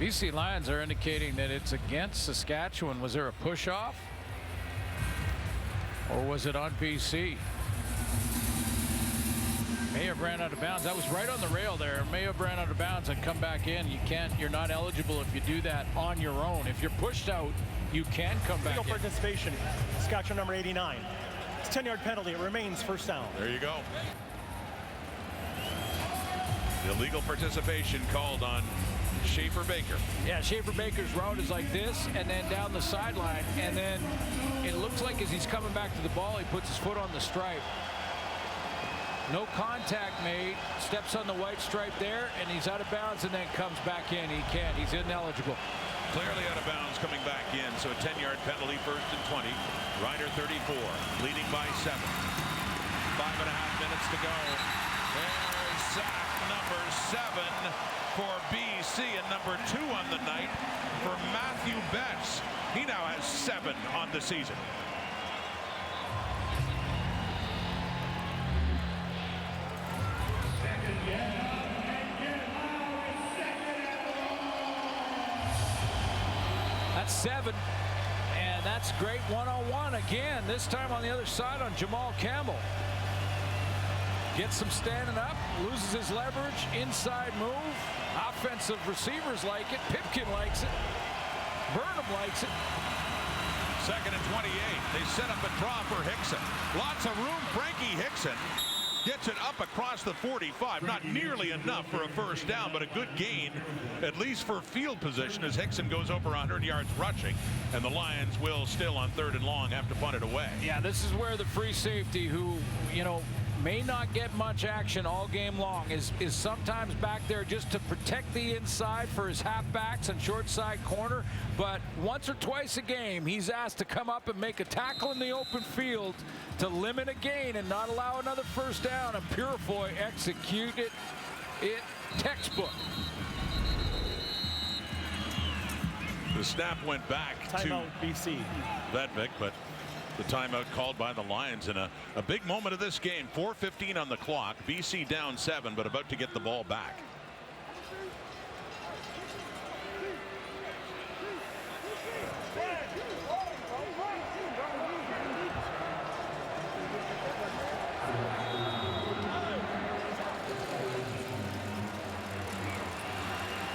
Speaker 6: BC Lions are indicating that it's against Saskatchewan. Was there a push-off? Or was it on BC? May have ran out of bounds. That was right on the rail there. May have ran out of bounds and come back in. You're not eligible if you do that on your own. If you're pushed out, you can come back in.
Speaker 7: Participation, Saskatchewan number 89. It's a 10-yard penalty. It remains first down.
Speaker 5: There you go. Illegal participation called on Schaefer-Baker.
Speaker 6: Yeah, Schaefer-Baker's route is like this, and then down the sideline, and then it looks like as he's coming back to the ball, he puts his foot on the stripe. No contact made, steps on the white stripe there, and he's out of bounds and then comes back in. He can't. He's ineligible.
Speaker 5: Clearly out of bounds coming back in, so a 10-yard penalty, 1st and 20. Ryder 34, leading by 7. 5.5 minutes to go. There's sack number 7 for BC, and number 2 on the night for Matthew Betts. He now has 7 on the season.
Speaker 6: That's 7, and that's great one-on-one again, this time on the other side on Jamal Campbell. Gets him standing up, loses his leverage, inside move. Offensive receivers like it. Pipkin likes it. Burnham likes it.
Speaker 5: 2nd and 28. They set up a draw for Hickson. Lots of room. Frankie Hickson Gets it up across the 45. Not nearly enough for a first down, but a good gain, at least for field position, as Hickson goes over 100 yards rushing. And the Lions will still, on 3rd and long, have to punt it away.
Speaker 6: Yeah, this is where the free safety, who, may not get much action all game long, is sometimes back there just to protect the inside for his halfbacks and short side corner. But once or twice a game, he's asked to come up and make a tackle in the open field to limit a gain and not allow another first down. And Purifoy executed it textbook.
Speaker 5: The snap went back
Speaker 7: Timeout,
Speaker 5: to
Speaker 7: BC.
Speaker 5: Vedvik, but the timeout called by the Lions in a big moment of this game. 4:15 on the clock. BC down 7, but about to get the ball back.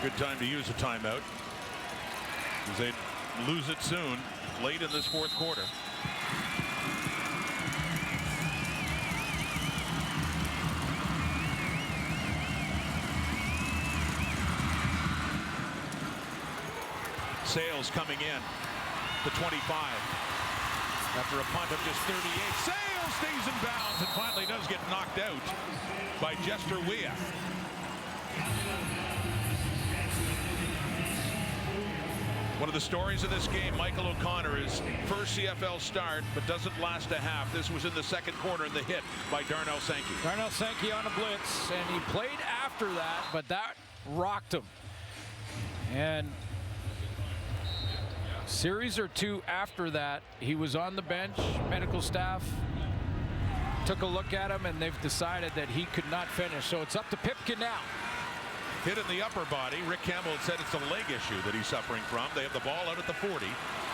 Speaker 5: Good time to use a timeout, because they lose it soon, late in this 4th quarter. Sales coming in, the 25. After a punt of just 38, Sales stays in bounds and finally does get knocked out by Jester Weah. One of the stories of this game, Michael O'Connor, is first CFL start, but doesn't last a half. This was in the 2nd quarter, and the hit by Darnell Sankey.
Speaker 6: Darnell Sankey on a blitz, and he played after that, but that rocked him. And series or 2 after that, he was on the bench. Medical staff took a look at him, and they've decided that he could not finish. So it's up to Pipkin now.
Speaker 5: Hit in the upper body. Rick Campbell had said it's a leg issue that he's suffering from. They have the ball out at the 40.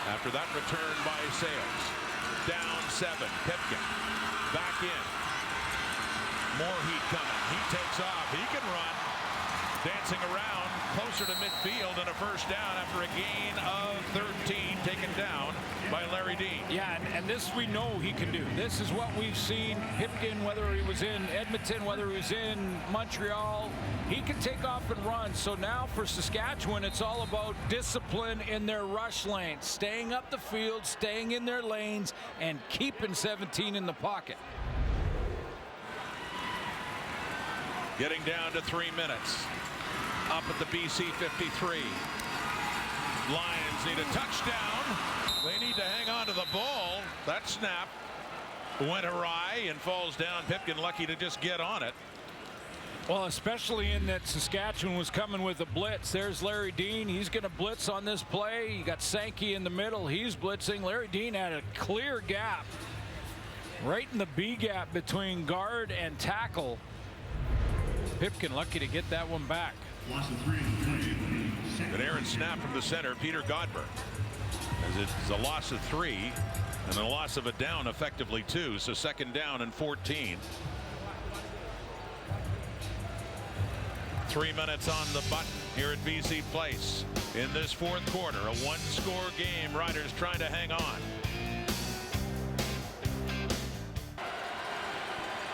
Speaker 5: After that return by Sales. Down 7. Pipkin back in. More heat coming. He takes off. He can run. Dancing around closer to midfield, and a first down after a gain of 13 taken down by Larry Dean.
Speaker 6: Yeah, and this we know he can do. This is what we've seen Pipkin, whether he was in Edmonton, whether he was in Montreal. He can take off and run. So now for Saskatchewan, it's all about discipline in their rush lanes, staying up the field, staying in their lanes, and keeping 17 in the pocket.
Speaker 5: Getting down to 3 minutes. Up at the BC 53. Lions need a touchdown. They need to hang on to the ball. That snap went awry and falls down. Pipkin lucky to just get on it.
Speaker 6: Well, especially in that Saskatchewan was coming with a blitz. There's Larry Dean. He's going to blitz on this play. You got Sankey in the middle. He's blitzing. Larry Dean had a clear gap right in the B gap between guard and tackle. Pipkin lucky to get that one back.
Speaker 5: An errant snap from the center, Peter Godber. As it's a loss of 3 and a loss of a down, effectively 2. So 2nd down and 14. 3 minutes on the button here at BC Place in this 4th quarter. A 1-score game. Riders trying to hang on.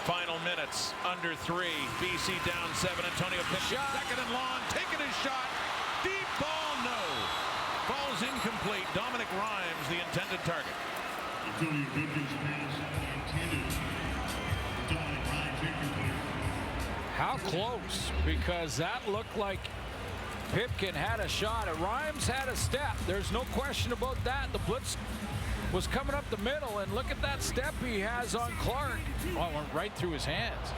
Speaker 5: Final minutes under 3. BC down 7. Antonio Pipkin, 2nd and long, taking his shot. Deep ball, no. Falls incomplete. Dominic Rhymes, the intended target.
Speaker 15: Antonio Pipkin's pass intended. Dominic Rhymes incomplete.
Speaker 6: How close? Because that looked like Pipkin had a shot. Rhymes had a step. There's no question about that. The blitz was coming up the middle, and look at that step he has on Clark. Oh, it went right through his hands.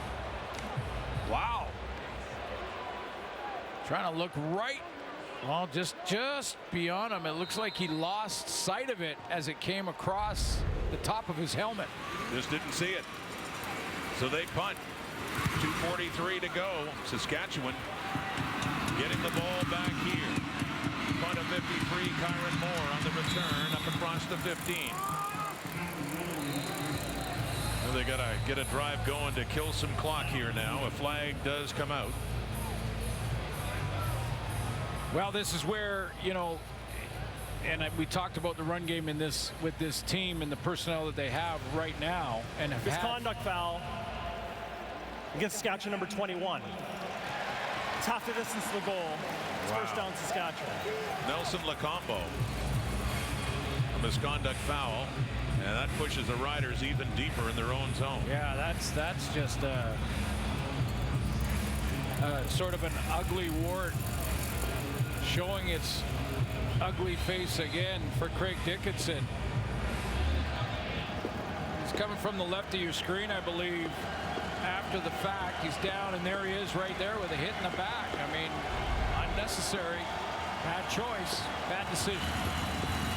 Speaker 6: Wow. Trying to look right, well, just beyond him. It looks like he lost sight of it as it came across the top of his helmet.
Speaker 5: Just didn't see it. So they punt. 2:43 to go. Saskatchewan getting the ball back here. Punt of 53, Kyron Moore on the return up across the 15. Well, they got to get a drive going to kill some clock here now. A flag does come out.
Speaker 6: Well, this is where, and we talked about the run game in this with this team and the personnel that they have right now. And
Speaker 7: misconduct foul. against Saskatchewan number 21. It's half the distance to the goal. It's first down Saskatchewan.
Speaker 5: Nelson Lacombo. A misconduct foul, and that pushes the Riders even deeper in their own zone.
Speaker 6: Yeah, that's just sort of an ugly wart showing its ugly face again for Craig Dickinson. He's coming from the left of your screen, I believe. After the fact, he's down, and there he is right there with a hit in the back. I mean, unnecessary, bad choice, bad decision.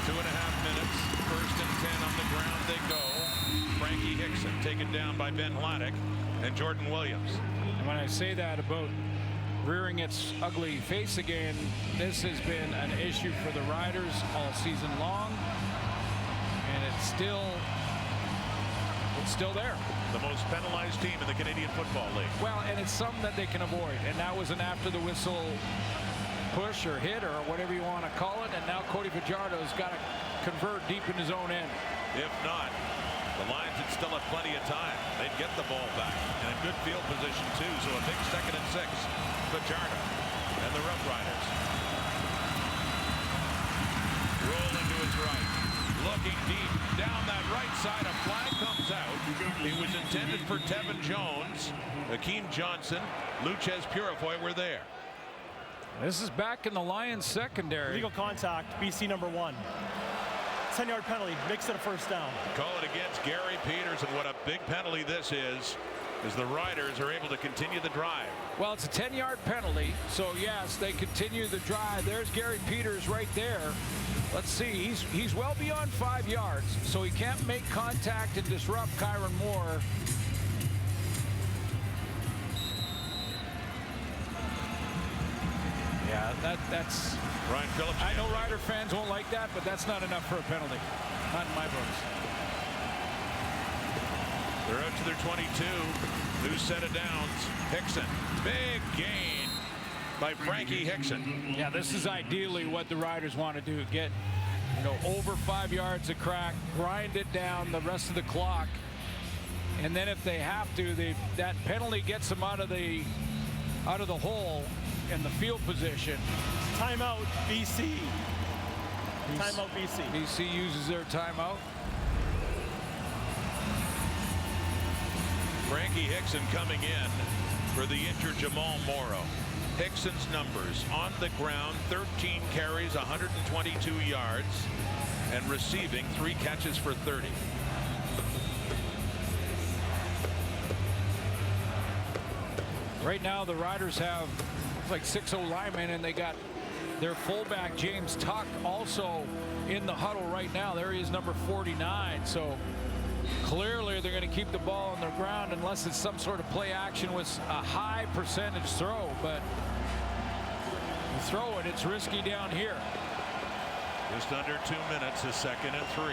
Speaker 5: 2.5 minutes, 1st and 10 on the ground they go. Frankie Hickson taken down by Ben Hladek and Jordan Williams.
Speaker 6: And when I say that about rearing its ugly face again, this has been an issue for the Riders all season long, and it's still there.
Speaker 5: The most penalized team in the Canadian Football League.
Speaker 6: Well, and it's something that they can avoid, and that was an after the whistle push or hit or whatever you want to call it, and now Cody Fajardo's got to convert deep in his own end.
Speaker 5: If not, the Lions would still have plenty of time. They'd get the ball back in a good field position too, so a big 2nd and 6. Fajardo and the Roughriders roll into his right, looking deep down that right side. A flag comes out. It was intended for Tevin Jones. Akeem Johnson, Luchez Purifoy were there.
Speaker 6: This is back in the Lions secondary.
Speaker 7: Legal contact, BC number 1. 10-yard penalty, makes it a first down.
Speaker 5: Call it against Gary Peters, and what a big penalty this is as the Riders are able to continue the drive.
Speaker 6: Well, it's a 10-yard penalty, so yes, they continue the drive. There's Gary Peters right there. Let's see, he's well beyond 5 yards, so he can't make contact and disrupt Kyron Moore. Yeah, that's
Speaker 5: Ryan Phillips.
Speaker 6: I know Rider fans won't like that, but that's not enough for a penalty. Not in my books.
Speaker 5: They're out to their 22. New set of downs. Hickson. Big gain by Frankie Hickson.
Speaker 6: Yeah, this is ideally what the Riders want to do. Get, over 5 yards of crack, grind it down the rest of the clock. And then if they have to, that penalty gets them out of the hole in the field position.
Speaker 7: Timeout, BC. Timeout, BC.
Speaker 6: BC uses their timeout.
Speaker 5: Frankie Hickson coming in for the injured Jamal Morrow. Hickson's numbers on the ground: 13 carries, 122 yards, and receiving 3 catches for 30.
Speaker 6: Right now, the Riders have like 6 linemen, and they got their fullback James Tuck also in the huddle right now. There he is, number 49. So clearly they're going to keep the ball on the ground unless it's some sort of play action with a high percentage throw. But you throw it, it's risky down here.
Speaker 5: Just under 2 minutes, a 2nd and 3.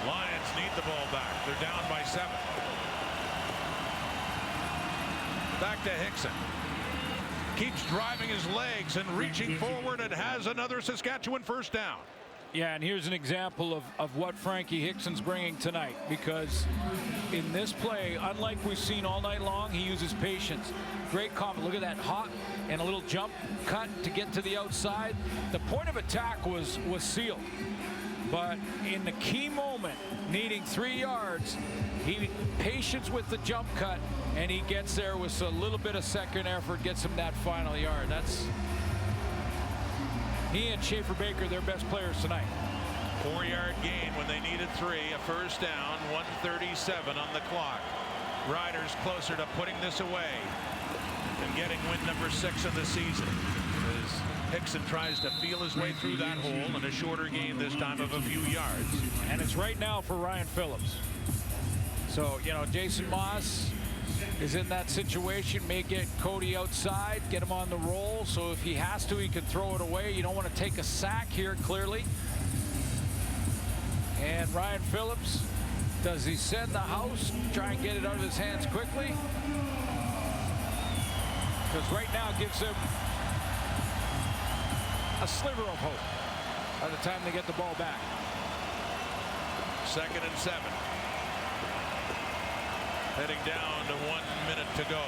Speaker 5: Lions need the ball back. They're down by 7. Back to Hickson. Keeps driving his legs and reaching forward, and has another Saskatchewan first down.
Speaker 6: Yeah, and here's an example of what Frankie Hickson's bringing tonight, because in this play, unlike we've seen all night long, he uses patience. Great comment. Look at that hop and a little jump cut to get to the outside. The point of attack was sealed, but in the key moment, needing 3 yards, he patience with the jump cut, and he gets there with a little bit of second effort, gets him that final yard. That's he and Schaefer Baker, their best players tonight.
Speaker 5: 4-yard gain when they needed 3. A first down, 1:37 on the clock. Riders closer to putting this away and getting win number 6 of the season, as Hickson tries to feel his way through that hole in a shorter game this time of a few yards.
Speaker 6: And it's right now for Ryan Phillips. So, Jason Moss is in that situation, may get Cody outside, get him on the roll, so if he has to, he can throw it away. You don't want to take a sack here, clearly. And Ryan Phillips, does he send the house, try and get it out of his hands quickly? Because right now it gives him a sliver of hope by the time they get the ball back.
Speaker 5: 2nd and 7. Heading down to 1 minute to go.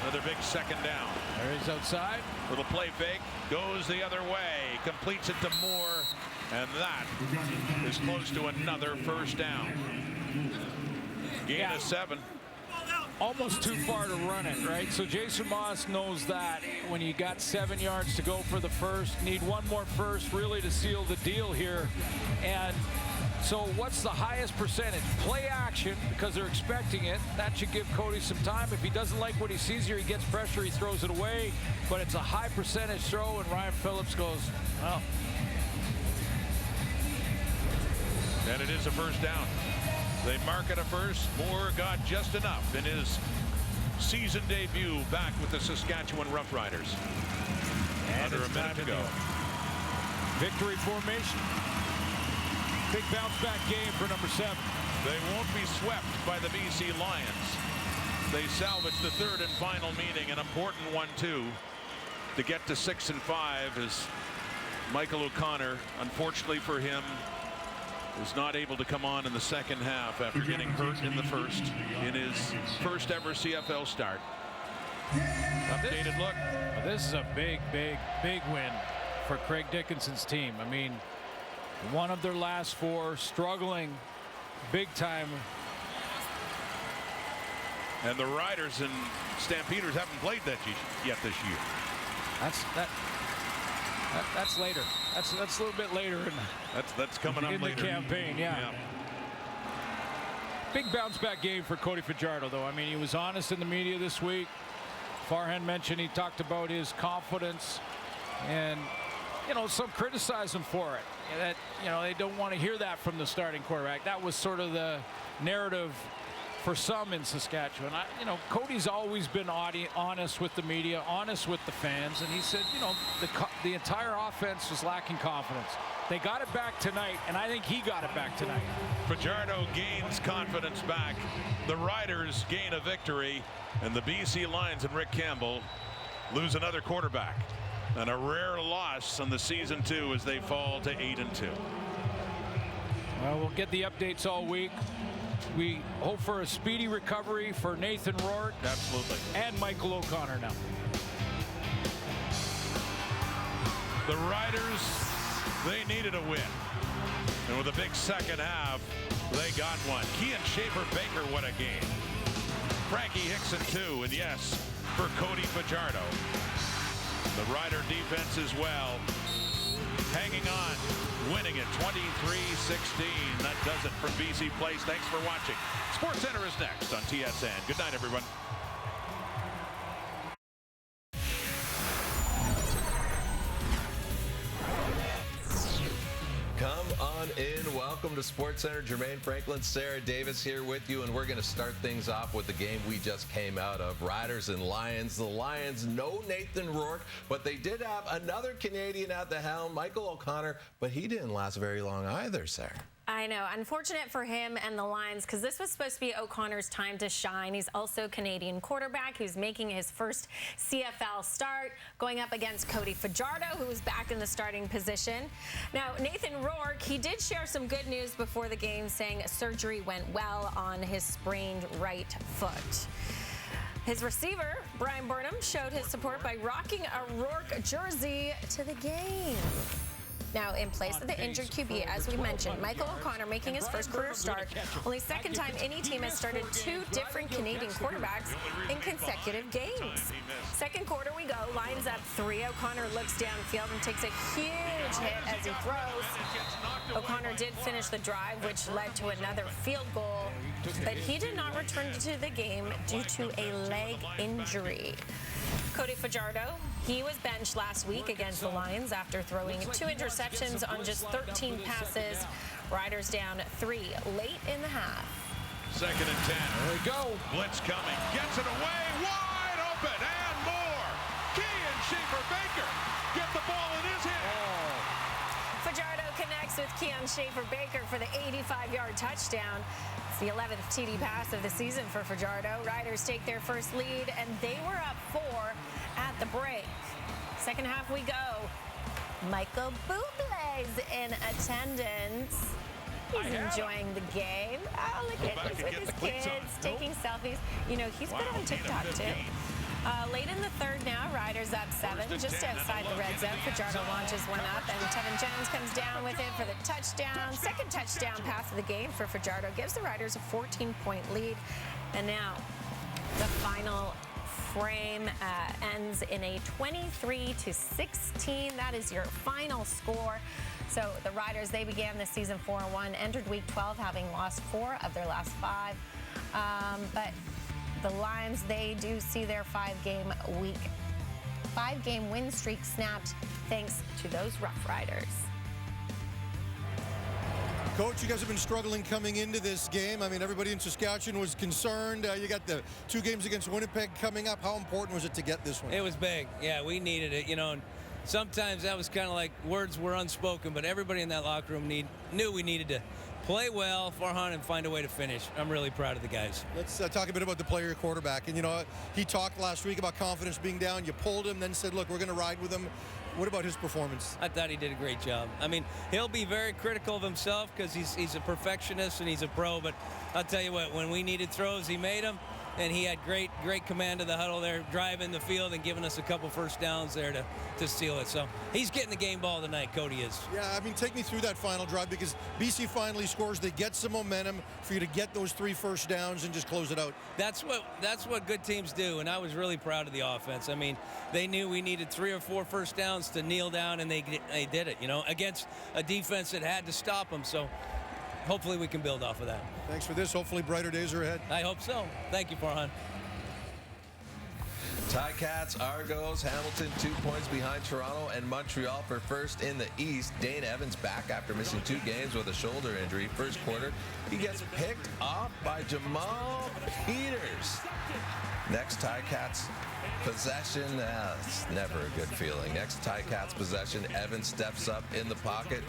Speaker 5: Another big second down.
Speaker 6: There he's outside.
Speaker 5: Little play fake. Goes the other way. Completes it to Moore. And that is close to another first down. Gain of 7.
Speaker 6: Almost too far to run it, right? So Jason Moss knows that when you got 7 yards to go for the first, need one more first really to seal the deal here. And so what's the highest percentage? Play action, because they're expecting it. That should give Cody some time. If he doesn't like what he sees here, he gets pressure, he throws it away. But it's a high percentage throw, and Ryan Phillips goes, well.
Speaker 5: And it is a first down. They mark it a first. Moore got just enough in his season debut back with the Saskatchewan Roughriders.
Speaker 6: And
Speaker 5: under a minute to go.
Speaker 6: Victory formation. Big bounce back game for number 7.
Speaker 5: They won't be swept by the BC Lions. They salvage the third and final meeting, an important one too, to get to 6-5 as Michael O'Connor, unfortunately for him, was not able to come on in the second half after getting hurt in the first in his first ever CFL start. Updated look.
Speaker 6: This is a big win for Craig Dickinson's team. I mean, one of their last 4, struggling big time.
Speaker 5: And the Riders and Stampeders haven't played that yet this year.
Speaker 6: That's later. That's a little bit later in
Speaker 5: that's coming up
Speaker 6: in
Speaker 5: later.
Speaker 6: The campaign. Yeah. Big bounce back game for Cody Fajardo, though. I mean, he was honest in the media this week. Farhan mentioned he talked about his confidence, and some criticize him for it. That they don't want to hear that from the starting quarterback. That was sort of the narrative for some in Saskatchewan. Cody's always been honest with the media, honest with the fans, and he said, the entire offense was lacking confidence. They got it back tonight, and I think he got it back tonight.
Speaker 5: Fajardo gains confidence back. The Riders gain a victory, and the BC Lions and Rick Campbell lose another quarterback. And a rare loss on the season 2 as they fall to 8-2.
Speaker 6: Well, we'll get the updates all week. We hope for a speedy recovery for Nathan Rourke.
Speaker 5: Absolutely.
Speaker 6: And Michael O'Connor now.
Speaker 5: The Riders, they needed a win. And with a big second half, they got one. Kean Schaefer-Baker, what a game. Frankie Hickson, 2. And yes, for Cody Fajardo. The Rider defense as well. Hanging on, winning it 23-16. That does it from BC Place. Thanks for watching. Sports Center is next on TSN. Good night, everyone.
Speaker 16: Come on in. Welcome to Sports Center. Jermaine Franklin, Sarah Davis here with you, and we're going to start things off with the game we just came out of, Riders and Lions. The Lions, no Nathan Rourke, but they did have another Canadian at the helm, Michael O'Connor, but he didn't last very long either, Sarah.
Speaker 17: I know. Unfortunate for him and the Lions, because this was supposed to be O'Connor's time to shine. He's also a Canadian quarterback who's making his first CFL start, going up against Cody Fajardo, who was back in the starting position. Now, Nathan Rourke, he did share some good news before the game, saying surgery went well on his sprained right foot. His receiver, Brian Burnham, showed his support by rocking a Rourke jersey to the game. Now, in place of the injured QB, as we mentioned, Michael O'Connor making his first career start. Only second time any team has started 2 different Canadian quarterbacks in consecutive games. Second quarter we go, Lions up 3. O'Connor looks downfield and takes a huge hit as he throws. O'Connor did finish the drive, which led to another field goal, but he did not return to the game due to a leg injury. Cody Fajardo, he was benched last week against the Lions after throwing 2 interceptions on just 13 passes. Riders down 3 late in the half.
Speaker 5: Second and 10.
Speaker 6: There we go.
Speaker 5: Blitz coming. Gets it away. Wide open. And more. Kean Schaefer-Baker. Get the ball in his hand.
Speaker 17: Fajardo connects with Kean Schaefer-Baker for the 85-yard touchdown. It's the 11th TD pass of the season for Fajardo. Riders take their first lead, and they were up 4 at the break. Second half we go. Michael Bublé's in attendance. He's enjoying the game. Oh, look at this with his kids taking selfies. You know, he's been on TikTok too. Late in the third now, Riders up 7, just outside the red zone. Fajardo launches one up, and Tevin Jones comes down with it for the touchdown. Second touchdown pass of the game for Fajardo gives the Riders a 14-point lead. And now the final frame ends in a 23-16. That is your final score. So the Riders, they began the season 4-1, entered week 12 having lost 4 of their last 5. But the Lions, they do see their 5-game win streak snapped thanks to those Roughriders.
Speaker 10: Coach, you guys have been struggling coming into this game. I mean, everybody in Saskatchewan was concerned. You got the 2 games against Winnipeg coming up. How important was it to get this one?
Speaker 18: It was big. Yeah, we needed it, you know. And sometimes that was kind of like words were unspoken, but everybody in that locker room knew we needed to play well, Farhan, and find a way to finish. I'm really proud of the guys.
Speaker 10: Let's talk a bit about the player quarterback. And, you know, he talked last week about confidence being down. You pulled him, then said, look, we're going to ride with him. What about his performance?
Speaker 18: I thought he did a great job. I mean, he'll be very critical of himself because he's a perfectionist and he's a pro, but I'll tell you what, when we needed throws, he made them. And he had great command of the huddle there, driving the field and giving us a couple first downs there to seal it. So he's getting the game ball tonight, Cody is.
Speaker 10: Yeah, I mean, take me through that final drive because BC finally scores. They get some momentum for you to get those 3 first downs and just close it out.
Speaker 18: That's what good teams do, and I was really proud of the offense. I mean, they knew we needed 3 or 4 first downs to kneel down, and they did it, you know, against a defense that had to stop them. So hopefully we can build off of that.
Speaker 10: Thanks for this. Hopefully brighter days are ahead.
Speaker 18: I hope so. Thank you, Farhan.
Speaker 16: Ticats, Argos, Hamilton 2 points behind Toronto and Montreal for first in the East. Dane Evans back after missing 2 games with a shoulder injury. First quarter, he gets picked off by Jamal Peters. Next Ticats possession, it's never a good feeling. Next Ticats possession, Evans steps up in the pocket.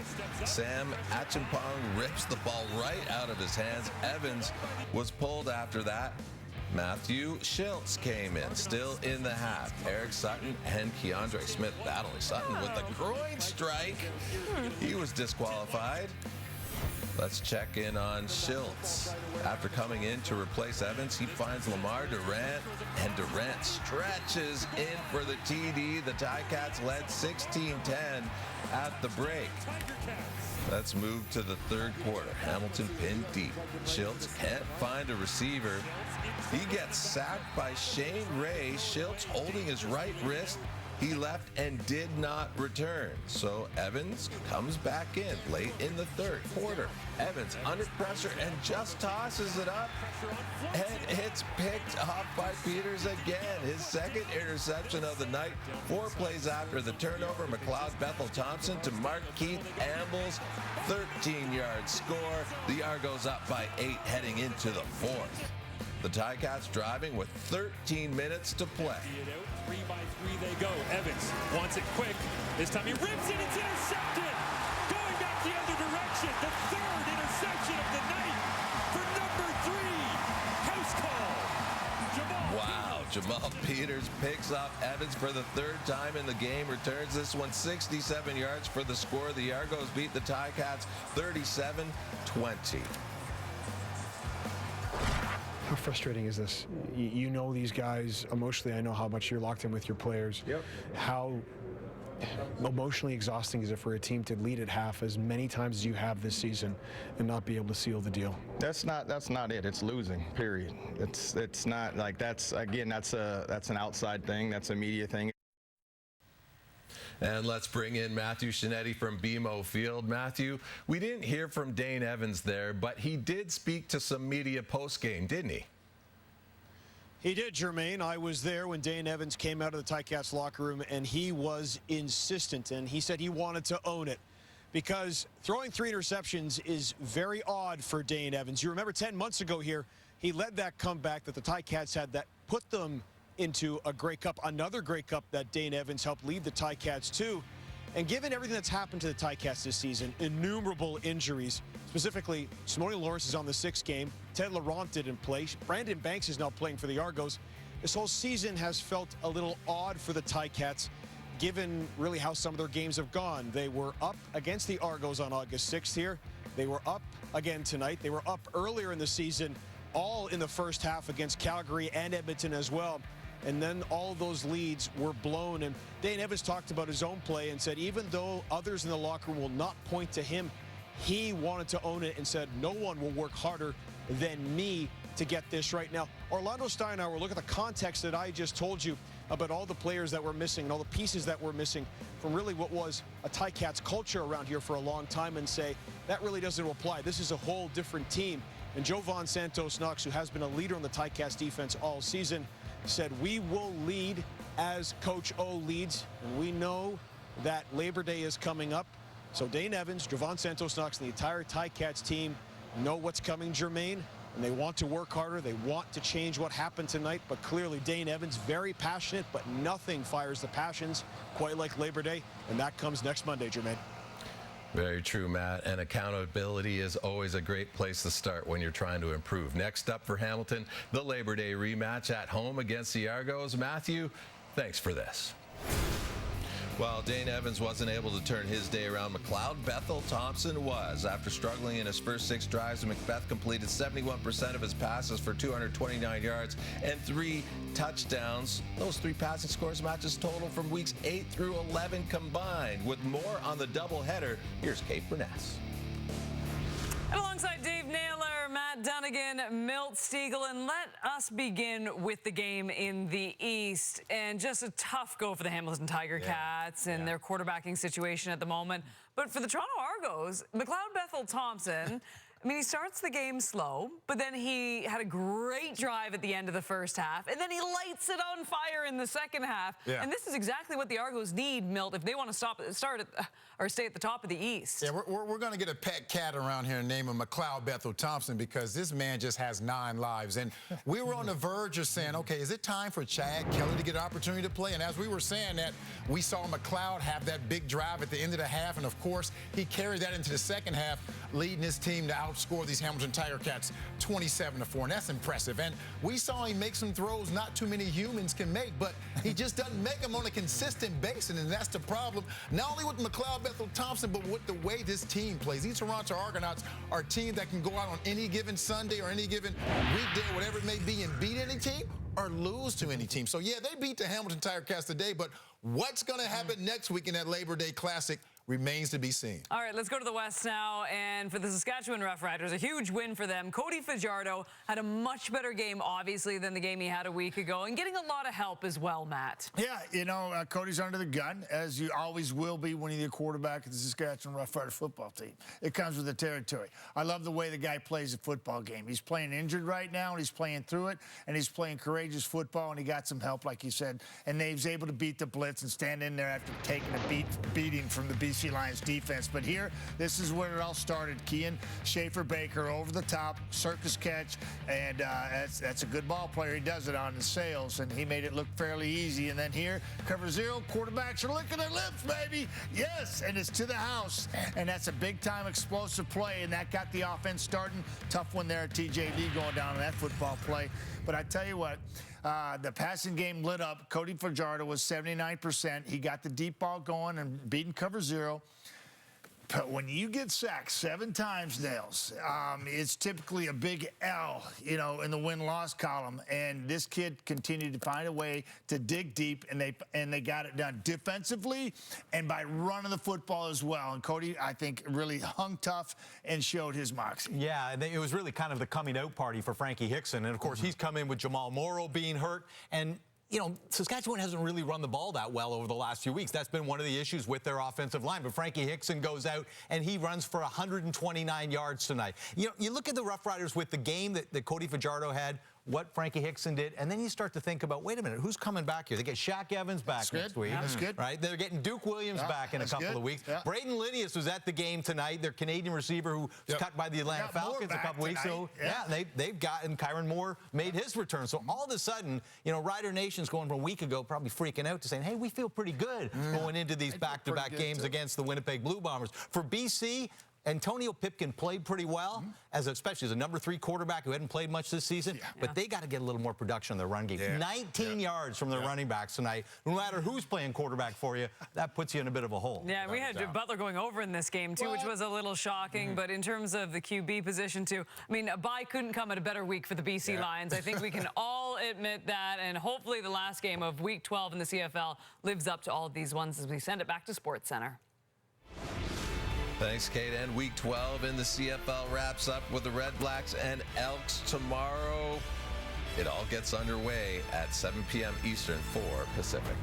Speaker 16: Sam Achimpong rips the ball right out of his hands. Evans was pulled after that. Matthew Schultz came in, still in the half. Eric Sutton and Keandre Smith battling. Sutton with a groin strike. He was disqualified. Let's check in on Schultz. After coming in to replace Evans, he finds Lamar Durant, and Durant stretches in for the TD. The Ticats led 16-10 at the break. Let's move to the third quarter. Hamilton pinned deep. Schultz can't find a receiver. He gets sacked by Shane Ray. Schultz holding his right wrist. He left and did not return. So Evans comes back in late in the third quarter. Evans under pressure and just tosses it up. And it's picked off by Peters again. His second interception of the night. 4 plays after the turnover. McLeod Bethel Thompson to Mark Keith Amble's 13-yard score. The Argos up by 8 heading into the 4th. The Ticats driving with 13 minutes to play.
Speaker 19: 3 by 3 they go. Evans wants it quick. This time he rips it. It's intercepted. Going back the other direction. The 3rd interception of the night for number 3. House call.
Speaker 16: Wow, Jamal Peters picks up Evans for the 3rd time in the game. Returns this one 67 yards for the score. The Argos beat the Ticats 37-20.
Speaker 20: How frustrating is this? You know these guys emotionally. I know how much you're locked in with your players.
Speaker 21: Yep.
Speaker 20: How emotionally exhausting is it for a team to lead at half as many times as you have this season and not be able to seal the deal?
Speaker 21: That's not it. It's losing, period. It's not like that's an outside thing. That's a media thing.
Speaker 16: And let's bring in Matthew Shinetti from BMO Field. Matthew, we didn't hear from Dane Evans there, but he did speak to some media post-game, didn't he?
Speaker 22: He did, Jermaine. I was there when Dane Evans came out of the Ticats locker room, and he was insistent, and he said he wanted to own it because throwing 3 interceptions is very odd for Dane Evans. You remember 10 months ago here, he led that comeback that the Ticats had that put them into a Grey Cup, another Grey Cup that Dane Evans helped lead the Ticats to. And given everything that's happened to the Ticats this season, innumerable injuries, specifically Simone Lawrence is on the 6th game, Ted Laurent didn't play, Brandon Banks is now playing for the Argos. This whole season has felt a little odd for the Ticats, given really how some of their games have gone. They were up against the Argos on August 6th here. They were up again tonight. They were up earlier in the season, all in the first half against Calgary and Edmonton as well. And then all of those leads were blown. And Dane Evans talked about his own play and said even though others in the locker room will not point to him, he wanted to own it and said no one will work harder than me to get this right. Now, Orlando Steinauer, look at the context that I just told you about all the players that were missing and all the pieces that were missing from really what was a Ticats culture around here for a long time and say that really doesn't apply. This is a whole different team. And Jovan Santos Knox, who has been a leader on the Ticats defense all season, said we will lead as Coach O leads. And we know that Labor Day is coming up. So Dane Evans, Jovan Santos Knox, and the entire Ticats team know what's coming, Jermaine. And they want to work harder. They want to change what happened tonight. But clearly, Dane Evans, very passionate, but nothing fires the passions quite like Labor Day. And that comes next Monday, Jermaine.
Speaker 16: Very true, Matt. And accountability is always a great place to start when you're trying to improve. Next up for Hamilton, the Labor Day rematch at home against the Argos. Matthew, thanks for this. Well, Dane Evans wasn't able to turn his day around. McLeod Bethel Thompson was. After struggling in his first 6 drives, Macbeth completed 71% of his passes for 229 yards and 3 touchdowns. Those 3 passing scores matches total from weeks 8 through 11 combined. With more on the doubleheader, here's Kate Burness.
Speaker 4: And alongside Dave Naylor, Matt Dunnigan, Milt Stiegel, and let us begin with the game in the East. And just a tough go for the Hamilton Tiger Cats and their quarterbacking situation at the moment. But for the Toronto Argos, McLeod Bethel Thompson, I mean, he starts the game slow, but then he had a great drive at the end of the first half, and then he lights it on fire in the second half. Yeah. And this is exactly what the Argos need, Milt, if they want to stay at the top of the East.
Speaker 3: Yeah, we're going to get a pet cat around here named McLeod Bethel Thompson because this man just has 9 lives. And we were on the verge of saying, okay, is it time for Chad Kelly to get an opportunity to play? And as we were saying that, we saw McLeod have that big drive at the end of the half, and of course, he carried that into the second half, leading his team to outscore these Hamilton Tiger Cats 27-4, and that's impressive. And we saw him make some throws not too many humans can make, but he just doesn't make them on a consistent basis, and that's the problem, not only with McLeod Bethel Thompson, but with the way this team plays. These Toronto Argonauts are a team that can go out on any given Sunday or any given weekday, whatever it may be, and beat any team or lose to any team. So, yeah, they beat the Hamilton Tiger Cats today, but what's going to happen next week in that Labor Day Classic remains to be seen.
Speaker 4: All right, let's go to the West now. And for the Saskatchewan Roughriders, a huge win for them. Cody Fajardo had a much better game, obviously, than the game he had a week ago, and getting a lot of help as well, Matt.
Speaker 2: Yeah, you know, Cody's under the gun, as you always will be when you're the quarterback of the Saskatchewan Roughriders football team. It comes with the territory. I love the way the guy plays a football game. He's playing injured right now, and he's playing through it, and he's playing courageous football, and he got some help, like you said, and he's able to beat the blitz and stand in there after taking a beating from the BC Lions defense. But here, this is where it all started. Kean Schaefer-Baker over the top, circus catch, and that's a good ball player. He does it on the sails, and he made it look fairly easy. And then here, cover 0, quarterbacks are licking their lips, baby. Yes, and it's to the house, and that's a big-time explosive play, and that got the offense starting. Tough one there at TJ Lee going down on that football play. But I tell you what, the passing game lit up. Cody Fajardo was 79%. He got the deep ball going and beating cover 0. But when you get sacked 7 times, Nails, it's typically a big L, you know, in the win-loss column. And this kid continued to find a way to dig deep, and they got it done defensively and by running the football as well. And Cody, I think, really hung tough and showed his moxie.
Speaker 1: Yeah, and it was really kind of the coming-out party for Frankie Hickson. And, of course, he's come in with Jamal Morrow being hurt. And you know, Saskatchewan hasn't really run the ball that well over the last few weeks. That's been one of the issues with their offensive line. But Frankie Hickson goes out, and he runs for 129 yards tonight. You know, you look at the Roughriders with the game that Cody Fajardo had, what Frankie Hickson did, and then you start to think about, wait a minute, who's coming back here? They get Shaq Evans back next week.
Speaker 2: That's good.
Speaker 1: Right? They're getting Duke Williams back in a couple of weeks. Yeah. Braden Linnaeus was at the game tonight, their Canadian receiver who was cut by the Atlanta Falcons a couple weeks ago. Yeah, they've gotten Kyron Moore made his return. So all of a sudden, you know, Rider Nation's going from a week ago probably freaking out to saying, hey, we feel pretty good going into these back-to-back games against the Winnipeg Blue Bombers. For BC, Antonio Pipkin played pretty well, especially as a number 3 quarterback who hadn't played much this season. But they got to get a little more production on their run game. 19 yards from their running backs tonight. No matter who's playing quarterback for you, that puts you in a bit of a hole.
Speaker 4: Yeah, we had Butler going over in this game, too, which was a little shocking. But in terms of the QB position, too, I mean, a bye couldn't come at a better week for the BC Lions. I think we can all admit that. And hopefully the last game of Week 12 in the CFL lives up to all of these ones as we send it back to SportsCenter.
Speaker 16: Thanks, Kate. And Week 12 in the CFL wraps up with the Red Blacks and Elks tomorrow. It all gets underway at 7 p.m. Eastern, 4 Pacific.